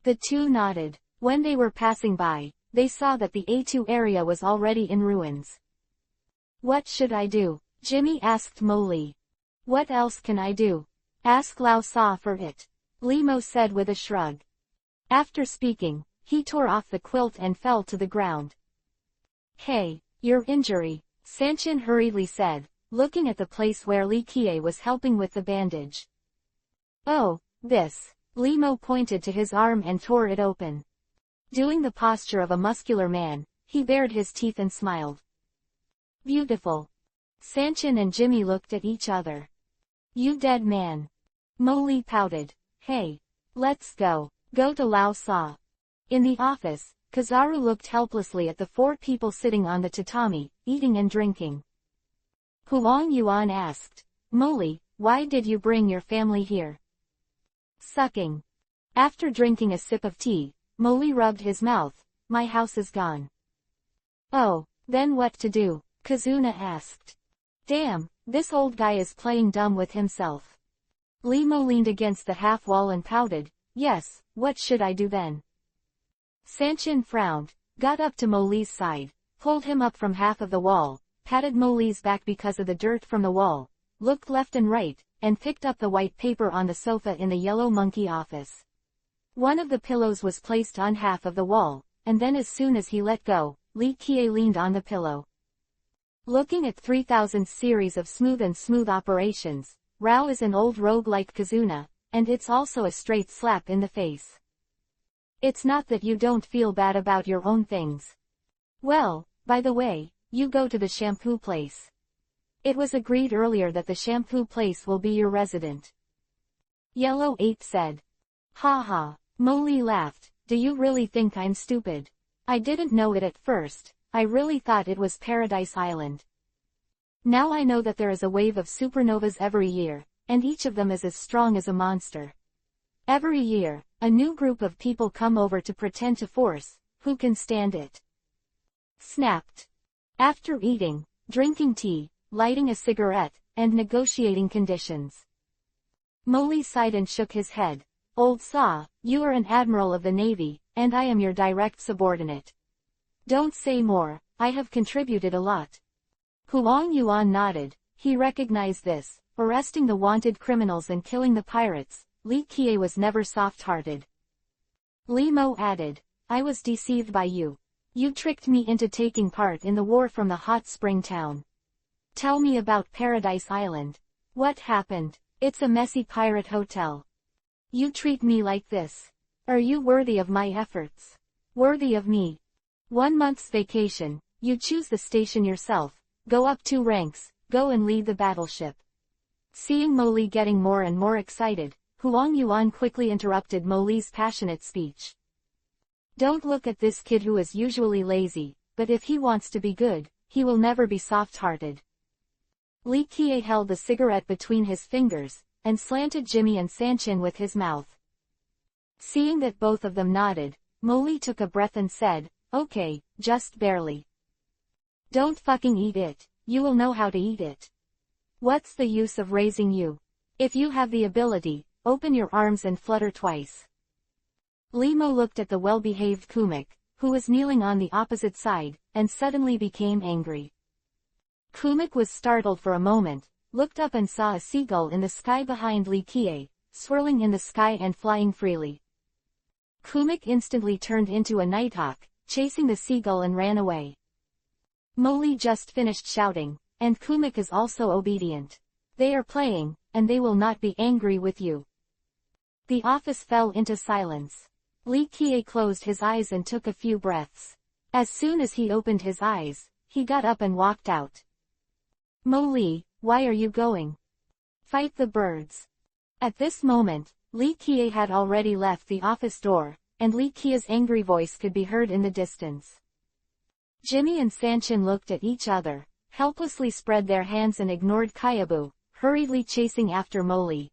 The two nodded. When they were passing by, they saw that the A2 area was already in ruins. "What should I do?" Jimmy asked Mo Lee. "What else can I do? Ask Lao Sa for it," Lee Mo said with a shrug. After speaking, he tore off the quilt and fell to the ground. "Hey, your injury," Sanchin hurriedly said, looking at the place where Li Kie was helping with the bandage. "Oh, this." Lee Mo pointed to his arm and tore it open. Doing the posture of a muscular man, he bared his teeth and smiled. "Beautiful." Sanchin and Jimmy looked at each other. "You dead man." Mo Lee pouted. "Hey. Let's go. Go to Lao Sa." In the office, Kazaru looked helplessly at the four people sitting on the tatami, eating and drinking. Huang Yuan asked, "Mo Lee, why did you bring your family here?" Sucking. After drinking a sip of tea, Molly rubbed his mouth. My house is gone. Oh, then what to do? Kazuna asked. Damn, this old guy is playing dumb with himself. Limo leaned against the half wall and pouted. Yes, what should I do then? Sanchin frowned, got up to Molly's side, pulled him up from half of the wall, patted Molly's back because of the dirt from the wall, looked left and right, and picked up the white paper on the sofa in the yellow monkey office. One of the pillows was placed on half of the wall, and then as soon as he let go, Lee Kie leaned on the pillow. Looking at 3000's series of smooth operations, Rao is an old rogue like Kazuna, and it's also a straight slap in the face. It's not that you don't feel bad about your own things. Well, by the way, you go to the shampoo place. It was agreed earlier that the shampoo place will be your resident. Yellow Ape said. Ha ha. Molly laughed. Do you really think I'm stupid? I didn't know it at first, I really thought it was Paradise Island. Now I know that there is a wave of supernovas every year, and each of them is as strong as a monster. Every year, a new group of people come over to pretend to force, who can stand it? Snapped. After eating, drinking tea, lighting a cigarette, and negotiating conditions. Molly sighed and shook his head. Old Saw, you are an admiral of the Navy, and I am your direct subordinate. Don't say more, I have contributed a lot. Huang Yuan nodded, he recognized this, arresting the wanted criminals and killing the pirates. Li Kie was never soft-hearted. Li Mo added, I was deceived by you. You tricked me into taking part in the war from the hot spring town. Tell me about Paradise Island. What happened? It's a messy pirate hotel. You treat me like this. Are you worthy of my efforts? Worthy of me? 1 month's vacation, you choose the station yourself, go up 2 ranks, go and lead the battleship. Seeing Molly getting more and more excited, Huang Yuan quickly interrupted Molly's passionate speech. Don't look at this kid who is usually lazy, but if he wants to be good, he will never be soft-hearted. Li Kie held the cigarette between his fingers, and slanted Jimmy and Sanchin with his mouth. Seeing that both of them nodded, Molly took a breath and said, okay, just barely. Don't fucking eat it, you will know how to eat it. What's the use of raising you? If you have the ability, open your arms and flutter twice. Limo looked at the well-behaved Kumik, who was kneeling on the opposite side, and suddenly became angry. Kumik was startled for a moment, looked up and saw a seagull in the sky behind Li Kie, swirling in the sky and flying freely. Kumik instantly turned into a nighthawk, chasing the seagull and ran away. Molly just finished shouting, and Kumik is also obedient. They are playing, and they will not be angry with you. The office fell into silence. Li Kie closed his eyes and took a few breaths. As soon as he opened his eyes, he got up and walked out. Molly, why are you going? Fight the birds. At this moment, Li Kie had already left the office door, and Li Kie's angry voice could be heard in the distance. Jimmy and Sanchin looked at each other, helplessly spread their hands and ignored Kyabu, hurriedly chasing after Molly.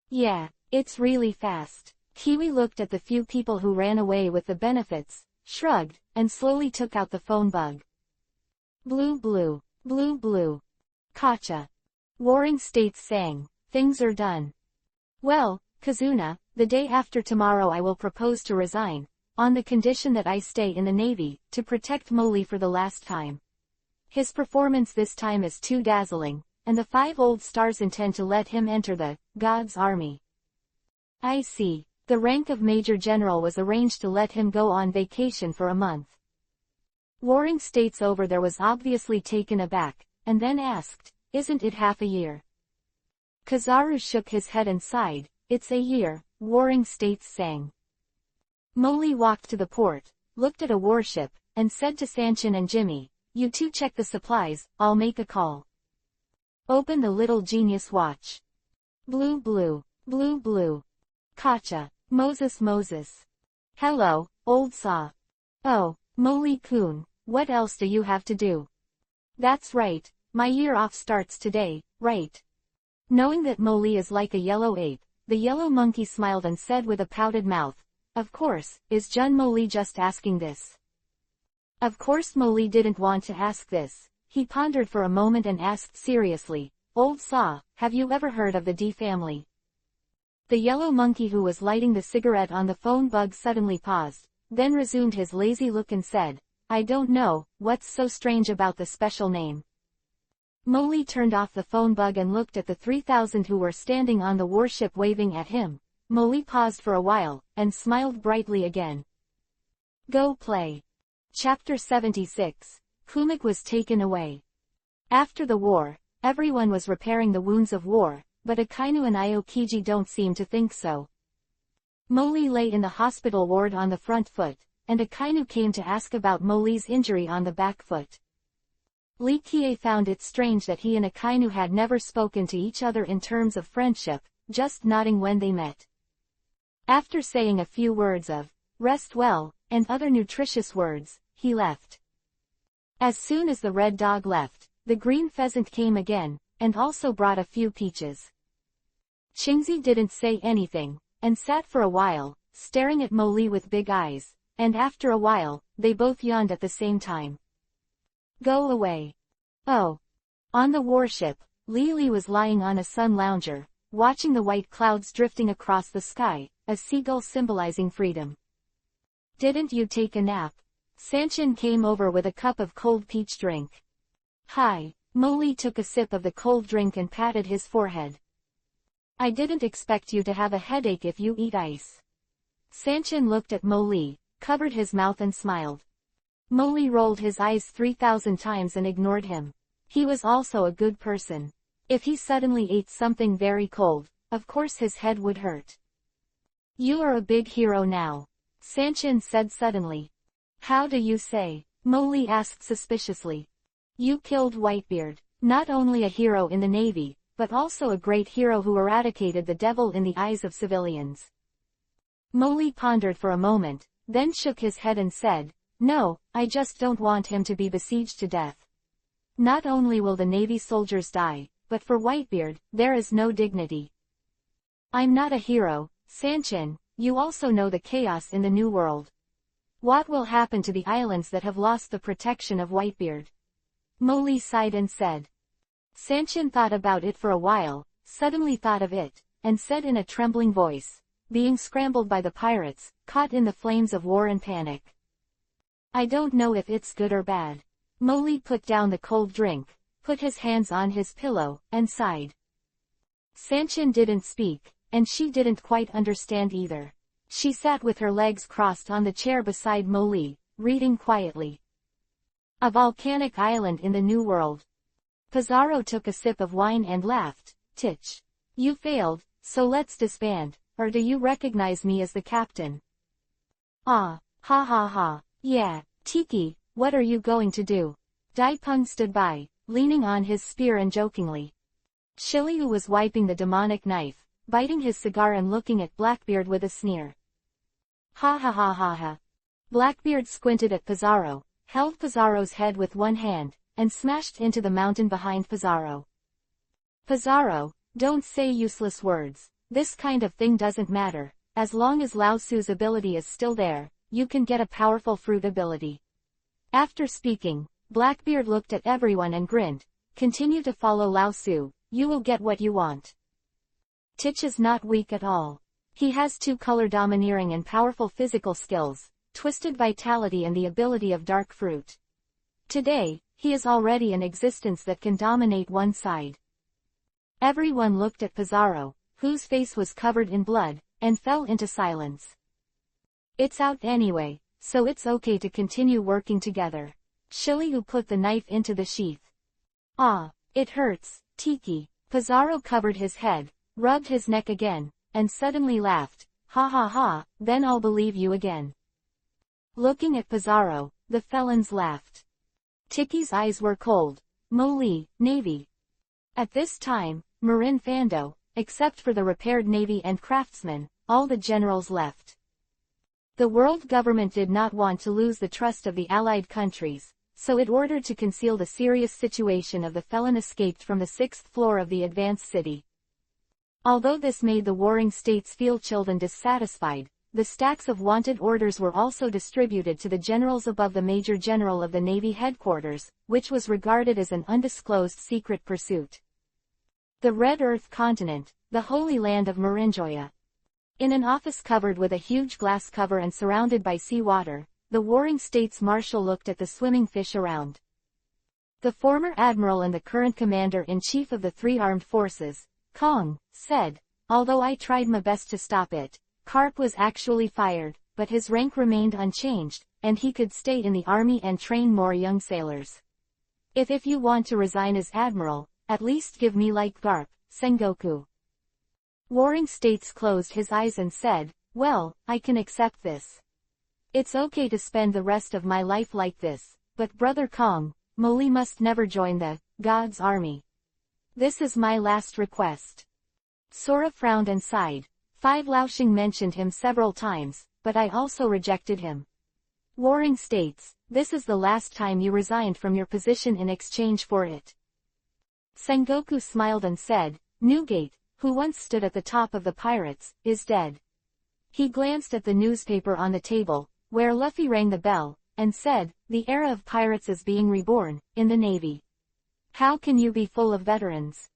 Yeah, it's really fast. Kiwi looked at the few people who ran away with the benefits, shrugged, and slowly took out the phone bug. Blue blue, blue blue. Kacha. Warring States sang, things are done. Well, Kazuna, the day after tomorrow I will propose to resign, on the condition that I stay in the Navy, to protect Molly for the last time. His performance this time is too dazzling, and the 5 old stars intend to let him enter the God's Army. I see. The rank of Major General was arranged to let him go on vacation for a month. Warring States over there was obviously taken aback, and then asked, isn't it half a year? Kazaru shook his head and sighed, it's a year, Warring States sang. Molly walked to the port, looked at a warship, and said to Sanchin and Jimmy, you two check the supplies, I'll make a call. Open the little genius watch. Blue blue, blue blue. Kacha. Moses. Hello, old saw. Oh, Molly-kun, what else do you have to do? That's right, my year off starts today, right? Knowing that Molly is like a yellow ape, The yellow monkey smiled and said with a pouted mouth, "Of course, is Jun Mo just asking this?" Of course Mo didn't want to ask this. He pondered for a moment and asked seriously, "Old Saw, have you ever heard of the D family?" The yellow monkey who was lighting the cigarette on the phone bug suddenly paused, then resumed his lazy look and said, "I don't know, what's so strange about the special name?" Mo turned off the phone bug and looked at the 3,000 who were standing on the warship waving at him. Mo paused for a while, and smiled brightly again. Go play. Chapter 76. Kumik was taken away. After the war, everyone was repairing the wounds of war, but Akainu and Aokiji don't seem to think so. Mo lay in the hospital ward on the front foot, and Akainu came to ask about Mo's injury on the back foot. Lee Kie found it strange that he and Akainu had never spoken to each other in terms of friendship, just nodding when they met. After saying a few words of, "Rest well," and other nutritious words, he left. As soon as the red dog left, the green pheasant came again, and also brought a few peaches. Qingzi didn't say anything, and sat for a while, staring at Mo with big eyes, and after a while, they both yawned at the same time. Go away. Oh. On the warship, Li was lying on a sun lounger, watching the white clouds drifting across the sky, a seagull symbolizing freedom. Didn't you take a nap? Sanchin came over with a cup of cold peach drink. Hi. Mo took a sip of the cold drink and patted his forehead. I didn't expect you to have a headache if you eat ice. Sanchin looked at Mo, covered his mouth and smiled. Mo rolled his eyes 3,000 times and ignored him. He was also a good person. If he suddenly ate something very cold, of course his head would hurt. You are a big hero now, Sanchin said suddenly. How do you say? Mo asked suspiciously. You killed Whitebeard, not only a hero in the Navy, but also a great hero who eradicated the devil in the eyes of civilians. Mo pondered for a moment, then shook his head and said, No, I just don't want him to be besieged to death. Not only will the Navy soldiers die, but for Whitebeard, there is no dignity. I'm not a hero, Sanchin, you also know the chaos in the New World. What will happen to the islands that have lost the protection of Whitebeard? Mo sighed and said. Sanchin thought about it for a while, suddenly thought of it, and said in a trembling voice, being scrambled by the pirates, caught in the flames of war and panic. I don't know if it's good or bad. Mo put down the cold drink, put his hands on his pillow, and sighed. Sanchin didn't speak, and she didn't quite understand either. She sat with her legs crossed on the chair beside Mo, reading quietly. A volcanic island in the New World. Pizarro took a sip of wine and laughed. Titch. You failed, so let's disband, or do you recognize me as the captain? Ah, ha ha ha. Yeah, Tiki, what are you going to do? Daipeng stood by, leaning on his spear and jokingly. Shiliu was wiping the demonic knife, biting his cigar and looking at Blackbeard with a sneer. Ha ha ha ha ha. Blackbeard squinted at Pizarro, held Pizarro's head with one hand, and smashed into the mountain behind Pizarro. Pizarro, don't say useless words. This kind of thing doesn't matter. As long as Lao Tzu's ability is still there, you can get a powerful fruit ability. After speaking, Blackbeard looked at everyone and grinned. Continue to follow Lao Tzu, you will get what you want. Titch is not weak at all. He has two-color domineering and powerful physical skills, twisted vitality and the ability of dark fruit. Today, he is already an existence that can dominate one side. Everyone looked at Pizarro, whose face was covered in blood, and fell into silence. It's out anyway, so it's okay to continue working together. Shiliu put the knife into the sheath. Ah, it hurts, Tiki. Pizarro covered his head, rubbed his neck again, and suddenly laughed. Ha ha ha, then I'll believe you again. Looking at Pizarro, the felons laughed. Tiki's eyes were cold. Mo Navy. At this time, Marin Fando, except for the repaired navy and craftsmen, all the generals left. The world government did not want to lose the trust of the allied countries, so it ordered to conceal the serious situation of the felon escaped from the 6th floor of the advanced city. Although this made the warring states feel chilled and dissatisfied, the stacks of wanted orders were also distributed to the generals above the Major General of the Navy headquarters, which was regarded as an undisclosed secret pursuit. The Red Earth continent, the Holy Land of Marinjoya. In an office covered with a huge glass cover and surrounded by seawater, the warring states marshal looked at the swimming fish around. The former admiral and the current commander-in-chief of the three armed forces, Kong, said, "Although I tried my best to stop it, Karp was actually fired, but his rank remained unchanged, and he could stay in the army and train more young sailors. If you want to resign as admiral, at least give me like Garp, Sengoku." Warring States closed his eyes and said, "Well, I can accept this. It's okay to spend the rest of my life like this, but Brother Kong, Moli must never join the God's army. This is my last request." Sora frowned and sighed. Five Laoshing mentioned him several times, but I also rejected him. Warring States, this is the last time you resigned from your position in exchange for it. Sengoku smiled and said, "Newgate, who once stood at the top of the pirates, is dead." He glanced at the newspaper on the table, where Luffy rang the bell, and said, "The era of pirates is being reborn, in the Navy. How can you be full of veterans?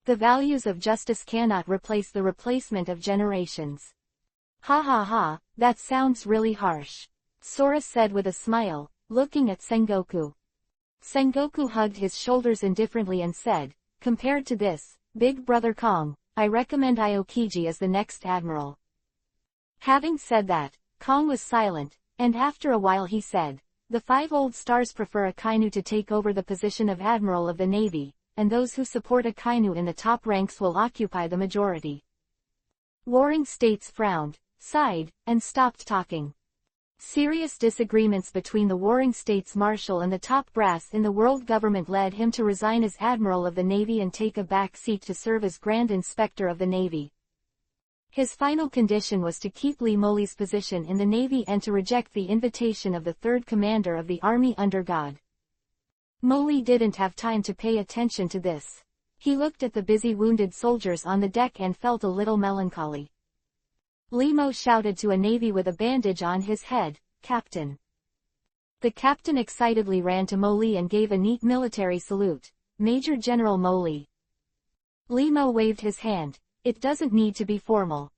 The values of justice cannot replace the replacement of generations." "Ha ha ha, that sounds really harsh," Sora said with a smile, looking at Sengoku. Sengoku hugged his shoulders indifferently and said, "Compared to this, Big Brother Kong, I recommend Aokiji as the next admiral." Having said that, Kong was silent, and after a while he said, "The five old stars prefer Akainu to take over the position of admiral of the Navy, and those who support Akainu in the top ranks will occupy the majority." Warring States frowned, sighed, and stopped talking. Serious disagreements between the Warring States Marshal and the top brass in the world government led him to resign as Admiral of the Navy and take a back seat to serve as Grand Inspector of the Navy. His final condition was to keep Lee Moli's position in the Navy and to reject the invitation of the third commander of the Army under God. Moli didn't have time to pay attention to this. He looked at the busy wounded soldiers on the deck and felt a little melancholy. Limo shouted to a navvy with a bandage on his head, "Captain." The captain excitedly ran to Moli and gave a neat military salute, "Major General Moli." Limo waved his hand, "It doesn't need to be formal."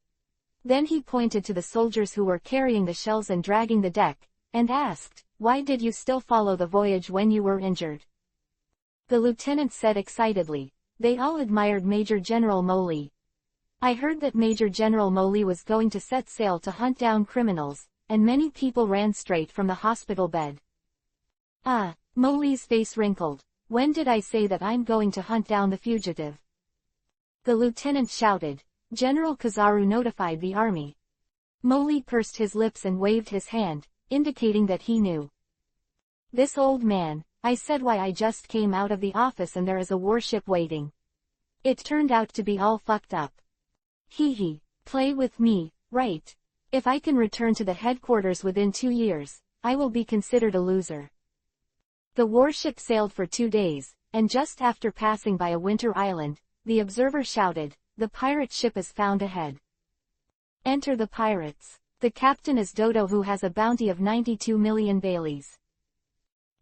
Then he pointed to the soldiers who were carrying the shells and dragging the deck, and asked, "Why did you still follow the voyage when you were injured?" The lieutenant said excitedly, "They all admired Major General Moli. I heard that Major General Moli was going to set sail to hunt down criminals, and many people ran straight from the hospital bed." "Ah," Moli's face wrinkled, "when did I say that I'm going to hunt down the fugitive?" The lieutenant shouted, "General Kizaru notified the army." Moli pursed his lips and waved his hand, indicating that he knew. "This old man, I said why I just came out of the office and there is a warship waiting. It turned out to be all fucked up. Hee, play with me, right? If I can return to the headquarters within 2 years, I will be considered a loser." The warship sailed for 2 days, and just after passing by a winter island, the observer shouted, "The pirate ship is found ahead. Enter the pirates. The captain is Dodo, who has a bounty of 92 million Baileys."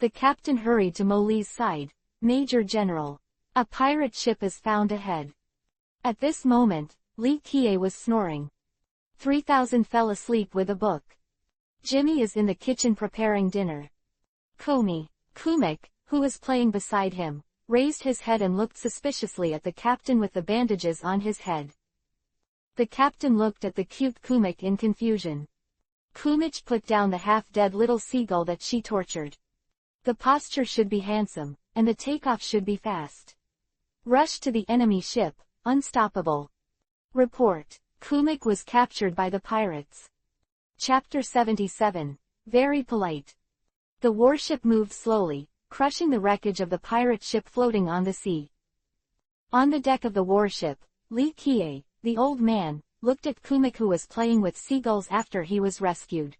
The captain hurried to Moli's side, "Major General, a pirate ship is found ahead." At this moment, Li Kie was snoring. 3000 fell asleep with a book. Jimmy is in the kitchen preparing dinner. Kumik, who was playing beside him, raised his head and looked suspiciously at the captain with the bandages on his head. The captain looked at the cute Kumik in confusion. Kumich put down the half-dead little seagull that she tortured. "The posture should be handsome, and the takeoff should be fast. Rush to the enemy ship, unstoppable. Report, Kumik was captured by the pirates." Chapter 77. Very polite. The warship moved slowly, crushing the wreckage of the pirate ship floating on the sea. On the deck of the warship, Li Kie, the old man, looked at Kumik, who was playing with seagulls after he was rescued.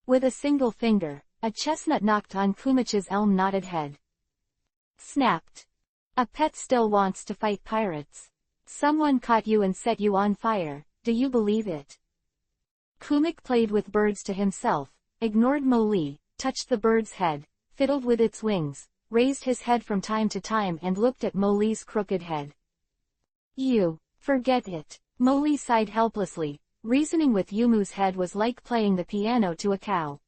With a single finger, a chestnut knocked on Kumich's elm-knotted head. Snapped. "A pet still wants to fight pirates. Someone caught you and set you on fire, do you believe it? Kumik played with birds to himself, ignored Molly, touched the bird's head, fiddled with its wings, raised his head from time to time and looked at Molly's crooked head. You, forget it. Molly sighed helplessly, reasoning with Yumu's head was like playing the piano to a cow.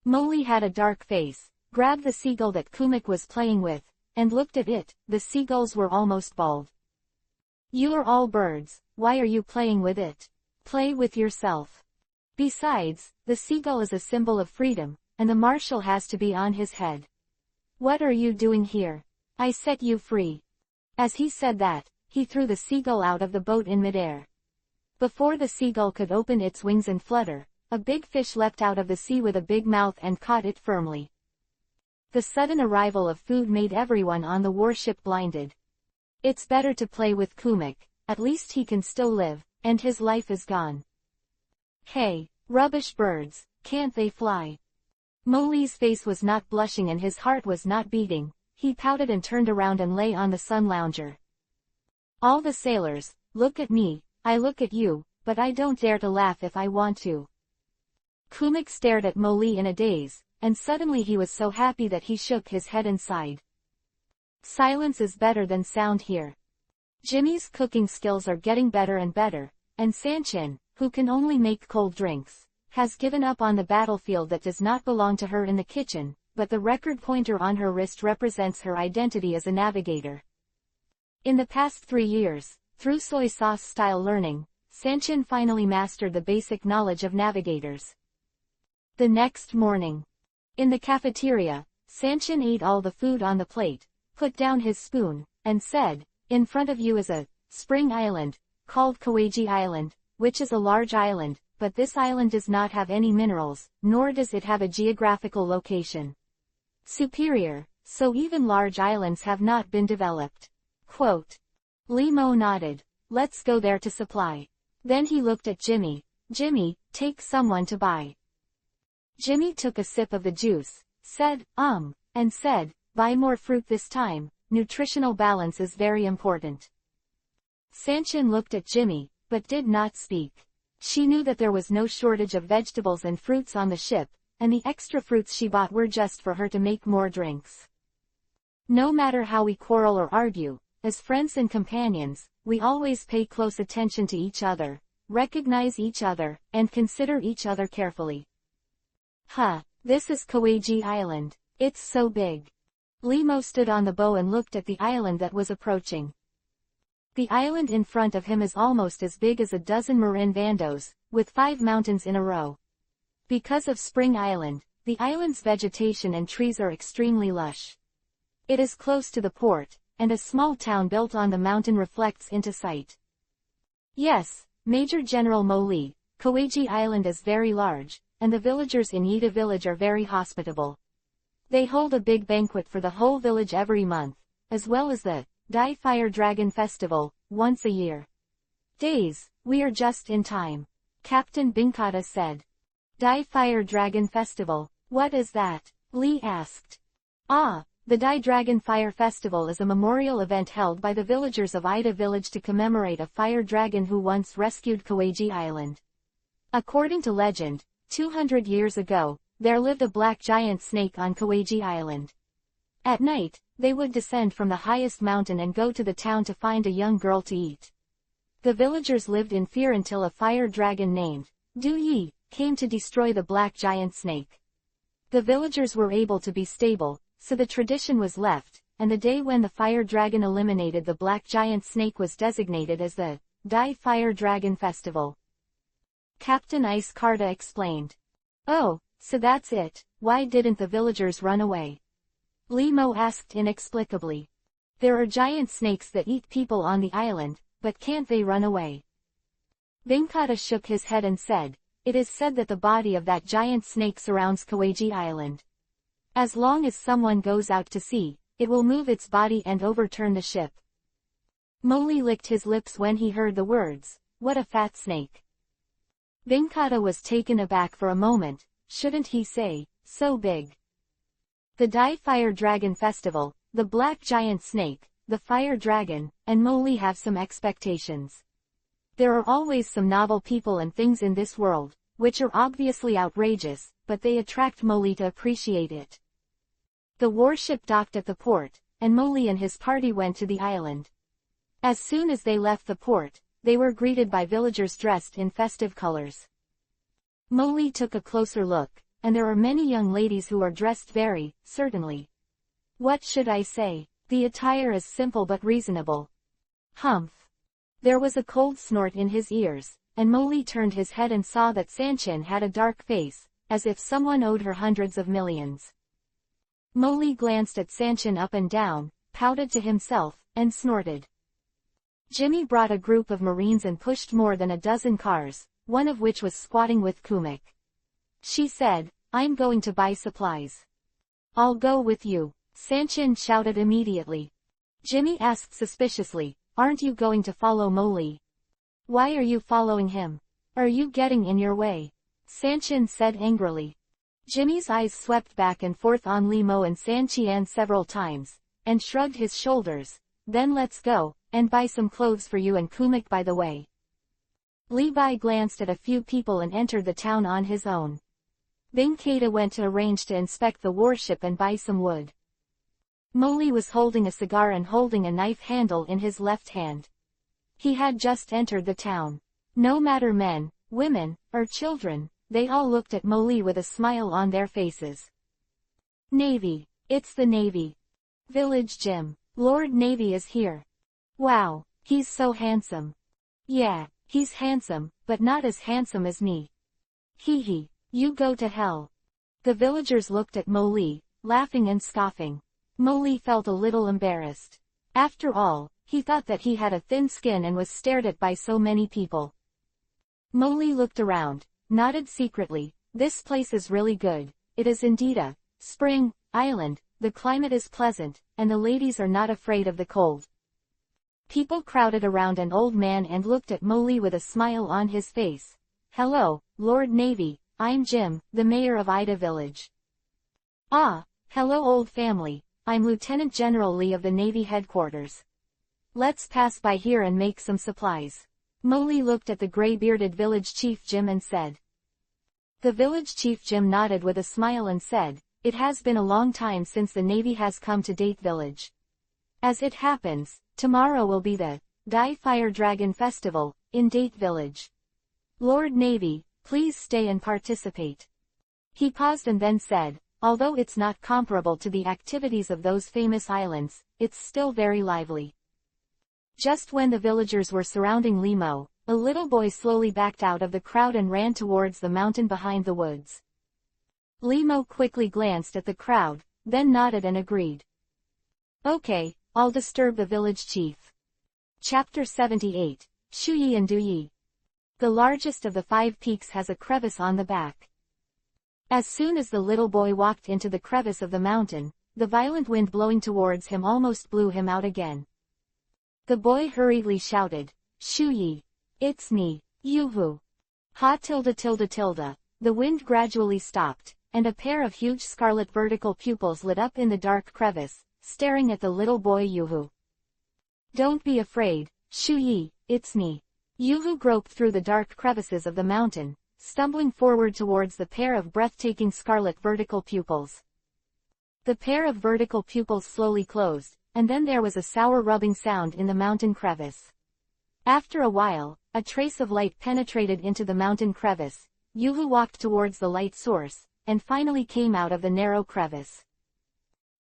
Molly had a dark face, grabbed the seagull that Kumik was playing with, and looked at it. The seagulls were almost bald. You are all birds, why are you playing with it? Play with yourself. Besides, the seagull is a symbol of freedom, and the marshal has to be on his head. What are you doing here? I set you free. As he said that, he threw the seagull out of the boat in midair. Before the seagull could open its wings and flutter, a big fish leapt out of the sea with a big mouth and caught it firmly. The sudden arrival of food made everyone on the warship blinded. It's better to play with Kumik, at least he can still live, and his life is gone. Hey, rubbish birds, can't they fly? Molly's face was not blushing and his heart was not beating, he pouted and turned around and lay on the sun lounger. All the sailors, look at me, I look at you, but I don't dare to laugh if I want to. Kumik stared at Molly in a daze, and suddenly he was so happy that he shook his head and sighed. Silence is better than sound here. Jimmy's cooking skills are getting better and better, and Sanchin, who can only make cold drinks, has given up on the battlefield that does not belong to her in the kitchen, but the record pointer on her wrist represents her identity as a navigator. In the past 3 years, through soy sauce-style learning, Sanchin finally mastered the basic knowledge of navigators. The next morning, in the cafeteria, Sanchin ate all the food on the plate, put down his spoon, and said, in front of you is a spring island, called Kawaji Island, which is a large island, but this island does not have any minerals, nor does it have a geographical location. Superior, so even large islands have not been developed. Quote. Limo nodded, let's go there to supply. Then he looked at Jimmy, Jimmy, take someone to buy. Jimmy took a sip of the juice, said, and said, buy more fruit this time, nutritional balance is very important. Sanchin looked at Jimmy, but did not speak. She knew that there was no shortage of vegetables and fruits on the ship, and the extra fruits she bought were just for her to make more drinks. No matter how we quarrel or argue, as friends and companions, we always pay close attention to each other, recognize each other, and consider each other carefully. This is Kawaji Island. It's so big. Limo stood on the bow and looked at the island that was approaching. The island in front of him is almost as big as a dozen Marin Vandos, with 5 mountains in a row. Because of Spring Island, the island's vegetation and trees are extremely lush. It is close to the port, and a small town built on the mountain reflects into sight. Yes, Major General Molly, Kawaji Island is very large, and the villagers in Yida village are very hospitable. They hold a big banquet for the whole village every month, as well as the Dai Fire Dragon Festival, once a year. Days, we are just in time. Captain Binkata said. Dai Fire Dragon Festival, what is that? Lee asked. The Dai Dragon Fire Festival is a memorial event held by the villagers of Ida village to commemorate a fire dragon who once rescued Kawaji Island. According to legend, 200 years ago, there lived a black giant snake on Kawaji Island. At night, they would descend from the highest mountain and go to the town to find a young girl to eat. The villagers lived in fear until a fire dragon named Du Yi came to destroy the black giant snake. The villagers were able to be stable, so the tradition was left, and the day when the fire dragon eliminated the black giant snake was designated as the Dai Fire Dragon Festival. Captain Ice Karta explained. Oh, so that's it, why didn't the villagers run away? Limo asked inexplicably. There are giant snakes that eat people on the island, but can't they run away? Venkata shook his head and said, it is said that the body of that giant snake surrounds Kawaji Island. As long as someone goes out to sea, it will move its body and overturn the ship. Molly licked his lips when he heard the words, what a fat snake. Venkata was taken aback for a moment, shouldn't he say, so big? The Dai Fire Dragon Festival, the black giant snake, the fire dragon, and Molly have some expectations. There are always some novel people and things in this world, which are obviously outrageous, but they attract Molly to appreciate it. The warship docked at the port, and Molly and his party went to the island. As soon as they left the port, they were greeted by villagers dressed in festive colors. Molly took a closer look, and there are many young ladies who are dressed very, certainly. What should I say? The attire is simple but reasonable. Humph. There was a cold snort in his ears, and Molly turned his head and saw that Sanchin had a dark face, as if someone owed her hundreds of millions. Molly glanced at Sanchin up and down, pouted to himself, and snorted. Jimmy brought a group of Marines and pushed more than a dozen cars, one of which was squatting with Kumik. She said, "I'm going to buy supplies." "I'll go with you," Sanchin shouted immediately. Jimmy asked suspiciously, "Aren't you going to follow Molly?" "Why are you following him? Are you getting in your way?" Sanchin said angrily. Jimmy's eyes swept back and forth on Limo and Sanchian several times, and shrugged his shoulders. "Then let's go, and buy some clothes for you and Kumik by the way." Levi glanced at a few people and entered the town on his own. Binkata went to arrange to inspect the warship and buy some wood. Molly was holding a cigar and holding a knife handle in his left hand. He had just entered the town. No matter men, women, or children, they all looked at Molly with a smile on their faces. "Navy. It's the Navy. Village Jim. Lord Navy is here. Wow, he's so handsome." "Yeah, he's handsome, but not as handsome as me." "Hee hee, you go to hell." The villagers looked at Molly, laughing and scoffing. Molly felt a little embarrassed. After all, he thought that he had a thin skin and was stared at by so many people. Molly looked around, nodded secretly. "This place is really good. It is indeed a spring island, the climate is pleasant, and the ladies are not afraid of the cold." People crowded around an old man and looked at Molly with a smile on his face. "Hello, Lord Navy, I'm Jim, the mayor of Ida Village." "Ah, hello old family, I'm Lieutenant General Lee of the Navy headquarters. Let's pass by here and make some supplies." Molly looked at the gray-bearded village chief Jim and said. The village chief Jim nodded with a smile and said, "It has been a long time since the Navy has come to Date Village. As it happens, tomorrow will be the Die Fire Dragon Festival in Date Village. Lord Navy, please stay and participate." He paused and then said, "Although it's not comparable to the activities of those famous islands, it's still very lively." Just when the villagers were surrounding Limo, a little boy slowly backed out of the crowd and ran towards the mountain behind the woods. Limo quickly glanced at the crowd, then nodded and agreed. "Okay, I'll disturb the village chief." Chapter 78, Shuyi and Duyi. The largest of the 5 peaks has a crevice on the back. As soon as the little boy walked into the crevice of the mountain, the violent wind blowing towards him almost blew him out again. The boy hurriedly shouted, "Shuyi! It's me, Yuhu!" Ha tilde tilde tilde. The wind gradually stopped, and a pair of huge scarlet vertical pupils lit up in the dark crevice, staring at the little boy Yuhu. "Don't be afraid, Shuyi, it's me." Yuhu groped through the dark crevices of the mountain, stumbling forward towards the pair of breathtaking scarlet vertical pupils. The pair of vertical pupils slowly closed, and then there was a sour rubbing sound in the mountain crevice. After a while, a trace of light penetrated into the mountain crevice. Yuhu walked towards the light source, and finally came out of the narrow crevice.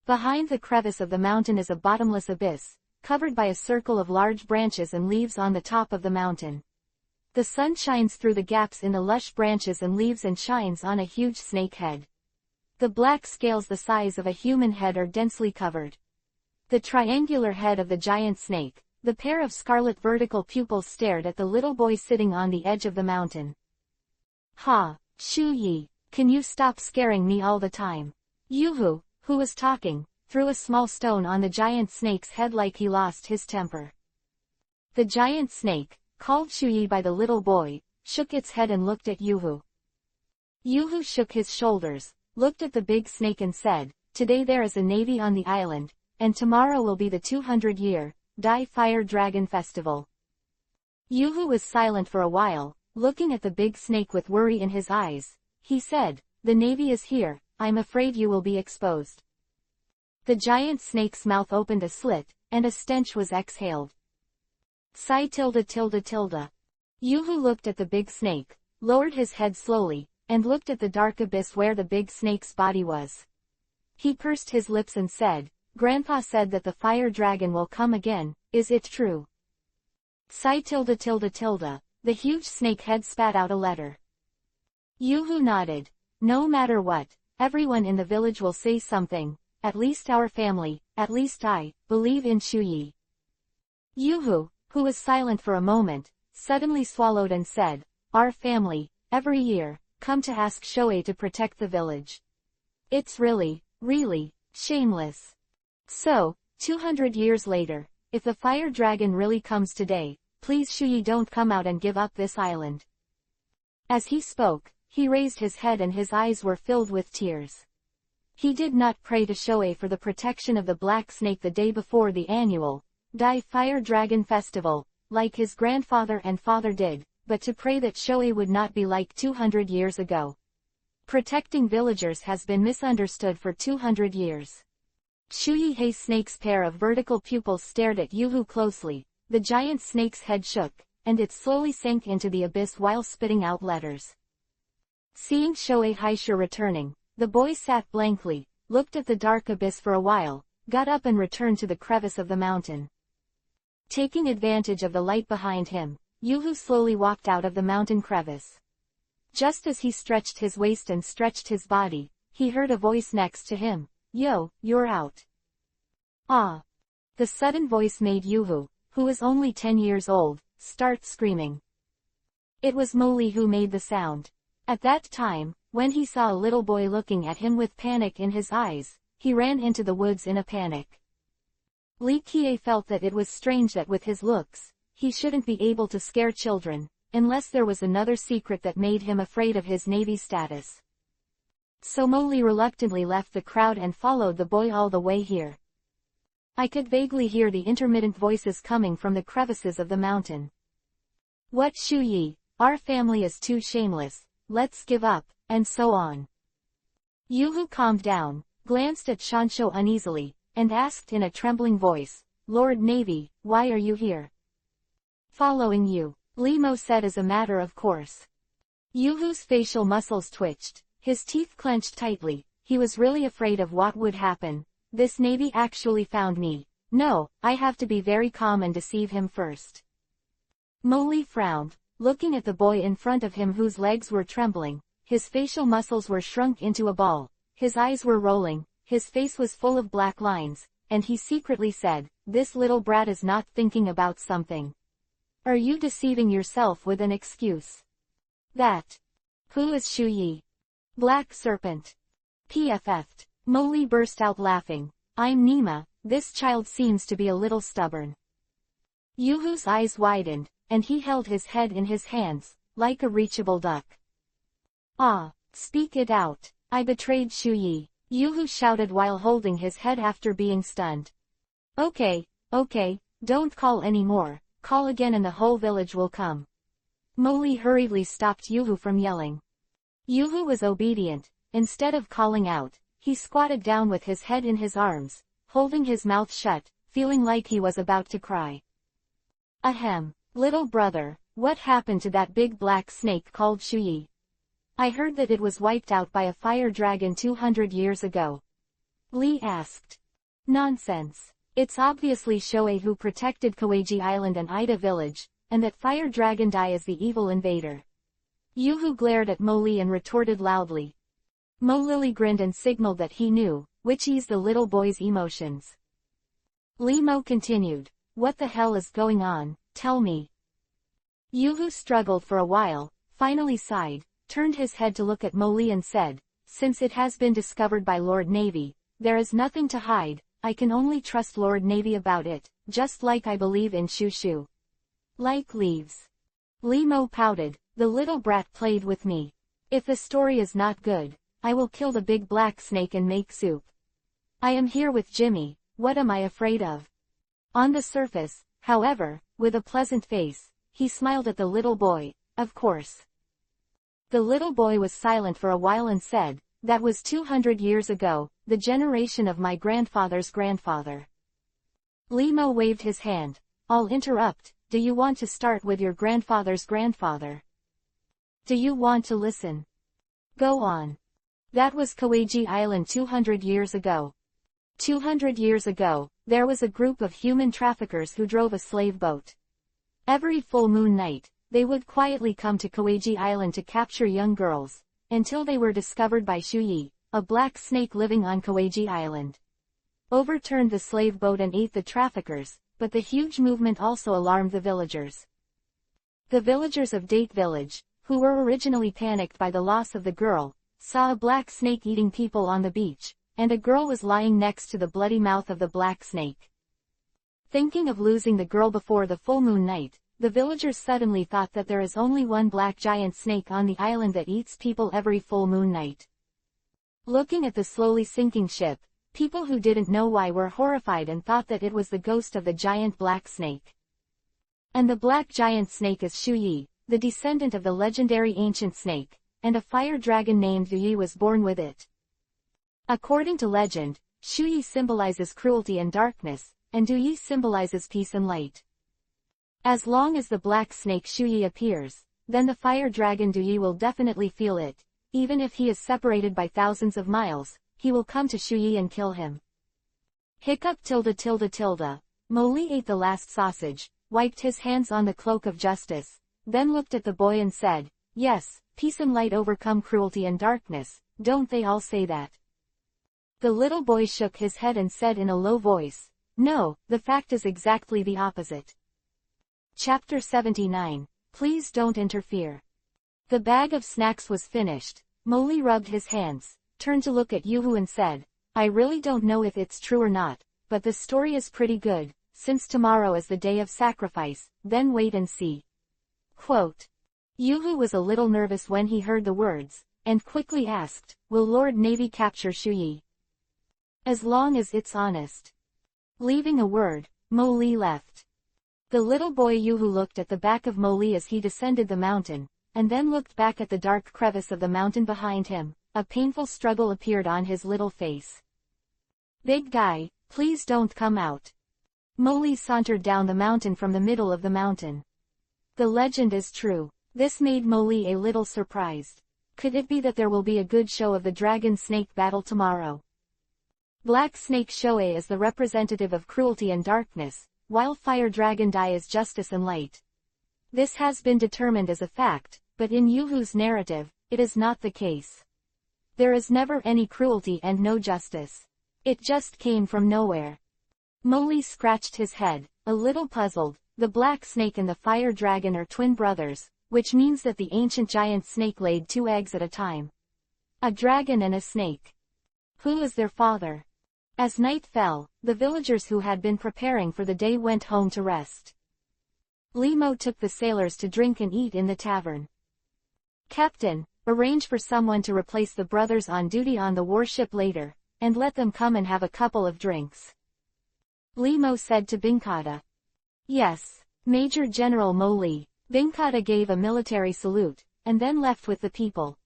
Behind the crevice of the mountain is a bottomless abyss, covered by a circle of large branches and leaves on the top of the mountain. The sun shines through the gaps in the lush branches and leaves and shines on a huge snake head. The black scales the size of a human head are densely covered. The triangular head of the giant snake, the pair of scarlet vertical pupils stared at the little boy sitting on the edge of the mountain. "Ha, Shuyi, can you stop scaring me all the time?" Yuhu, who was talking, threw a small stone on the giant snake's head like he lost his temper. The giant snake, called Shuyi by the little boy, shook its head and looked at Yuhu. Yuhu shook his shoulders, looked at the big snake and said, "Today there is a navy on the island, and tomorrow will be the 200-year, Fire Dragon Festival. Yoo-hoo was silent for a while, looking at the big snake with worry in his eyes. He said, "The Navy is here, I'm afraid you will be exposed." The giant snake's mouth opened a slit, and a stench was exhaled. Sigh tilde tilde tilde. Yoo-hoo looked at the big snake, lowered his head slowly, and looked at the dark abyss where the big snake's body was. He pursed his lips and said, "Grandpa said that the fire dragon will come again, is it true?" Sigh tilde tilde tilde. The huge snake head spat out a letter. Yoo-hoo nodded. "No matter what, everyone in the village will say something, at least our family, at least I, believe in Shuyi." Yoo-hoo, who was silent for a moment, suddenly swallowed and said, "Our family, every year, come to ask Shoei to protect the village. It's really, really, shameless. So, 200 years later, if the fire dragon really comes today, please Shuyi don't come out and give up this island." As he spoke, he raised his head and his eyes were filled with tears. He did not pray to Shoei for the protection of the black snake the day before the annual Fire Dragon Festival, like his grandfather and father did, but to pray that Shoei would not be like 200 years ago. Protecting villagers has been misunderstood for 200 years. Shuyi Hei Snake's pair of vertical pupils stared at Yoo-hoo closely. The giant snake's head shook, and it slowly sank into the abyss while spitting out letters. Seeing Shoei Haisha returning, the boy sat blankly, looked at the dark abyss for a while, got up and returned to the crevice of the mountain. Taking advantage of the light behind him, Yoo-hoo slowly walked out of the mountain crevice. Just as he stretched his waist and stretched his body, he heard a voice next to him. "Yo, you're out." "Ah." The sudden voice made Yoo-hoo, who was only 10 years old, start screaming. It was Molly who made the sound. At that time, when he saw a little boy looking at him with panic in his eyes, he ran into the woods in a panic. Li Kie felt that it was strange that with his looks, he shouldn't be able to scare children, unless there was another secret that made him afraid of his Navy status. So Molly reluctantly left the crowd and followed the boy all the way here. I could vaguely hear the intermittent voices coming from the crevices of the mountain. "What Shuyi, our family is too shameless, let's give up," and so on. Yoo-hoo calmed down, glanced at Shansho uneasily, and asked in a trembling voice, "Lord Navy, why are you here?" "Following you," Limo said as a matter of course. Yoo-hoo's facial muscles twitched, his teeth clenched tightly. He was really afraid of what would happen. This Navy actually found me. No, I have to be very calm and deceive him first. Molly frowned, looking at the boy in front of him whose legs were trembling. His facial muscles were shrunk into a ball, his eyes were rolling, his face was full of black lines, and he secretly said, "This little brat is not thinking about something. Are you deceiving yourself with an excuse?" "That. Who is Shuyi?" "Black Serpent." PFF'd. Molly burst out laughing. "I'm Nima, this child seems to be a little stubborn." Yoo-hoo's eyes widened, and he held his head in his hands, like a reachable duck. "Ah, speak it out. I betrayed Shuyi," Yoo-hoo shouted while holding his head after being stunned. Okay, don't call anymore, call again and the whole village will come." Molly hurriedly stopped Yoo-hoo from yelling. Yoo-hoo was obedient. Instead of calling out, he squatted down with his head in his arms, holding his mouth shut, feeling like he was about to cry. "Ahem, little brother, what happened to that big black snake called Shuyi? I heard that it was wiped out by a fire dragon 200 years ago." Lee asked. "Nonsense. It's obviously Shoei who protected Koeiji Island and Ida Village, and that Fire Dragon Dai is the evil invader." Yoo-hoo glared at Molly and retorted loudly. Molily grinned and signaled that he knew, which eased the little boy's emotions. Limo continued, "What the hell is going on, tell me." Yoo-hoo struggled for a while, finally sighed, turned his head to look at Molly and said, "Since it has been discovered by Lord Navy, there is nothing to hide, I can only trust Lord Navy about it, just like I believe in Shushu. Like leaves." Limo pouted, "The little brat played with me. If the story is not good, I will kill the big black snake and make soup. I am here with Jimmy, what am I afraid of? On the surface, however, with a pleasant face, he smiled at the little boy, of course. The little boy was silent for a while and said, that was 200 years ago, the generation of my grandfather's grandfather. Limo waved his hand. I'll interrupt, do you want to start with your grandfather's grandfather? Do you want to listen? Go on. That was Kawaji Island 200 years ago. 200 years ago, there was a group of human traffickers who drove a slave boat. Every full moon night, they would quietly come to Kawaji Island to capture young girls, until they were discovered by Shuyi, a black snake living on Kawaji Island. Overturned the slave boat and ate the traffickers, but the huge movement also alarmed the villagers. The villagers of Date Village, who were originally panicked by the loss of the girl, saw a black snake eating people on the beach, and a girl was lying next to the bloody mouth of the black snake. Thinking of losing the girl before the full moon night, the villagers suddenly thought that there is only one black giant snake on the island that eats people every full moon night. Looking at the slowly sinking ship, people who didn't know why were horrified and thought that it was the ghost of the giant black snake. And the black giant snake is Shuyi, the descendant of the legendary ancient snake, and a fire dragon named Yi was born with it. According to legend, Shuyi symbolizes cruelty and darkness, and Yi symbolizes peace and light. As long as the black snake Shuyi appears, then the fire dragon Yi will definitely feel it, even if he is separated by thousands of miles, he will come to Shuyi and kill him. Hiccup tilde tilde tilde. Moli ate the last sausage, wiped his hands on the cloak of justice, then looked at the boy and said, yes, peace and light overcome cruelty and darkness, don't they all say that? The little boy shook his head and said in a low voice, no, the fact is exactly the opposite. Chapter 79, Please Don't Interfere. The bag of snacks was finished. Moli rubbed his hands, turned to look at Yoo-hoo and said, I really don't know if it's true or not, but the story is pretty good, since tomorrow is the day of sacrifice, then wait and see. Quote. Yoo-hoo was a little nervous when he heard the words, and quickly asked, will Lord Navy capture Shuyi? As long as it's honest. Leaving a word, Moli left. The little boy Yoo-hoo looked at the back of Moli as he descended the mountain, and then looked back at the dark crevice of the mountain behind him. A painful struggle appeared on his little face. Big guy, please don't come out. Moli sauntered down the mountain from the middle of the mountain. The legend is true. This made Moli a little surprised. Could it be that there will be a good show of the dragon-snake battle tomorrow? Black Snake Shoei is the representative of cruelty and darkness, while Fire Dragon Dai is justice and light. This has been determined as a fact, but in Yoo-hoo's narrative, it is not the case. There is never any cruelty and no justice. It just came from nowhere. Moli scratched his head, a little puzzled. The black snake and the fire dragon are twin brothers, which means that the ancient giant snake laid 2 eggs at a time. A dragon and a snake. Who is their father? As night fell, the villagers who had been preparing for the day went home to rest. Limo took the sailors to drink and eat in the tavern. Captain, arrange for someone to replace the brothers on duty on the warship later, and let them come and have a couple of drinks. Limo said to Binkata. Yes, Major General Moli. Binkata gave a military salute, and then left with the people.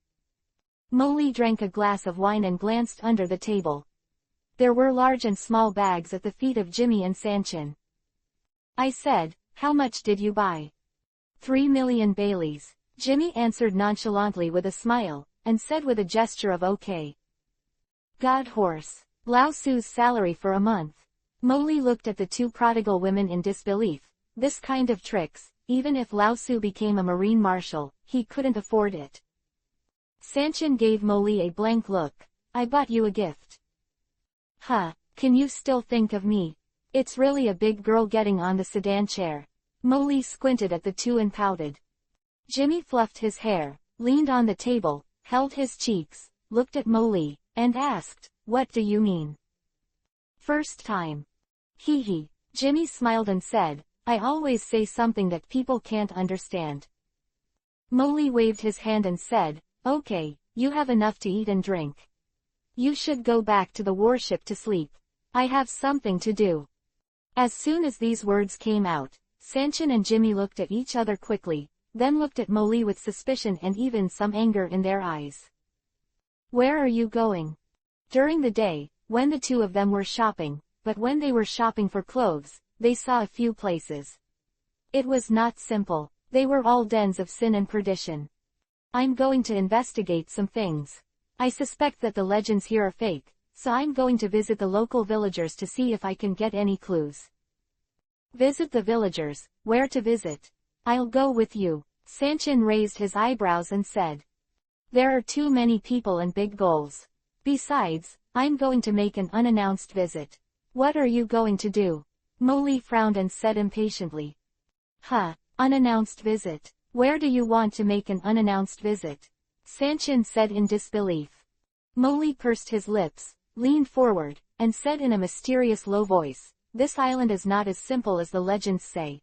Moli drank a glass of wine and glanced under the table. There were large and small bags at the feet of Jimmy and Sanchin. I said, how much did you buy? 3 million Baileys. Jimmy answered nonchalantly with a smile, and said with a gesture of okay. God horse. Lao Su's salary for a month. Moli looked at the 2 prodigal women in disbelief. This kind of tricks, even if Lao Su became a marine marshal, he couldn't afford it. Sanchin gave Moli a blank look. I bought you a gift. Huh, can you still think of me? It's really a big girl getting on the sedan chair. Moli squinted at the 2 and pouted. Jimmy fluffed his hair, leaned on the table, held his cheeks, looked at Moli, and asked, what do you mean? First time. Hee hee. Jimmy smiled and said, I always say something that people can't understand. Moli waved his hand and said, okay, you have enough to eat and drink. You should go back to the warship to sleep. I have something to do. As soon as these words came out, Sanchin and Jimmy looked at each other quickly, then looked at Molly with suspicion and even some anger in their eyes. Where are you going? During the day, when the two of them were shopping, but when they were shopping for clothes, they saw a few places. It was not simple. They were all dens of sin and perdition. I'm going to investigate some things. I suspect that the legends here are fake, so I'm going to visit the local villagers to see if I can get any clues. Visit the villagers? Where to visit? I'll go with you. Sanchin raised his eyebrows and said. There are too many people and big goals. Besides, I'm going to make an unannounced visit. What are you going to do? Molly frowned and said impatiently. Unannounced visit. Where do you want to make an unannounced visit? Sanchin said in disbelief. Molly pursed his lips, leaned forward, and said in a mysterious low voice, This island is not as simple as the legends say.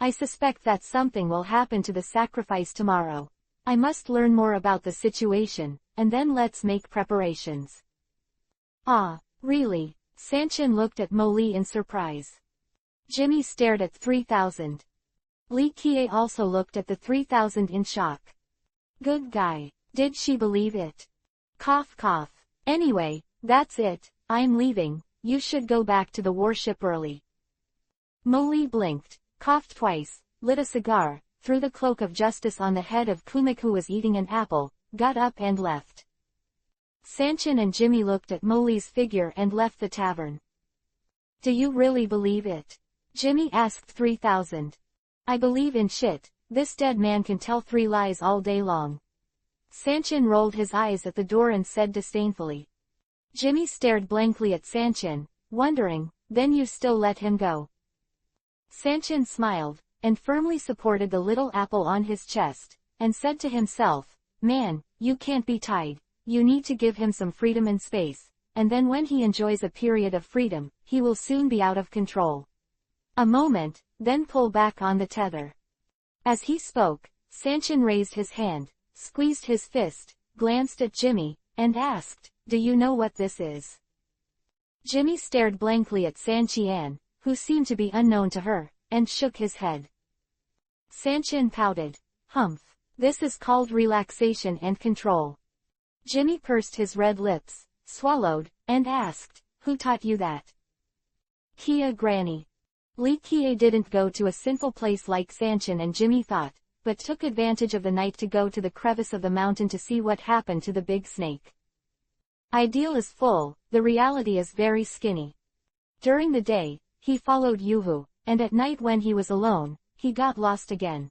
I suspect that something will happen to the sacrifice tomorrow. I must learn more about the situation, and then let's make preparations. Ah, really? Sanchin looked at Molly in surprise. Jimmy stared at 3,000. Li Qian also looked at the 3,000 in shock. Good guy. Did she believe it? Cough cough. Anyway, that's it, I'm leaving, you should go back to the warship early. Molly blinked, coughed twice, lit a cigar, threw the cloak of justice on the head of Kumik who was eating an apple, got up and left. Sanchin and Jimmy looked at Molly's figure and left the tavern. Do you really believe it? Jimmy asked 3,000. I believe in shit, this dead man can tell 3 lies all day long. Sanchin rolled his eyes at the door and said disdainfully. Jimmy stared blankly at Sanchin, wondering, then you still let him go? Sanchin smiled, and firmly supported the little apple on his chest, and said to himself, Man, you can't be tied, you need to give him some freedom and space, and then when he enjoys a period of freedom, he will soon be out of control. A moment, then pull back on the tether. As he spoke, Sanchin raised his hand, squeezed his fist, glanced at Jimmy, and asked, Do you know what this is? Jimmy stared blankly at Sanchin, who seemed to be unknown to her, and shook his head. Sanchin pouted. Humph. This is called relaxation and control. Jimmy pursed his red lips, swallowed, and asked, Who taught you that? Kia Granny. Li Qian didn't go to a sinful place like Sanchin and Jimmy thought, but took advantage of the night to go to the crevice of the mountain to see what happened to the big snake. Ideal is full, the reality is very skinny. During the day, he followed Yuhu, and at night when he was alone, he got lost again.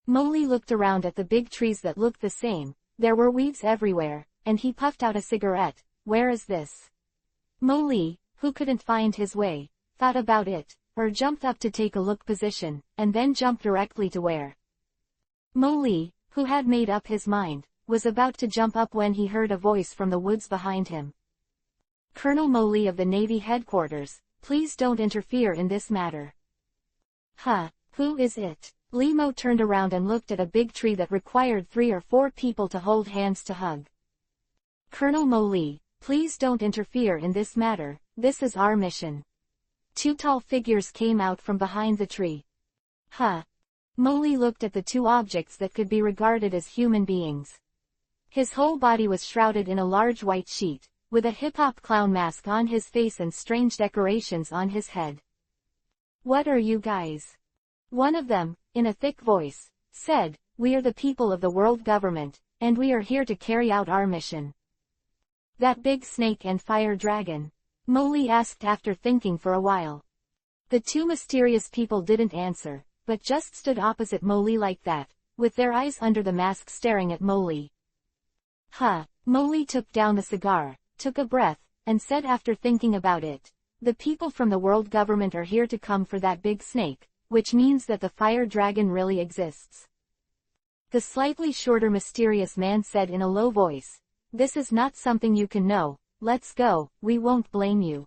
Molly looked around at the big trees that looked the same, there were weeds everywhere, and he puffed out a cigarette. Where is this? Molly, who couldn't find his way, thought about it, or jumped up to take a look position, and then jumped directly to where. Molly, who had made up his mind, was about to jump up when he heard a voice from the woods behind him. Colonel Molly of the Navy headquarters, please don't interfere in this matter. Who is it? Limo turned around and looked at a big tree that required 3 or 4 people to hold hands to hug. Colonel Molly, please don't interfere in this matter, this is our mission. 2 tall figures came out from behind the tree. Molly looked at the 2 objects that could be regarded as human beings. His whole body was shrouded in a large white sheet, with a hip-hop clown mask on his face and strange decorations on his head. What are you guys? One of them, in a thick voice, said, We are the people of the world government, and we are here to carry out our mission. That big snake and fire dragon? Molly asked after thinking for a while. The 2 mysterious people didn't answer, but just stood opposite Molly like that, with their eyes under the mask staring at Molly. Molly took down the cigar, took a breath, and said after thinking about it, The people from the world government are here to come for that big snake, which means that the fire dragon really exists. The slightly shorter mysterious man said in a low voice, This is not something you can know, let's go, we won't blame you.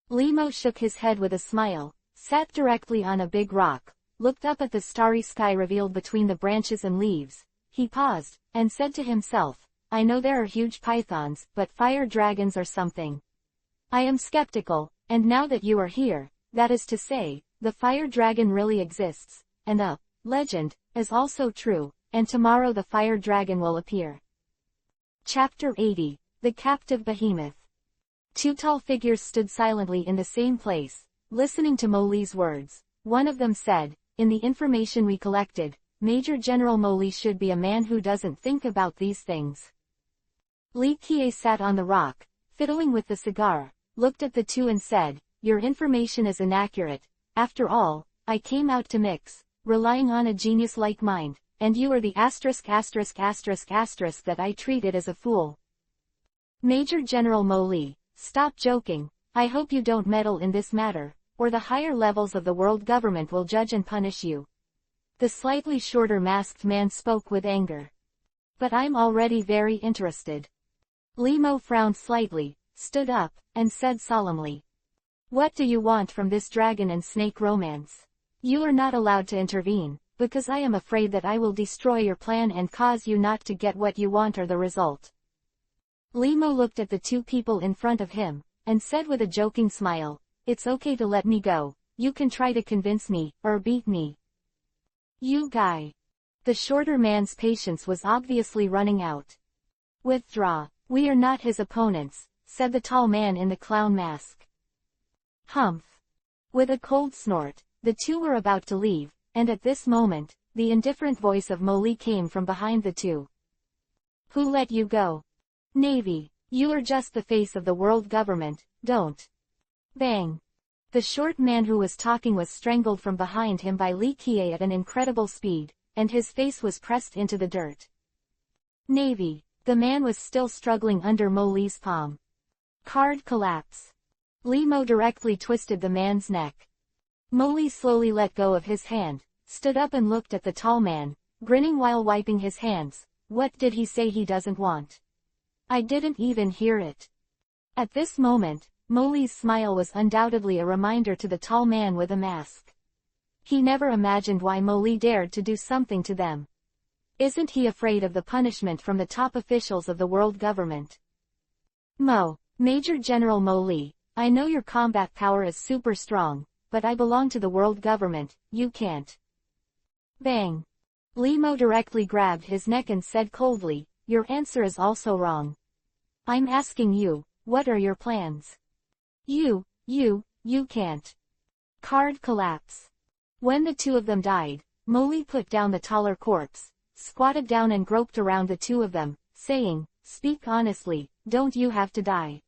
Limo shook his head with a smile, sat directly on a big rock, looked up at the starry sky revealed between the branches and leaves. He paused, and said to himself, I know there are huge pythons, but fire dragons are something. I am skeptical, and now that you are here, that is to say, the fire dragon really exists, and the legend is also true, and tomorrow the fire dragon will appear. Chapter 80, The Captive Behemoth. Two tall figures stood silently in the same place, listening to Molly's words. One of them said, "In the information we collected, Major General Molly should be a man who doesn't think about these things." Li Qian sat on the rock, fiddling with the cigar, looked at the two and said, "Your information is inaccurate. After all, I came out to mix, relying on a genius like mine, and you are the ***** that I treated as a fool." Major General Molly, stop joking. I hope you don't meddle in this matter, or the higher levels of the world government will judge and punish you. The slightly shorter masked man spoke with anger. But I'm already very interested. Li Mo frowned slightly, stood up, and said solemnly, "What do you want from this dragon and snake romance? You are not allowed to intervene, because I am afraid that I will destroy your plan and cause you not to get what you want or the result." Li Mo looked at the two people in front of him, and said with a joking smile, "It's okay to let me go. You can try to convince me, or beat me." "You guy." The shorter man's patience was obviously running out. "Withdraw. We are not his opponents," said the tall man in the clown mask. Humph. With a cold snort, the two were about to leave, and at this moment, the indifferent voice of Molly came from behind the two. "Who let you go?" "Navy. You are just the face of the world government, don't." Bang. The short man who was talking was strangled from behind him by Li Qian at an incredible speed, and his face was pressed into the dirt. "Navy." The man was still struggling under Molly's palm. Card collapse. Li Mo directly twisted the man's neck. Molly slowly let go of his hand, stood up and looked at the tall man, grinning while wiping his hands. "What did he say he doesn't want? I didn't even hear it." At this moment, Molly's smile was undoubtedly a reminder to the tall man with a mask. He never imagined why Molly dared to do something to them. Isn't he afraid of the punishment from the top officials of the world government? Major General Molly, I know your combat power is super strong, but I belong to the world government, you can't. Bang. Li Mo directly grabbed his neck and said coldly, "Your answer is also wrong. I'm asking you, what are your plans? You can't." Card collapse. When the two of them died, Molly put down the taller corpse, squatted down and groped around the two of them, saying, "Speak honestly, don't you have to die?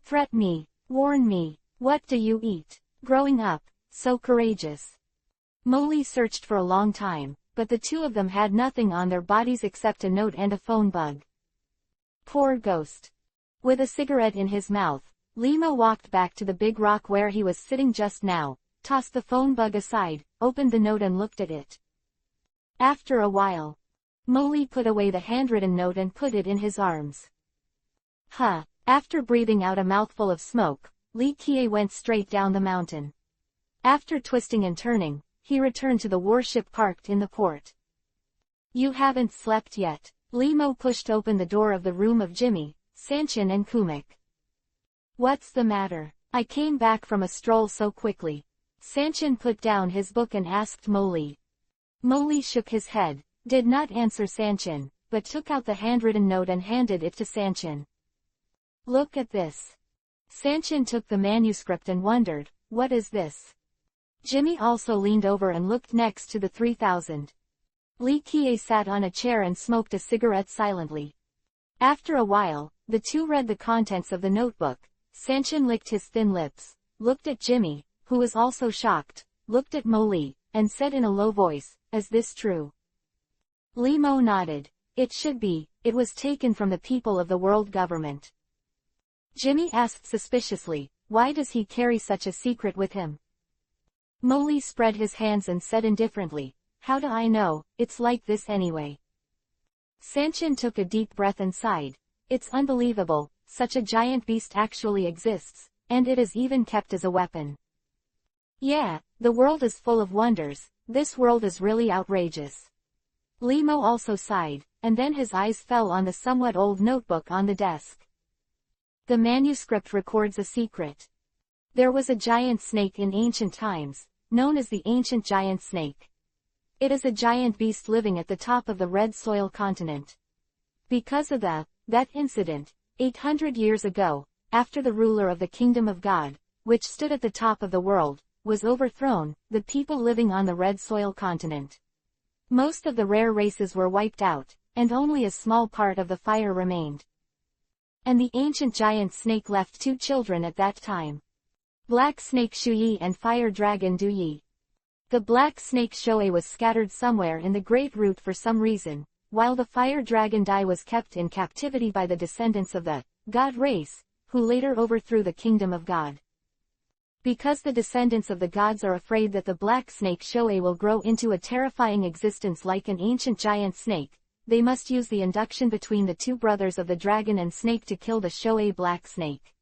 Threat me, warn me, what do you eat? Growing up, so courageous." Molly searched for a long time, but the two of them had nothing on their bodies except a note and a phone bug. Poor ghost. With a cigarette in his mouth, Li Mo walked back to the big rock where he was sitting just now, tossed the phone bug aside, opened the note and looked at it. After a while, Molly put away the handwritten note and put it in his arms. After breathing out a mouthful of smoke, Li Qian went straight down the mountain. After twisting and turning, he returned to the warship parked in the port. "You haven't slept yet." Li Mo pushed open the door of the room of Jimmy, Sanchin and Kumik. "What's the matter? I came back from a stroll so quickly." Sanchin put down his book and asked Molly. Molly shook his head, did not answer Sanchin, but took out the handwritten note and handed it to Sanchin. "Look at this." Sanchin took the manuscript and wondered, "What is this?" Jimmy also leaned over and looked next to the 3000. Li Qian sat on a chair and smoked a cigarette silently. After a while, the two read the contents of the notebook. Sanchin licked his thin lips, looked at Jimmy, who was also shocked, looked at Molly, and said in a low voice, "Is this true?" Li Mo nodded. "It should be. It was taken from the people of the world government." Jimmy asked suspiciously, "Why does he carry such a secret with him?" Molly spread his hands and said indifferently, "How do I know? It's like this anyway." Sanchin took a deep breath and sighed. "It's unbelievable, such a giant beast actually exists, and it is even kept as a weapon. Yeah, the world is full of wonders, this world is really outrageous." Li Mo also sighed, and then his eyes fell on the somewhat old notebook on the desk. The manuscript records a secret. There was a giant snake in ancient times, known as the ancient giant snake. It is a giant beast living at the top of the red soil continent. Because of that incident, 800 years ago, after the ruler of the kingdom of God, which stood at the top of the world, was overthrown, the people living on the red soil continent. Most of the rare races were wiped out, and only a small part of the fire remained. And the ancient giant snake left 2 children at that time. Black snake Shuyi and fire dragon Duyi. The black snake Shoei was scattered somewhere in the Great Root for some reason, while the fire dragon Dai was kept in captivity by the descendants of the God race, who later overthrew the kingdom of God. Because the descendants of the gods are afraid that the black snake Shoei will grow into a terrifying existence like an ancient giant snake, they must use the induction between the 2 brothers of the dragon and snake to kill the Shoei black snake.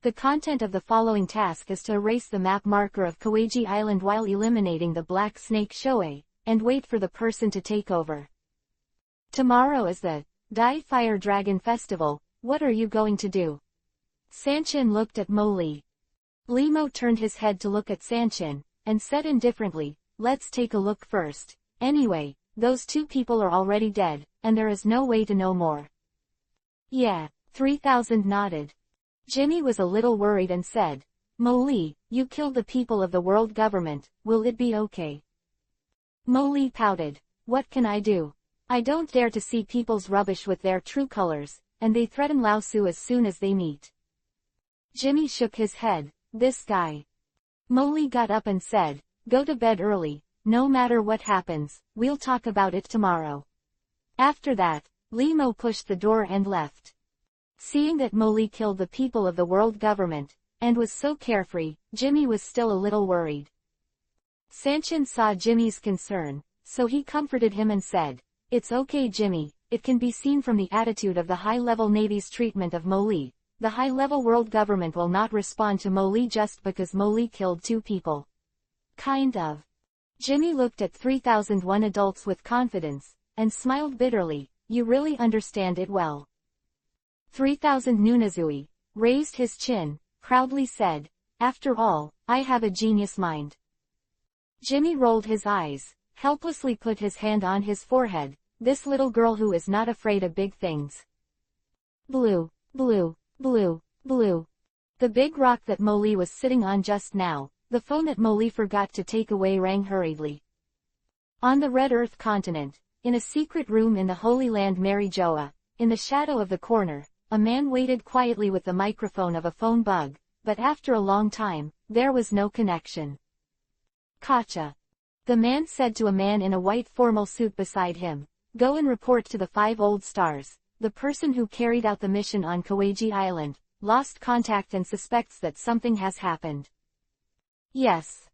The content of the following task is to erase the map marker of Kawaji Island while eliminating the black snake Shoei, and wait for the person to take over. Tomorrow is the Dai Fire Dragon Festival. What are you going to do? Sanchin looked at Mo Li. Limo turned his head to look at Sanchin, and said indifferently, let's take a look first. Anyway, those 2 people are already dead, and there is no way to know more. Yeah, 3000 nodded. Jimmy was a little worried and said, Mo Li, you killed the people of the world government, will it be okay? Mo Li pouted, what can I do? I don't dare to see people's rubbish with their true colors, and they threaten Lao Su as soon as they meet. Jimmy shook his head, this guy. Mo Li got up and said, go to bed early, no matter what happens, we'll talk about it tomorrow. After that, Limo pushed the door and left. Seeing that Mo Li killed the people of the world government, and was so carefree, Jimmy was still a little worried. Sanchin saw Jimmy's concern, so he comforted him and said, it's okay Jimmy, it can be seen from the attitude of the high-level Navy's treatment of Mo Li. The high-level world government will not respond to Mo Li just because Mo Li killed 2 people. Kind of. Jimmy looked at 3001 adults with confidence, and smiled bitterly, you really understand it well. 3000 Nunazui raised his chin, proudly said, after all, I have a genius mind. Jimmy rolled his eyes, helplessly put his hand on his forehead, this little girl who is not afraid of big things. Blue, blue, blue, blue. The big rock that Mo Li was sitting on just now, the phone that Mo Li forgot to take away rang hurriedly. On the Red Earth continent, in a secret room in the Holy Land Mary Joa, in the shadow of the corner, a man waited quietly with the microphone of a phone bug, but after a long time, there was no connection. Kacha. The man said to a man in a white formal suit beside him, go and report to the 5 old stars, the person who carried out the mission on Kawaji Island, lost contact and suspects that something has happened. Yes.